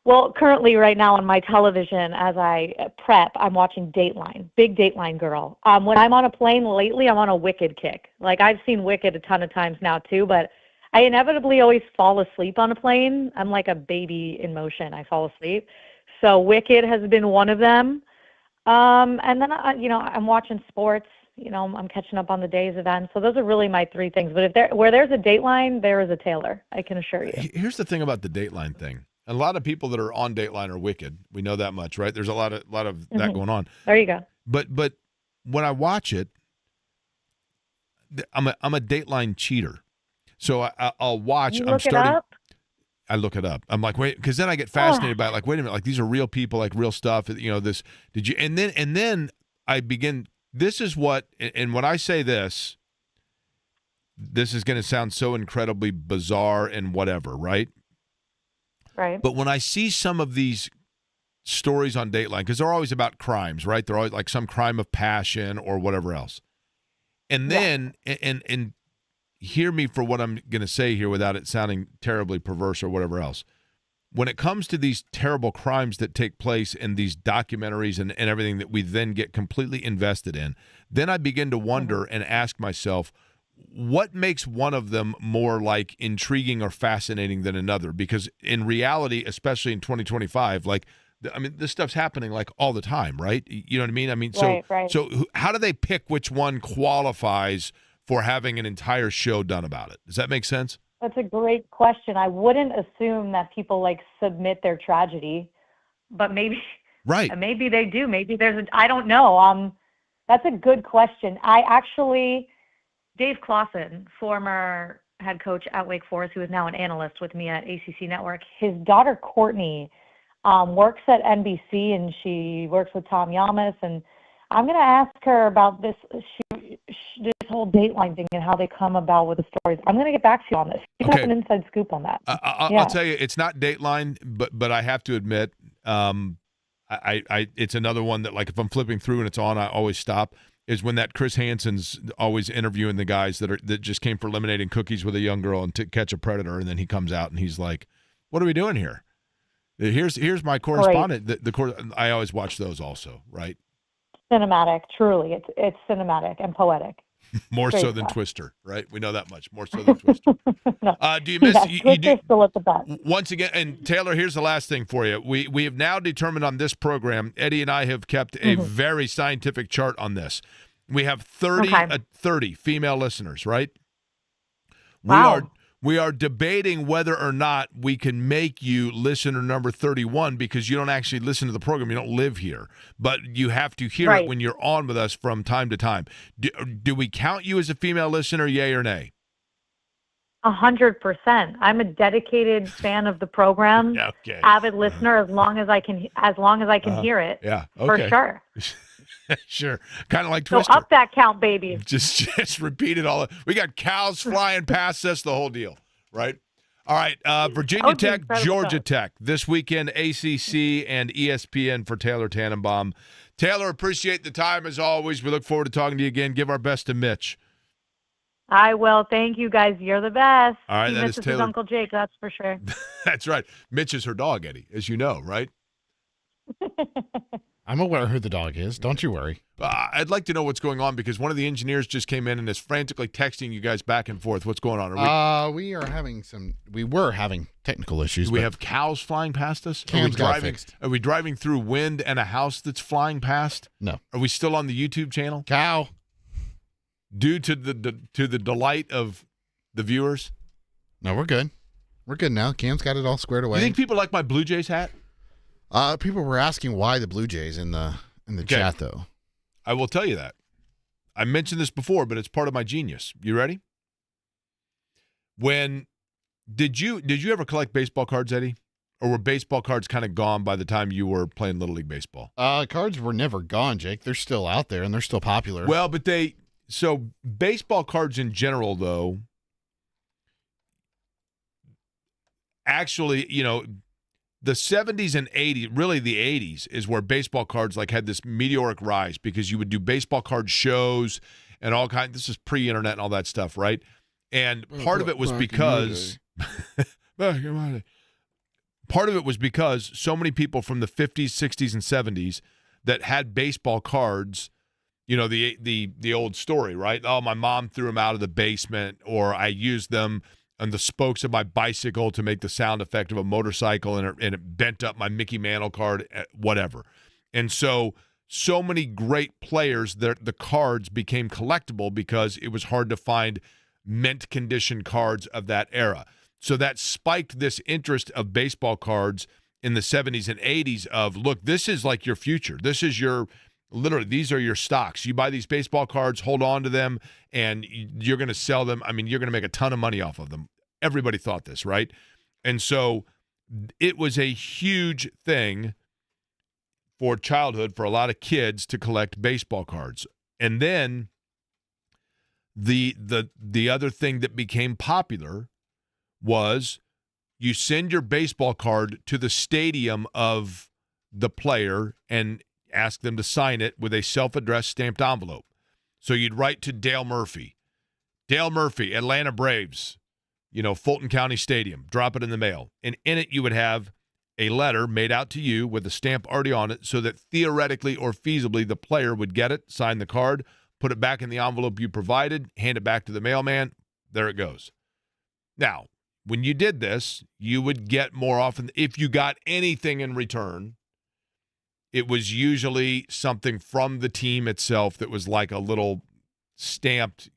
Well, currently right now on my television as I prep, I'm watching Dateline. Big Dateline girl. When I'm on a plane lately, I'm on a Wicked kick. Like, I've seen Wicked a ton of times now too, but I inevitably always fall asleep on a plane. I'm like a baby in motion. I fall asleep. So Wicked has been one of them. And then, I'm watching sports. You know, I'm catching up on the day's events. So those are really my 3 things. But where there's a Dateline, there is a Taylor, I can assure you. Here's the thing about the Dateline thing. A lot of people that are on Dateline are wicked. We know that much, right? There's a lot of that going on. There you go. But when I watch it, I'm a Dateline cheater. So I'll watch. You I'm look it starting. up? I look it up. I'm like, wait, because then I get fascinated by it. Like, wait a minute, like these are real people, like real stuff. You know, this. Did you? And then I begin. This is what. And when I say this is going to sound so incredibly bizarre and whatever, right? Right. But when I see some of these stories on Dateline, because they're always about crimes, right? They're always like some crime of passion or whatever else. And then, and hear me for what I'm going to say here without it sounding terribly perverse or whatever else. When it comes to these terrible crimes that take place in these documentaries and everything that we then get completely invested in, then I begin to wonder and ask myself, what makes one of them more like intriguing or fascinating than another? Because in reality, especially in 2025, like, I mean, this stuff's happening like all the time, right? You know what I mean? I mean, Right. so how do they pick which one qualifies for having an entire show done about it? Does that make sense? That's a great question. I wouldn't assume that people like submit their tragedy, but maybe Right. maybe they do. Maybe I don't know. That's a good question. Dave Clawson, former head coach at Wake Forest, who is now an analyst with me at ACC Network, his daughter Courtney works at NBC and she works with Tom Yamas, and I'm going to ask her about this this whole Dateline thing and how they come about with the stories. I'm going to get back to you on this. You have an inside scoop on that. I'll tell you, it's not Dateline, but I have to admit, it's another one that, like, if I'm flipping through and it's on, I always stop. Is when that Chris Hansen's always interviewing the guys that just came for eliminating cookies with a young girl and to catch a predator, and then he comes out and he's like, "What are we doing here? Here's my correspondent." I always watch those also, right? Cinematic, truly, it's cinematic and poetic. More Great so than stuff. Twister, right? We know that much. More so than Twister. No. Do you miss? Twister's still at the best. Once again, and Taylor, here's the last thing for you. We have now determined on this program, Eddie and I have kept a very scientific chart on this. We have 30 female listeners, right? Wow. We are debating whether or not we can make you listener number 31 because you don't actually listen to the program. You don't live here. But you have to hear it when you're on with us from time to time. Do we count you as a female listener, yay or nay? 100%. I'm a dedicated fan of the program. Okay. Avid listener as long as I can hear it. Yeah. Okay. For sure. Sure. Kind of like So Twister. up that count, baby. Just repeat it all. We got cows flying past us, the whole deal, right? All right, Virginia Tech, Georgia Tech. This weekend, ACC and ESPN for Taylor Tannebaum. Taylor, appreciate the time as always. We look forward to talking to you again. Give our best to Mitch. I will. Thank you, guys. You're the best. All right, he that is misses Taylor. his Uncle Jake, that's for sure. That's right. Mitch is her dog, Eddie, as you know, right? I'm aware who the dog is. Don't you worry. I'd like to know what's going on because one of the engineers just came in and is frantically texting you guys back and forth. What's going on? We were having technical issues. Do we have cows flying past us? Cams got fixed. Are we driving through wind and a house that's flying past? No. Are we still on the YouTube channel? Cow. Due to the delight of the viewers? No, we're good. We're good now. Cam's got it all squared away. You think people like my Blue Jays hat? People were asking why the Blue Jays in the chat, though. I will tell you that. I mentioned this before, but it's part of my genius. You ready? Did you ever collect baseball cards, Eddie? Or were baseball cards kind of gone by the time you were playing Little League Baseball? Cards were never gone, Jake. They're still out there, and they're still popular. Well, but so baseball cards in general, though, actually, the 70s and 80s, really the 80s, is where baseball cards like had this meteoric rise because you would do baseball card shows and all kinds. This is pre-internet and all that stuff, right? And part of it was because so many people from the 50s, 60s, and 70s that had baseball cards. The old story, right? Oh, my mom threw them out of the basement, or I used them on the spokes of my bicycle to make the sound effect of a motorcycle, and it bent up my Mickey Mantle card, whatever. And so many great players, the cards became collectible because it was hard to find mint condition cards of that era. So that spiked this interest of baseball cards in the 70s and 80s of, look, this is like your future. This is your Literally, these are your stocks. You buy these baseball cards, hold on to them, and you're going to sell them. I mean, you're going to make a ton of money off of them. Everybody thought this, right? And so it was a huge thing for childhood for a lot of kids to collect baseball cards. And then the other thing that became popular was you send your baseball card to the stadium of the player and ask them to sign it with a self-addressed stamped envelope. So you'd write to Dale Murphy, Atlanta Braves, Fulton County Stadium, drop it in the mail. And in it you would have a letter made out to you with a stamp already on it so that theoretically or feasibly the player would get it, sign the card, put it back in the envelope you provided, hand it back to the mailman. There it goes. Now, when you did this, you would get more often, if you got anything in return, it was usually something from the team itself that was like a little stamped,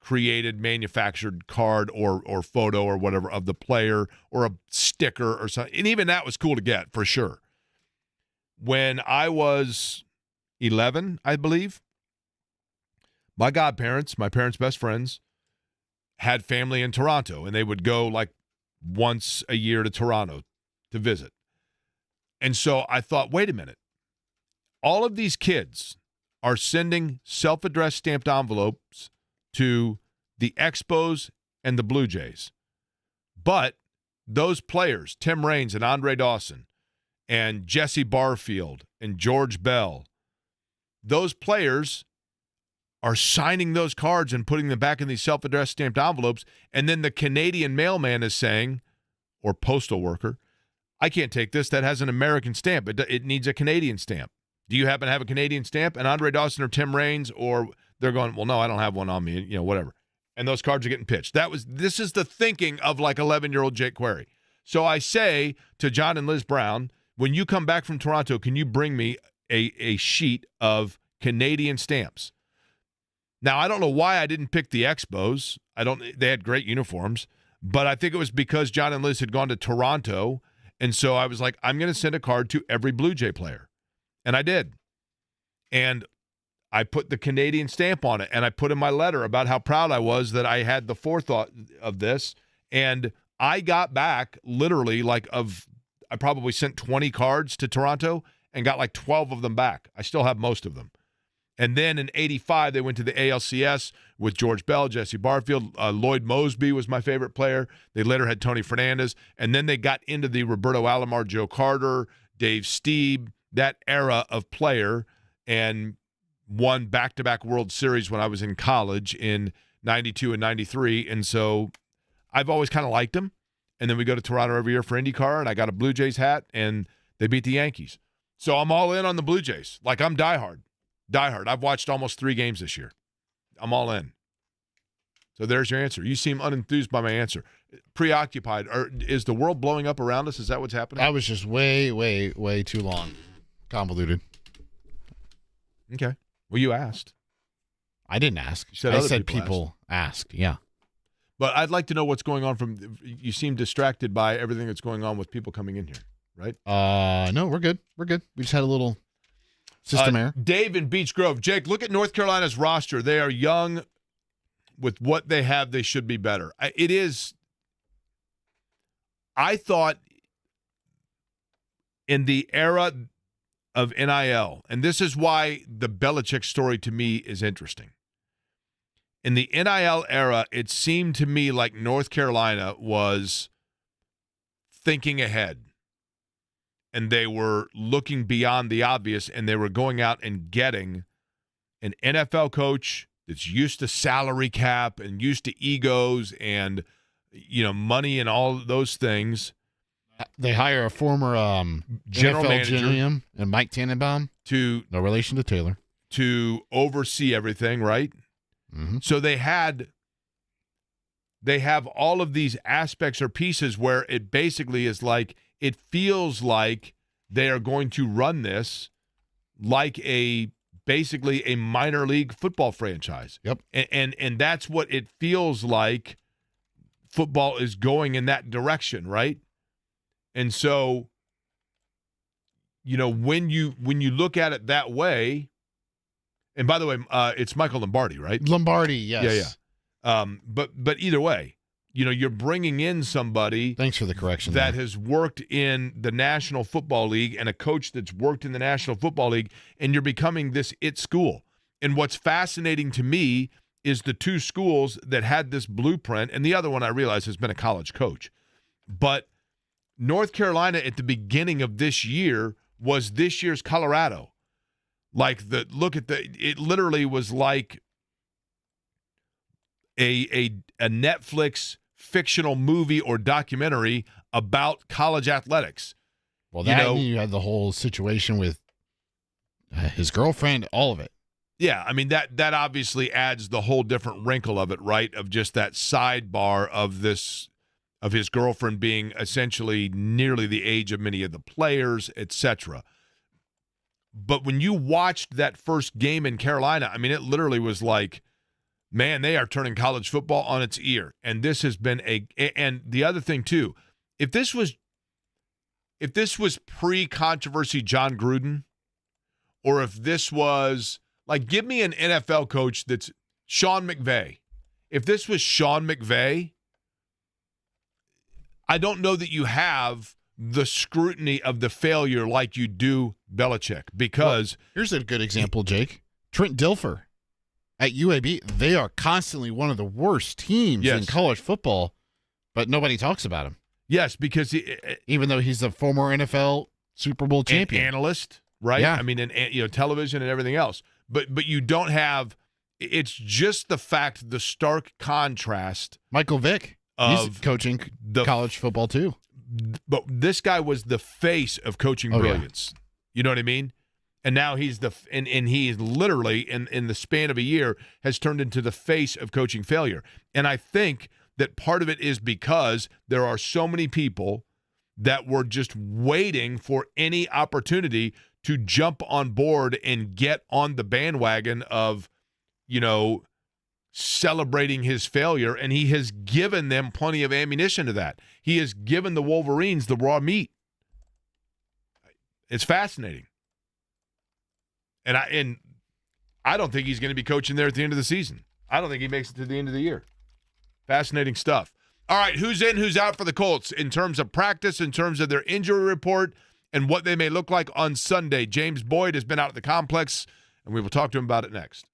created, manufactured card or photo or whatever of the player or a sticker or something. And even that was cool to get, for sure. When I was 11, I believe, my godparents, my parents' best friends, had family in Toronto, and they would go like once a year to Toronto to visit. And so I thought, wait a minute. All of these kids are sending self-addressed stamped envelopes to the Expos and the Blue Jays. But those players, Tim Raines and Andre Dawson and Jesse Barfield and George Bell, those players are signing those cards and putting them back in these self-addressed stamped envelopes. And then the Canadian mailman is saying, or postal worker, I can't take this. That has an American stamp. It needs a Canadian stamp. Do you happen to have a Canadian stamp? And Andre Dawson or Tim Raines, or they're going, well, no, I don't have one on me, whatever. And those cards are getting pitched. This is the thinking of like 11-year-old Jake Query. So I say to John and Liz Brown, when you come back from Toronto, can you bring me a sheet of Canadian stamps? Now, I don't know why I didn't pick the Expos. They had great uniforms, but I think it was because John and Liz had gone to Toronto. And so I was like, I'm going to send a card to every Blue Jay player. And I did. And I put the Canadian stamp on it. And I put in my letter about how proud I was that I had the forethought of this. And I got back literally I probably sent 20 cards to Toronto and got like 12 of them back. I still have most of them. And then in 85, they went to the ALCS with George Bell, Jesse Barfield. Lloyd Mosby was my favorite player. They later had Tony Fernandez. And then they got into the Roberto Alomar, Joe Carter, Dave Stieb, that era of player, and won back-to-back World Series when I was in college in 92 and 93. And so I've always kind of liked them. And then we go to Toronto every year for IndyCar, and I got a Blue Jays hat, and they beat the Yankees. So I'm all in on the Blue Jays. Like, I'm diehard. I've watched almost 3 games this year. I'm all in. So there's your answer. You seem unenthused by my answer. Preoccupied. Is the world blowing up around us? Is that what's happening? That was just way, way, way too long. Convoluted. Okay. Well, you asked. I didn't ask. You said I other said people asked. Yeah. But I'd like to know what's going on you seem distracted by everything that's going on with people coming in here, right? No, we're good. We just had a little system error. Dave in Beech Grove. Jake, look at North Carolina's roster. They are young. With what they have, they should be better. I thought in the era of NIL, and this is why the Belichick story to me is interesting. In the NIL era, it seemed to me like North Carolina was thinking ahead. And they were looking beyond the obvious, and they were going out and getting an NFL coach that's used to salary cap and used to egos and, money and all those things. They hire a former general NFL manager GM and Mike Tannebaum, no relation to Taylor, to oversee everything, right? Mm-hmm. So they have all of these aspects or pieces where it basically is like, it feels like they are going to run this like basically a minor league football franchise. Yep. And that's what it feels like. Football is going in that direction, right? And so when you look at it that way, and by the way, it's Michael Lombardi, right? Lombardi, yes. Yeah. But either way, you're bringing in somebody. Thanks for the correction. That has worked in the National Football League and a coach that's worked in the National Football League, and you're becoming this it school. And what's fascinating to me is the two schools that had this blueprint, and the other one I realize has been a college coach. But North Carolina at the beginning of this year was this year's Colorado. It literally was like a Netflix fictional movie or documentary about college athletics. Well, you had the whole situation with his girlfriend, all of it. Yeah, I mean, that obviously adds the whole different wrinkle of it, right? Of just that sidebar of his girlfriend being essentially nearly the age of many of the players, etc. But when you watched that first game in Carolina, I mean, it literally was like, man, they are turning college football on its ear. And this has been and the other thing too, if this was pre-controversy John Gruden, or if this was like, give me an NFL coach that's Sean McVay. If this was Sean McVay, I don't know that you have the scrutiny of the failure like you do Belichick, because here's a good example, Jake. Trent Dilfer at UAB, they are constantly one of the worst teams in college football, but nobody talks about him. Yes, because even though he's a former NFL Super Bowl champion, analyst, right? Yeah. I mean, and television and everything else. But you don't have. It's just the fact, the stark contrast. Michael Vick, he's coaching college football too. But this guy was the face of coaching brilliance. Yeah. You know what I mean? And now he's and he literally in the span of a year has turned into the face of coaching failure. And I think that part of it is because there are so many people that were just waiting for any opportunity to jump on board and get on the bandwagon of, celebrating his failure, and he has given them plenty of ammunition to that. He has given the Wolverines the raw meat. It's fascinating. And I don't think he's going to be coaching there at the end of the season. I don't think he makes it to the end of the year. Fascinating stuff. All right, who's in, who's out for the Colts in terms of practice, in terms of their injury report, and what they may look like on Sunday? James Boyd has been out at the complex, and we will talk to him about it next.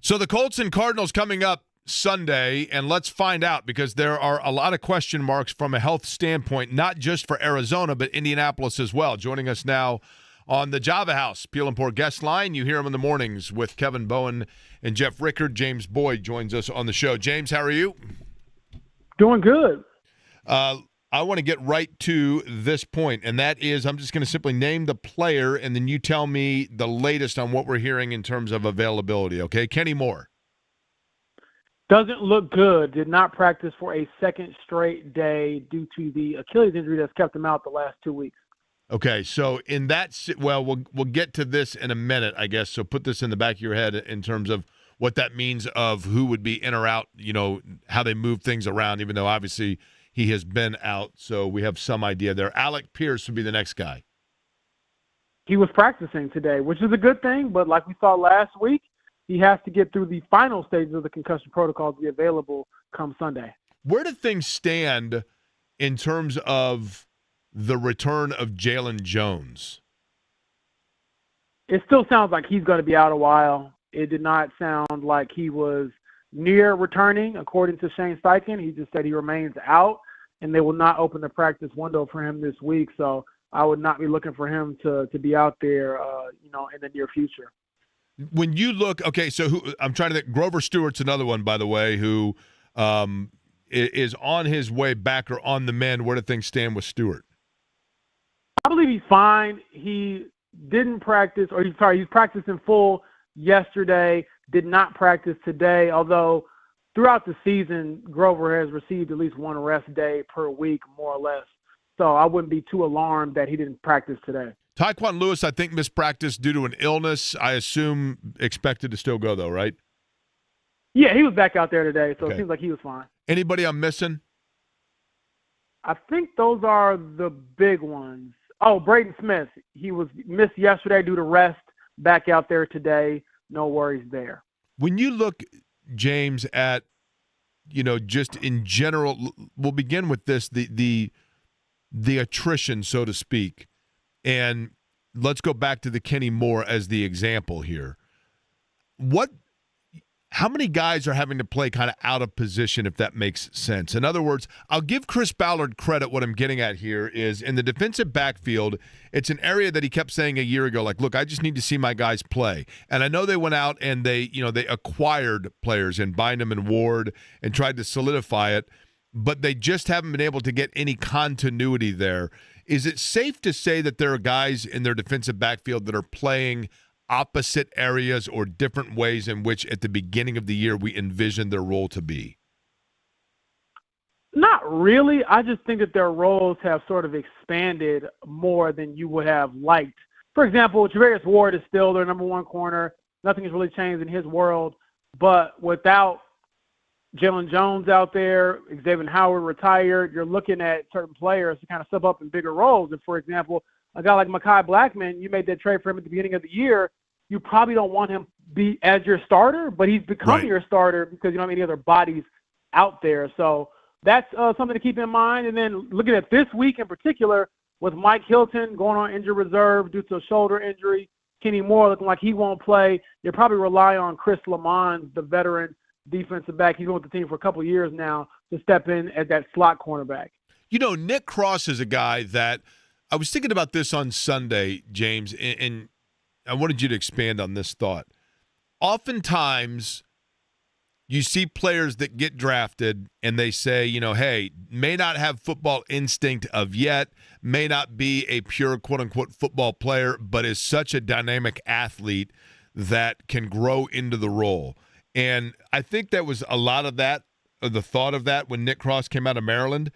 So the Colts and Cardinals coming up Sunday, and let's find out, because there are a lot of question marks from a health standpoint, not just for Arizona, but Indianapolis as well. Joining us now on the Java House Peel and Pour guest line, you hear him in the mornings with Kevin Bowen and Jeff Rickard. James Boyd joins us on the show. James, how are you? Doing good. I want to get right to this point, and that is I'm just going to simply name the player, and then you tell me the latest on what we're hearing in terms of availability, okay? Kenny Moore. Doesn't look good. Did not practice for a second straight day due to the Achilles injury that's kept him out the last 2 weeks. Okay, so in that – well, we'll get to this in a minute, I guess, so put this in the back of your head in terms of what that means of who would be in or out, how they move things around, even though obviously – he has been out, so we have some idea there. Alec Pierce would be the next guy. He was practicing today, which is a good thing, but like we saw last week, he has to get through the final stages of the concussion protocol to be available come Sunday. Where do things stand in terms of the return of Jalen Jones? It still sounds like he's going to be out a while. It did not sound like he was near returning, according to Shane Steichen. He just said he remains out, and they will not open the practice window for him this week. So I would not be looking for him to be out there, in the near future. When you look, okay, so I'm trying to think. Grover Stewart's another one, by the way, who is on his way back or on the mend. Where do things stand with Stewart? I believe he's fine. He didn't practice, he's practiced in full yesterday, did not practice today, although throughout the season, Grover has received at least one rest day per week, more or less. So I wouldn't be too alarmed that he didn't practice today. Tyquan Lewis, I think, missed practice due to an illness. I assume expected to still go, though, right? Yeah, he was back out there today, so Okay. It seems like he was fine. Anybody I'm missing? I think those are the big ones. Oh, Braden Smith. He was missed yesterday due to rest, back out there today. No worries there. When you look, James, at, just in general, we'll begin with this, the attrition, so to speak. And let's go back to the Kenny Moore as the example here. How many guys are having to play kind of out of position, if that makes sense? In other words, I'll give Chris Ballard credit. What I'm getting at here is in the defensive backfield, it's an area that he kept saying a year ago, like, look, I just need to see my guys play. And I know they went out and they acquired players in Bynum and Ward and tried to solidify it, but they just haven't been able to get any continuity there. Is it safe to say that there are guys in their defensive backfield that are playing opposite areas or different ways in which at the beginning of the year we envisioned their role to be? Not really. I just think that their roles have sort of expanded more than you would have liked. For example, Travarius Ward is still their number one corner. Nothing has really changed in his world. But without Jalen Jones out there, Xavier Howard retired, you're looking at certain players to kind of step up in bigger roles. And, for example, a guy like Mekhi Blackman, you made that trade for him at the beginning of the year. You probably don't want him to be as your starter, but he's becoming your starter because you don't have any other bodies out there. So that's something to keep in mind. And then looking at this week in particular, with Mike Hilton going on injured reserve due to a shoulder injury, Kenny Moore looking like he won't play, you'll probably rely on Chris Lamont, the veteran defensive back. He's been with the team for a couple of years now to step in as that slot cornerback. Nick Cross is a guy that I was thinking about this on Sunday, James, and I wanted you to expand on this thought. Oftentimes, you see players that get drafted and they say, hey, may not have football instinct of yet, may not be a pure quote-unquote football player, but is such a dynamic athlete that can grow into the role. And I think that was a lot of that, or the thought of that when Nick Cross came out of Maryland.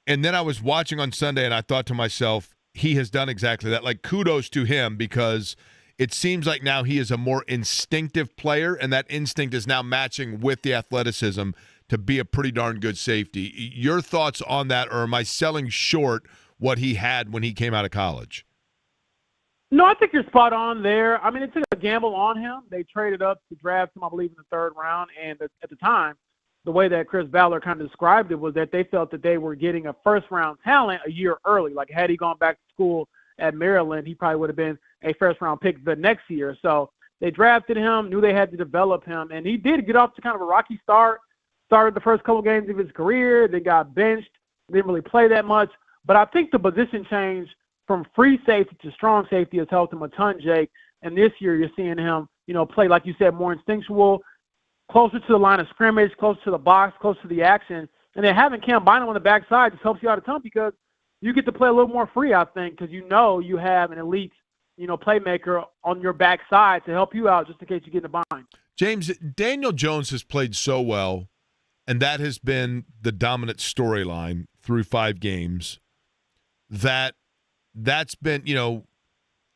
And then I was watching on Sunday and I thought to myself, he has done exactly that. Like, kudos to him, because it seems like now he is a more instinctive player, and that instinct is now matching with the athleticism to be a pretty darn good safety. Your thoughts on that, or am I selling short what he had when he came out of college? No, I think you're spot on there. I mean, it took a gamble on him. They traded up to draft him, I believe, in the third round, and at the time, the way that Chris Ballard kind of described it was that they felt that they were getting a first-round talent a year early. Like, had he gone back to school at Maryland, he probably would have been a first-round pick the next year. So They drafted him, knew they had to develop him, and he did get off to kind of a rocky start. Started the first couple games of his career, then got benched, didn't really play that much. But I think the position change from free safety to strong safety has helped him a ton, Jake. And this year you're seeing him, play, like you said, more instinctual, closer to the line of scrimmage, closer to the box, closer to the action. And then having Cam Bynum on the backside just helps you out a ton because you get to play a little more free, I think, because you have an elite, playmaker on your backside to help you out just in case you get in a bind. James, Daniel Jones has played so well, and that has been the dominant storyline through 5 games, that's been,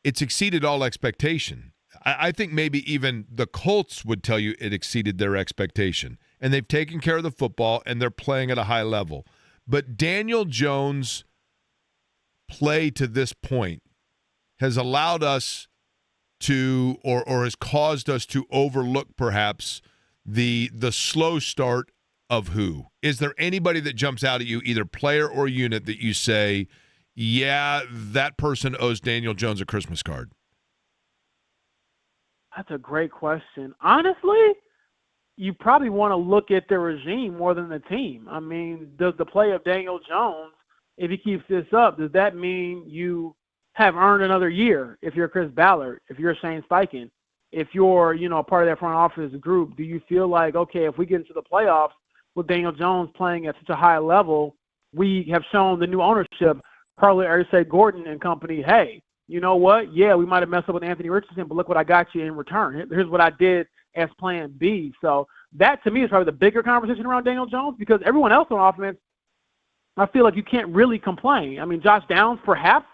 it's exceeded all expectation. I think maybe even the Colts would tell you it exceeded their expectation. And they've taken care of the football, and they're playing at a high level. But Daniel Jones' play to this point has allowed us to, or has caused us to overlook perhaps the slow start of who. Is there anybody that jumps out at you, either player or unit, that you say, yeah, that person owes Daniel Jones a Christmas card? That's a great question. Honestly, you probably want to look at the regime more than the team. I mean, does the play of Daniel Jones, if he keeps this up, does that mean you have earned another year if you're Chris Ballard, if you're Shane Steichen, if you're, part of that front office group? Do you feel like, okay, if we get into the playoffs with Daniel Jones playing at such a high level, we have shown the new ownership, Carly Arce Gordon and company, hey, you know what? Yeah, we might have messed up with Anthony Richardson, but look what I got you in return. Here's what I did as plan B. So that, to me, is probably the bigger conversation around Daniel Jones because everyone else on offense, I feel like you can't really complain. I mean, Josh Downs perhaps,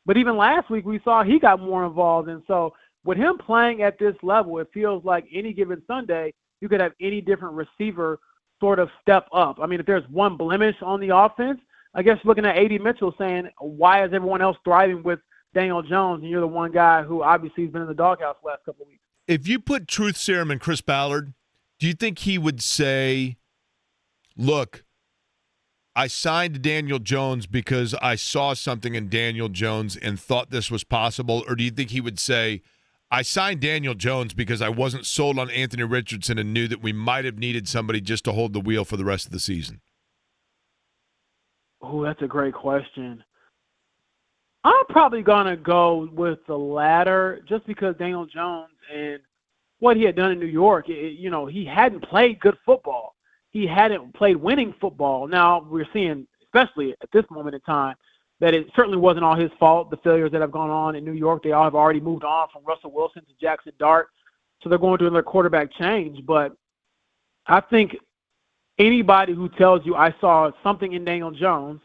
but even last week we saw he got more involved. And so with him playing at this level, it feels like any given Sunday you could have any different receiver sort of step up. I mean, if there's one blemish on the offense, I guess looking at A.D. Mitchell saying, why is everyone else thriving with Daniel Jones, and you're the one guy who obviously has been in the doghouse the last couple of weeks? If you put truth serum in Chris Ballard, do you think he would say, look, I signed Daniel Jones because I saw something in Daniel Jones and thought this was possible? Or do you think he would say, I signed Daniel Jones because I wasn't sold on Anthony Richardson and knew that we might have needed somebody just to hold the wheel for the rest of the season? Oh, that's a great question. I'm probably going to go with the latter just because Daniel Jones and what he had done in New York, he hadn't played good football. He hadn't played winning football. Now, we're seeing, especially at this moment in time, that it certainly wasn't all his fault, the failures that have gone on in New York. They all have already moved on from Russell Wilson to Jackson Dart, so they're going through another quarterback change. But I think anybody who tells you I saw something in Daniel Jones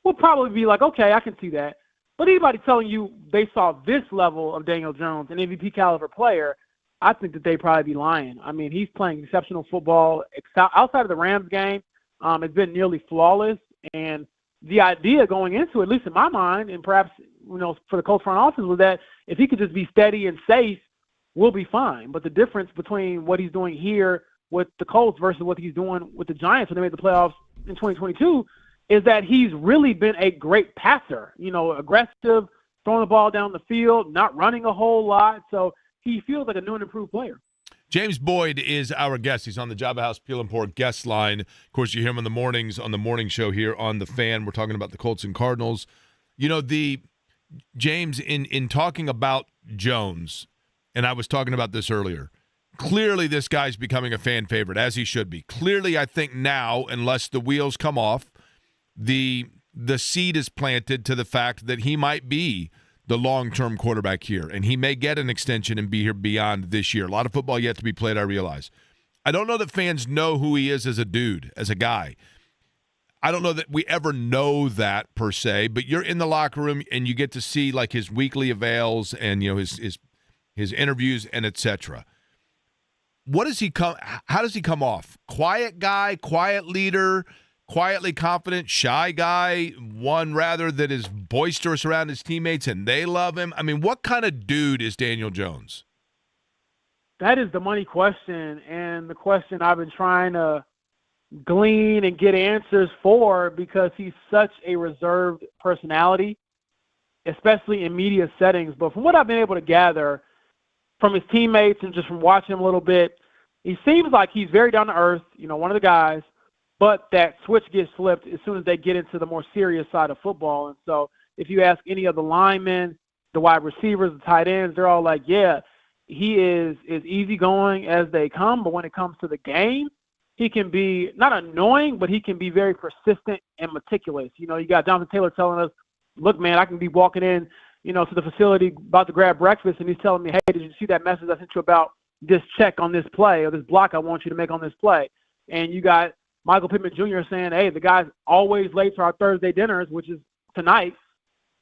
will probably be like, okay, I can see that. But anybody telling you they saw this level of Daniel Jones, an MVP caliber player, I think that they'd probably be lying. I mean, he's playing exceptional football. Outside of the Rams game, it's been nearly flawless. And the idea going into it, at least in my mind, and perhaps for the Colts front office, was that if he could just be steady and safe, we'll be fine. But the difference between what he's doing here with the Colts versus what he's doing with the Giants when they made the playoffs in 2022 is that he's really been a great passer, aggressive, throwing the ball down the field, not running a whole lot. So he feels like a new and improved player. James Boyd is our guest. He's on the Java House Peel and Pour guest line. Of course, you hear him in the mornings on the morning show here on The Fan. We're talking about the Colts and Cardinals. James, in talking about Jones, and I was talking about this earlier, clearly this guy's becoming a fan favorite, as he should be. Clearly, I think now, unless the wheels come off, the seed is planted to the fact that he might be the long-term quarterback here, and he may get an extension and be here beyond this year. A lot of football yet to be played, I realize. I don't know that fans know who he is as a dude, as a guy. I don't know that we ever know that per se, but you're in the locker room and you get to see like his weekly avails and his interviews and etc. How does he come off? Quiet guy, quiet leader, quietly confident, shy guy, one rather that is boisterous around his teammates and they love him? I mean, what kind of dude is Daniel Jones? That is the money question, and the question I've been trying to glean and get answers for because he's such a reserved personality, especially in media settings. But from what I've been able to gather, from his teammates and just from watching him a little bit, he seems like he's very down to earth, one of the guys, but that switch gets flipped as soon as they get into the more serious side of football. And so if you ask any of the linemen, the wide receivers, the tight ends, they're all like, yeah, he is as easygoing as they come, but when it comes to the game, he can be not annoying, but he can be very persistent and meticulous. You got Jonathan Taylor telling us, look, man, I can be walking in, to the facility about to grab breakfast, and he's telling me, hey, did you see that message I sent you about this check on this play or this block I want you to make on this play? And you got Michael Pittman Jr. saying, hey, the guy's always late for our Thursday dinners, which is tonight,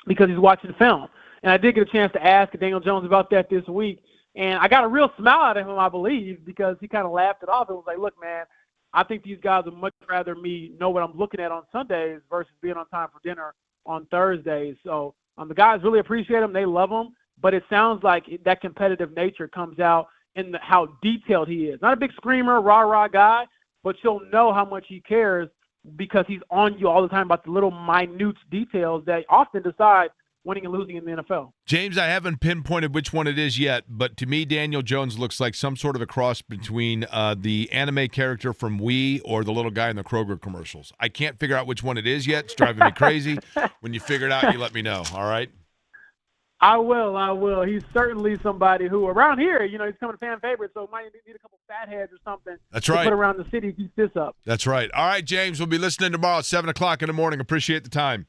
because he's watching film. And I did get a chance to ask Daniel Jones about that this week, and I got a real smile out of him, I believe, because he kind of laughed it off. It was like, look, man, I think these guys would much rather me know what I'm looking at on Sundays versus being on time for dinner on Thursdays. So the guys really appreciate him. They love him. But it sounds like that competitive nature comes out in how detailed he is. Not a big screamer, rah-rah guy, but you'll know how much he cares because he's on you all the time about the little minute details that often decide winning and losing in the NFL. James, I haven't pinpointed which one it is yet, but to me, Daniel Jones looks like some sort of a cross between the anime character from Wii or the little guy in the Kroger commercials. I can't figure out which one it is yet. It's driving me crazy. When you figure it out, you let me know, all right? I will. He's certainly somebody who, around here, he's coming a fan favorite, so might need a couple fatheads or something. That's right. To put around the city to keep this up. That's right. All right, James, we'll be listening tomorrow at 7 o'clock in the morning. Appreciate the time.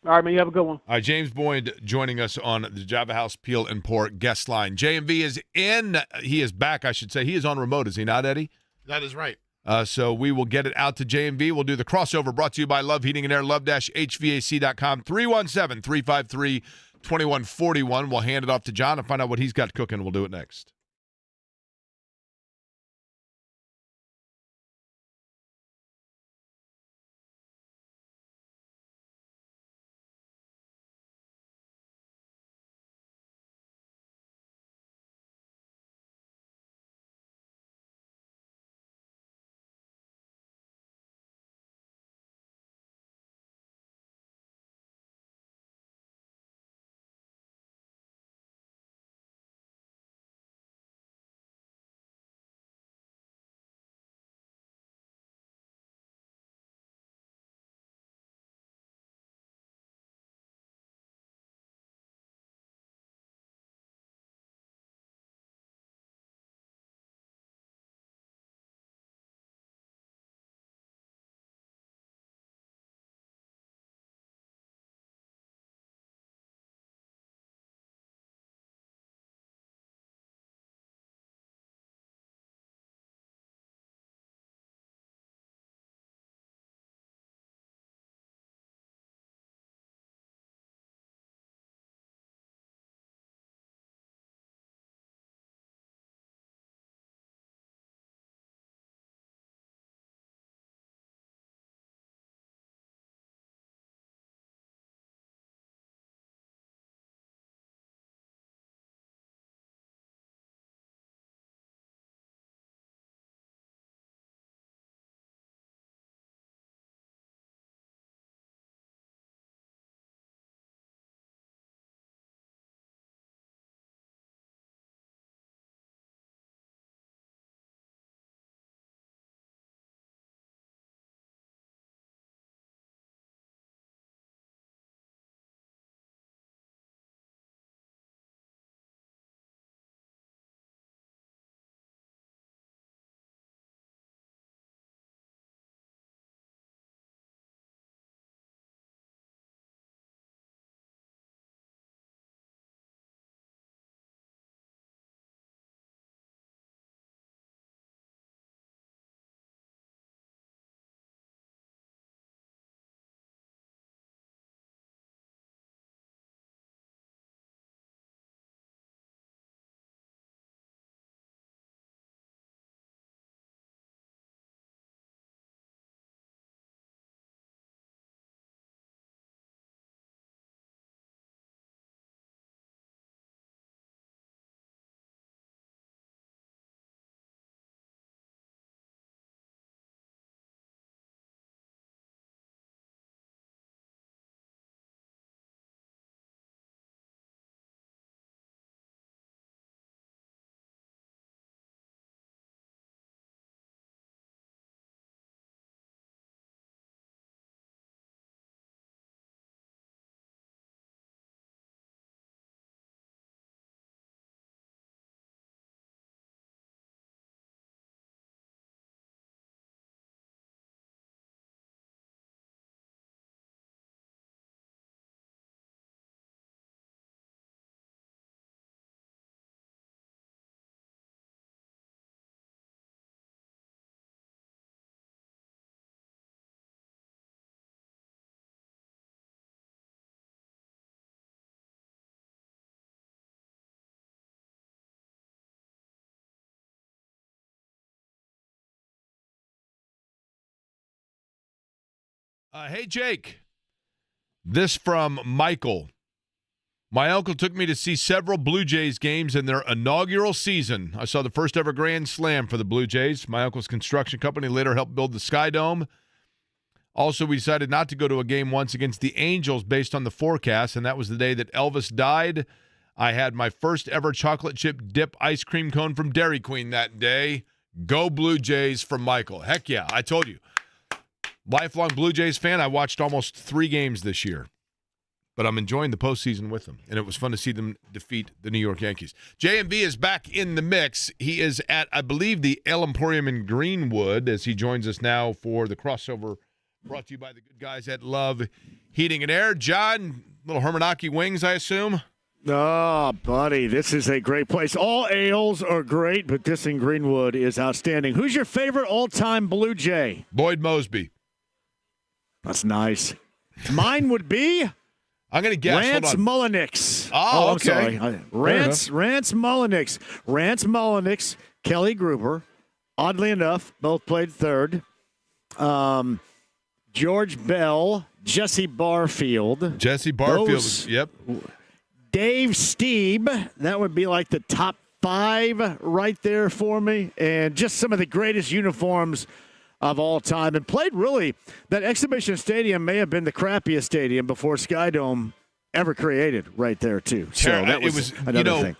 All right, man, you have a good one. All right, James Boyd joining us on the Java House Peel and Pour guest line. JMV is in. He is back, I should say. He is on remote, is he not, Eddie? That is right. So we will get it out to JMV. We'll do the crossover brought to you by Love Heating and Air, love-hvac.com, 317-353-2141. We'll hand it off to John and find out what he's got cooking. We'll do it next. Hey, Jake. This from Michael. My uncle took me to see several Blue Jays games in their inaugural season. I saw the first ever Grand Slam for the Blue Jays. My uncle's construction company later helped build the Sky Dome. Also, we decided not to go to a game once against the Angels based on the forecast, and that was the day that Elvis died. I had my first ever chocolate chip dip ice cream cone from Dairy Queen that day. Go Blue Jays from Michael. Heck yeah, I told you. Lifelong Blue Jays fan. I watched almost 3 games this year. But I'm enjoying the postseason with them, and it was fun to see them defeat the New York Yankees. J&B is back in the mix. He is at, I believe, the El Emporium in Greenwood as he joins us now for the crossover brought to you by the good guys at Love Heating and Air. John, little Hermanaki wings, I assume? Oh, buddy, this is a great place. All ales are great, but this in Greenwood is outstanding. Who's your favorite all-time Blue Jay? Boyd Mosby. That's nice. Mine would be... I'm going to guess. Rance Mullenix. Oh, I'm okay. sorry. Rance Mullenix. Rance Mullenix, Kelly Gruber. Oddly enough, both played third. George Bell, Jesse Barfield. Yep. Dave Steeb. That would be like the top 5 right there for me. And just some of the greatest uniforms of all time, and played really, that exhibition stadium may have been the crappiest stadium before Sky Dome ever created right there too. So that was another thing.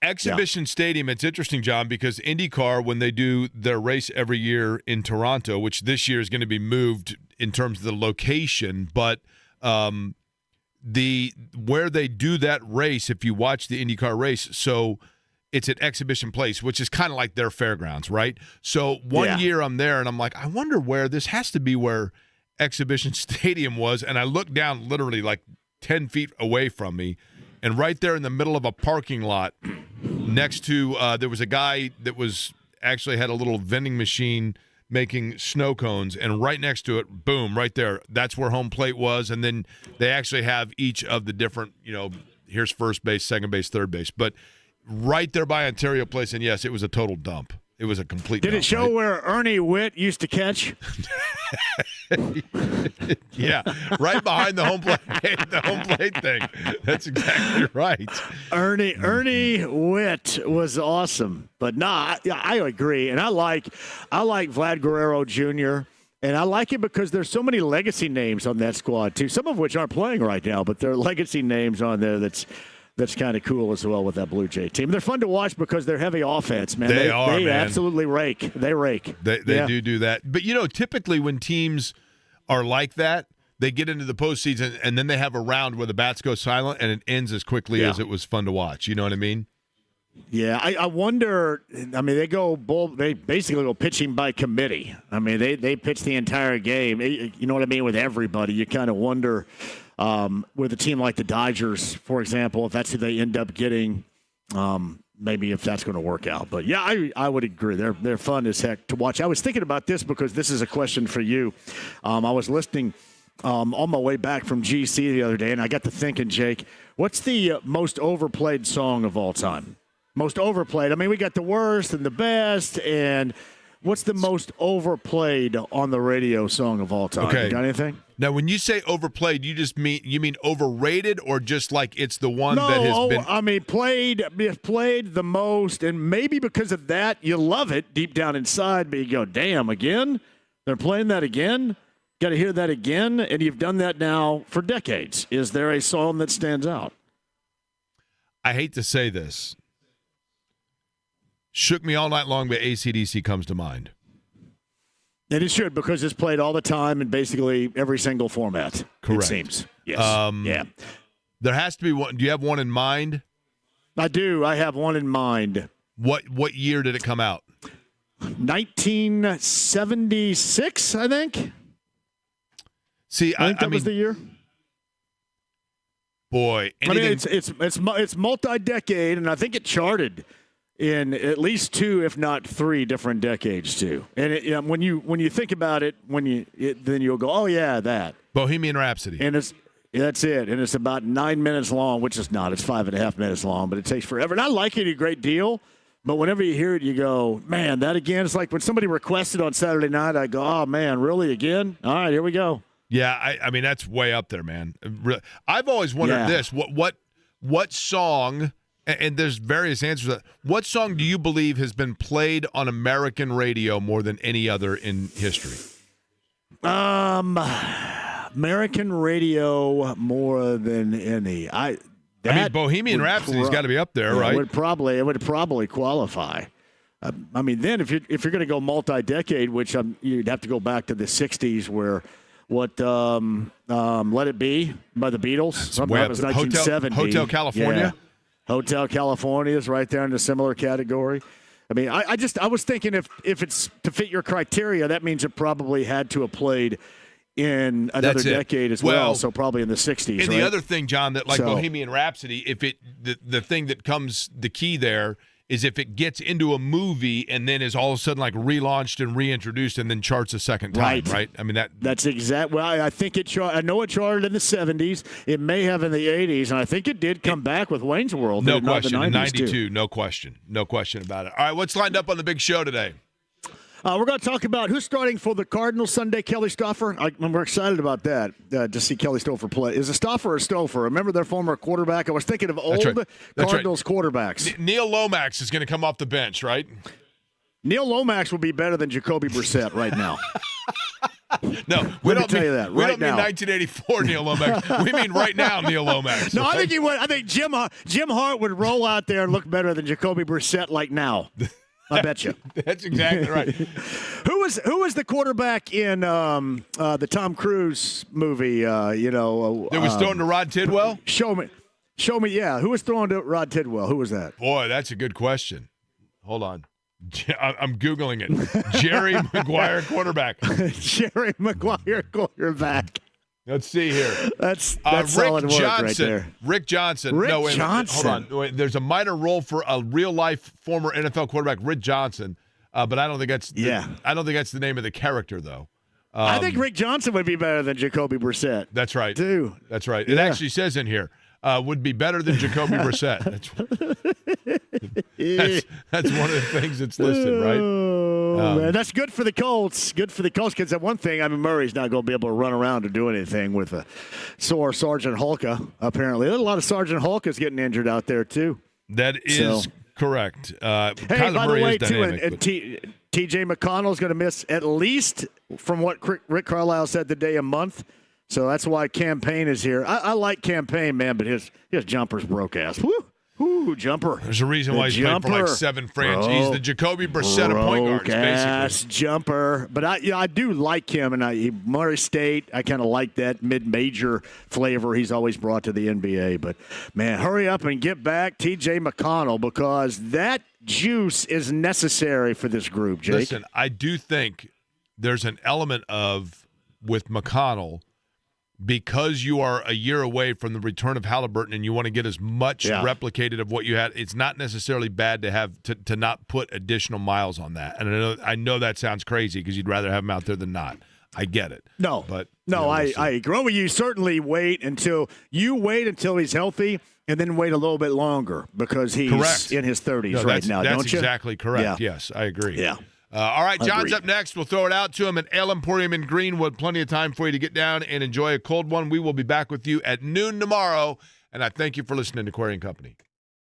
Exhibition Stadium, it's interesting, John, because IndyCar, when they do their race every year in Toronto, which this year is going to be moved in terms of the location, but where they do that race, if you watch the IndyCar race, so it's at Exhibition Place, which is kind of like their fairgrounds, right? So one year I'm there, and I'm like, I wonder where this has to be where Exhibition Stadium was. And I looked down literally like 10 feet away from me, and right there in the middle of a parking lot next to there was a guy that was actually had a little vending machine making snow cones, and right next to it, boom, right there, that's where home plate was. And then they actually have each of the different, here's first base, second base, third base. But right there by Ontario Place, and yes, it was a total dump. It was a complete dump. Did it show where Ernie Witt used to catch? Yeah, right behind the home plate thing. That's exactly right. Ernie Witt was awesome, but I agree, and I like Vlad Guerrero Jr. And I like it because there's so many legacy names on that squad too. Some of which aren't playing right now, but there are legacy names on there that's kind of cool as well with that Blue Jay team. They're fun to watch because they're heavy offense, man. They are, man. Absolutely rake. They rake. They do that. But, typically when teams are like that, they get into the postseason, and then they have a round where the bats go silent, and it ends as quickly as it was fun to watch. You know what I mean? Yeah, I wonder. I mean, they basically go pitching by committee. I mean, they pitch the entire game. You know what I mean? With everybody, you kind of wonder with a team like the Dodgers, for example, if that's who they end up getting, maybe if that's going to work out. But yeah, I would agree. They're fun as heck to watch. I was thinking about this because this is a question for you. I was listening on my way back from GC the other day, and I got to thinking, Jake, what's the most overplayed song of all time? Most overplayed. I mean, we got the worst and the best, and what's the most overplayed on the radio song of all time? Okay. You got anything? Now, when you say overplayed, you mean overrated, or just like it's the one that has been? I mean, played the most, and maybe because of that, you love it deep down inside, but you go, damn, again? They're playing that again? Got to hear that again? And you've done that now for decades. Is there a song that stands out? I hate to say this. Shook Me All Night Long by AC/DC comes to mind. And it should, because it's played all the time in basically every single format. Correct. It seems. Yes. Yeah. There has to be one. Do you have one in mind? I do. I have one in mind. What year did it come out? 1976, I think. See, I think that was the year. Boy, it's multi-decade, and I think it charted in at least 2, if not 3, different decades too. And when you think about it, then you'll go, oh yeah, that Bohemian Rhapsody. And that's it. And it's about 9 minutes long, which is not. It's 5.5 minutes long, but it takes forever. And I like it a great deal. But whenever you hear it, you go, man, that again. It's like when somebody requested on Saturday night, I go, oh man, really again? All right, here we go. Yeah, I mean that's way up there, man. I've always wondered this: what song? And there's various answers to that. What song do you believe has been played on American radio more than any other in history? American radio more than any. I mean, Bohemian Rhapsody's got to be up there, right? It would probably qualify. I mean, then if you're going to go multi-decade, which you'd have to go back to the '60s, where Let It Be by the Beatles. That was 1970. Hotel California. Yeah. Hotel California is right there in a similar category. I mean, I was thinking if it's to fit your criteria, that means it probably had to have played in another decade as well, so probably in the 60s. And the other thing, John, that Bohemian Rhapsody, if the thing that comes, the key there is if it gets into a movie and then is all of a sudden relaunched and reintroduced and then charts a second time, right? I mean that's exact. Well, I think I know it charted in the 70s. It may have in the 80s, and I think it did come back with Wayne's World. No question. In 92, too. no question about it. All right, what's lined up on the big show today? We're going to talk about who's starting for the Cardinals Sunday. Kelly Stouffer. We're excited about that, to see Kelly Stouffer play. Is it Stouffer or Stouffer? Remember their former quarterback? I was thinking of old Cardinals quarterbacks. Neil Lomax is going to come off the bench, right? Neil Lomax will be better than Jacoby Brissett right now. No, we don't tell you that. We don't mean 1984 Neil Lomax. We mean right now Neil Lomax. No, I think he would. I think Jim Hart would roll out there and look better than Jacoby Brissett like now. I bet you. That's exactly right. Who was the quarterback in the Tom Cruise movie? That was thrown to Rod Tidwell? Show me. Yeah, who was thrown to Rod Tidwell? Who was that? Boy, that's a good question. Hold on. I'm Googling it. Jerry Maguire quarterback. Jerry Maguire quarterback. Let's see here. That's Rick solid work Johnson. right there. Rick Johnson. Rick Hold Johnson. on. Wait, there's a minor role for a real-life former NFL quarterback, Rick Johnson, but I don't think that's the name of the character, though. I think Rick Johnson would be better than Jacoby Brissett. That's right. Too. That's right. It actually says in here, would be better than Jacoby Brissett. That's one of the things that's listed, right? Man, that's good for the Colts. Good for the Colts because one thing, Murray's not going to be able to run around or do anything with a sore Sergeant Hulka, apparently. There's a lot of Sergeant Hulkas getting injured out there, too. That is correct. Hey, Kyler by Murray the way, is dynamic, too, and T.J. McConnell's going to miss at least, from what Rick Carlisle said today, a month. So that's why Campaign is here. I like Campaign, man, but his jumper's broke ass. Woo! Ooh, jumper. There's a reason why he's playing for 7 franchises. He's the Jacoby Brissett of point guards, basically. Jumper. But I do like him, and Murray State, I kind of like that mid-major flavor he's always brought to the NBA. But, man, hurry up and get back T.J. McConnell because that juice is necessary for this group, Jake. Listen, I do think there's an element of, with McConnell, because you are a year away from the return of Halliburton and you want to get as much replicated of what you had, it's not necessarily bad to have to not put additional miles on that. And I know that sounds crazy because you'd rather have him out there than not. I get it. I agree with you. Certainly wait until he's healthy and then wait a little bit longer because he's in his 30s right now, don't you? That's exactly correct. Yeah. Yes, I agree. Yeah. All right, John's up next. We'll throw it out to him at Ale Emporium in Greenwood. Plenty of time for you to get down and enjoy a cold one. We will be back with you at noon tomorrow, and I thank you for listening to Query & Company.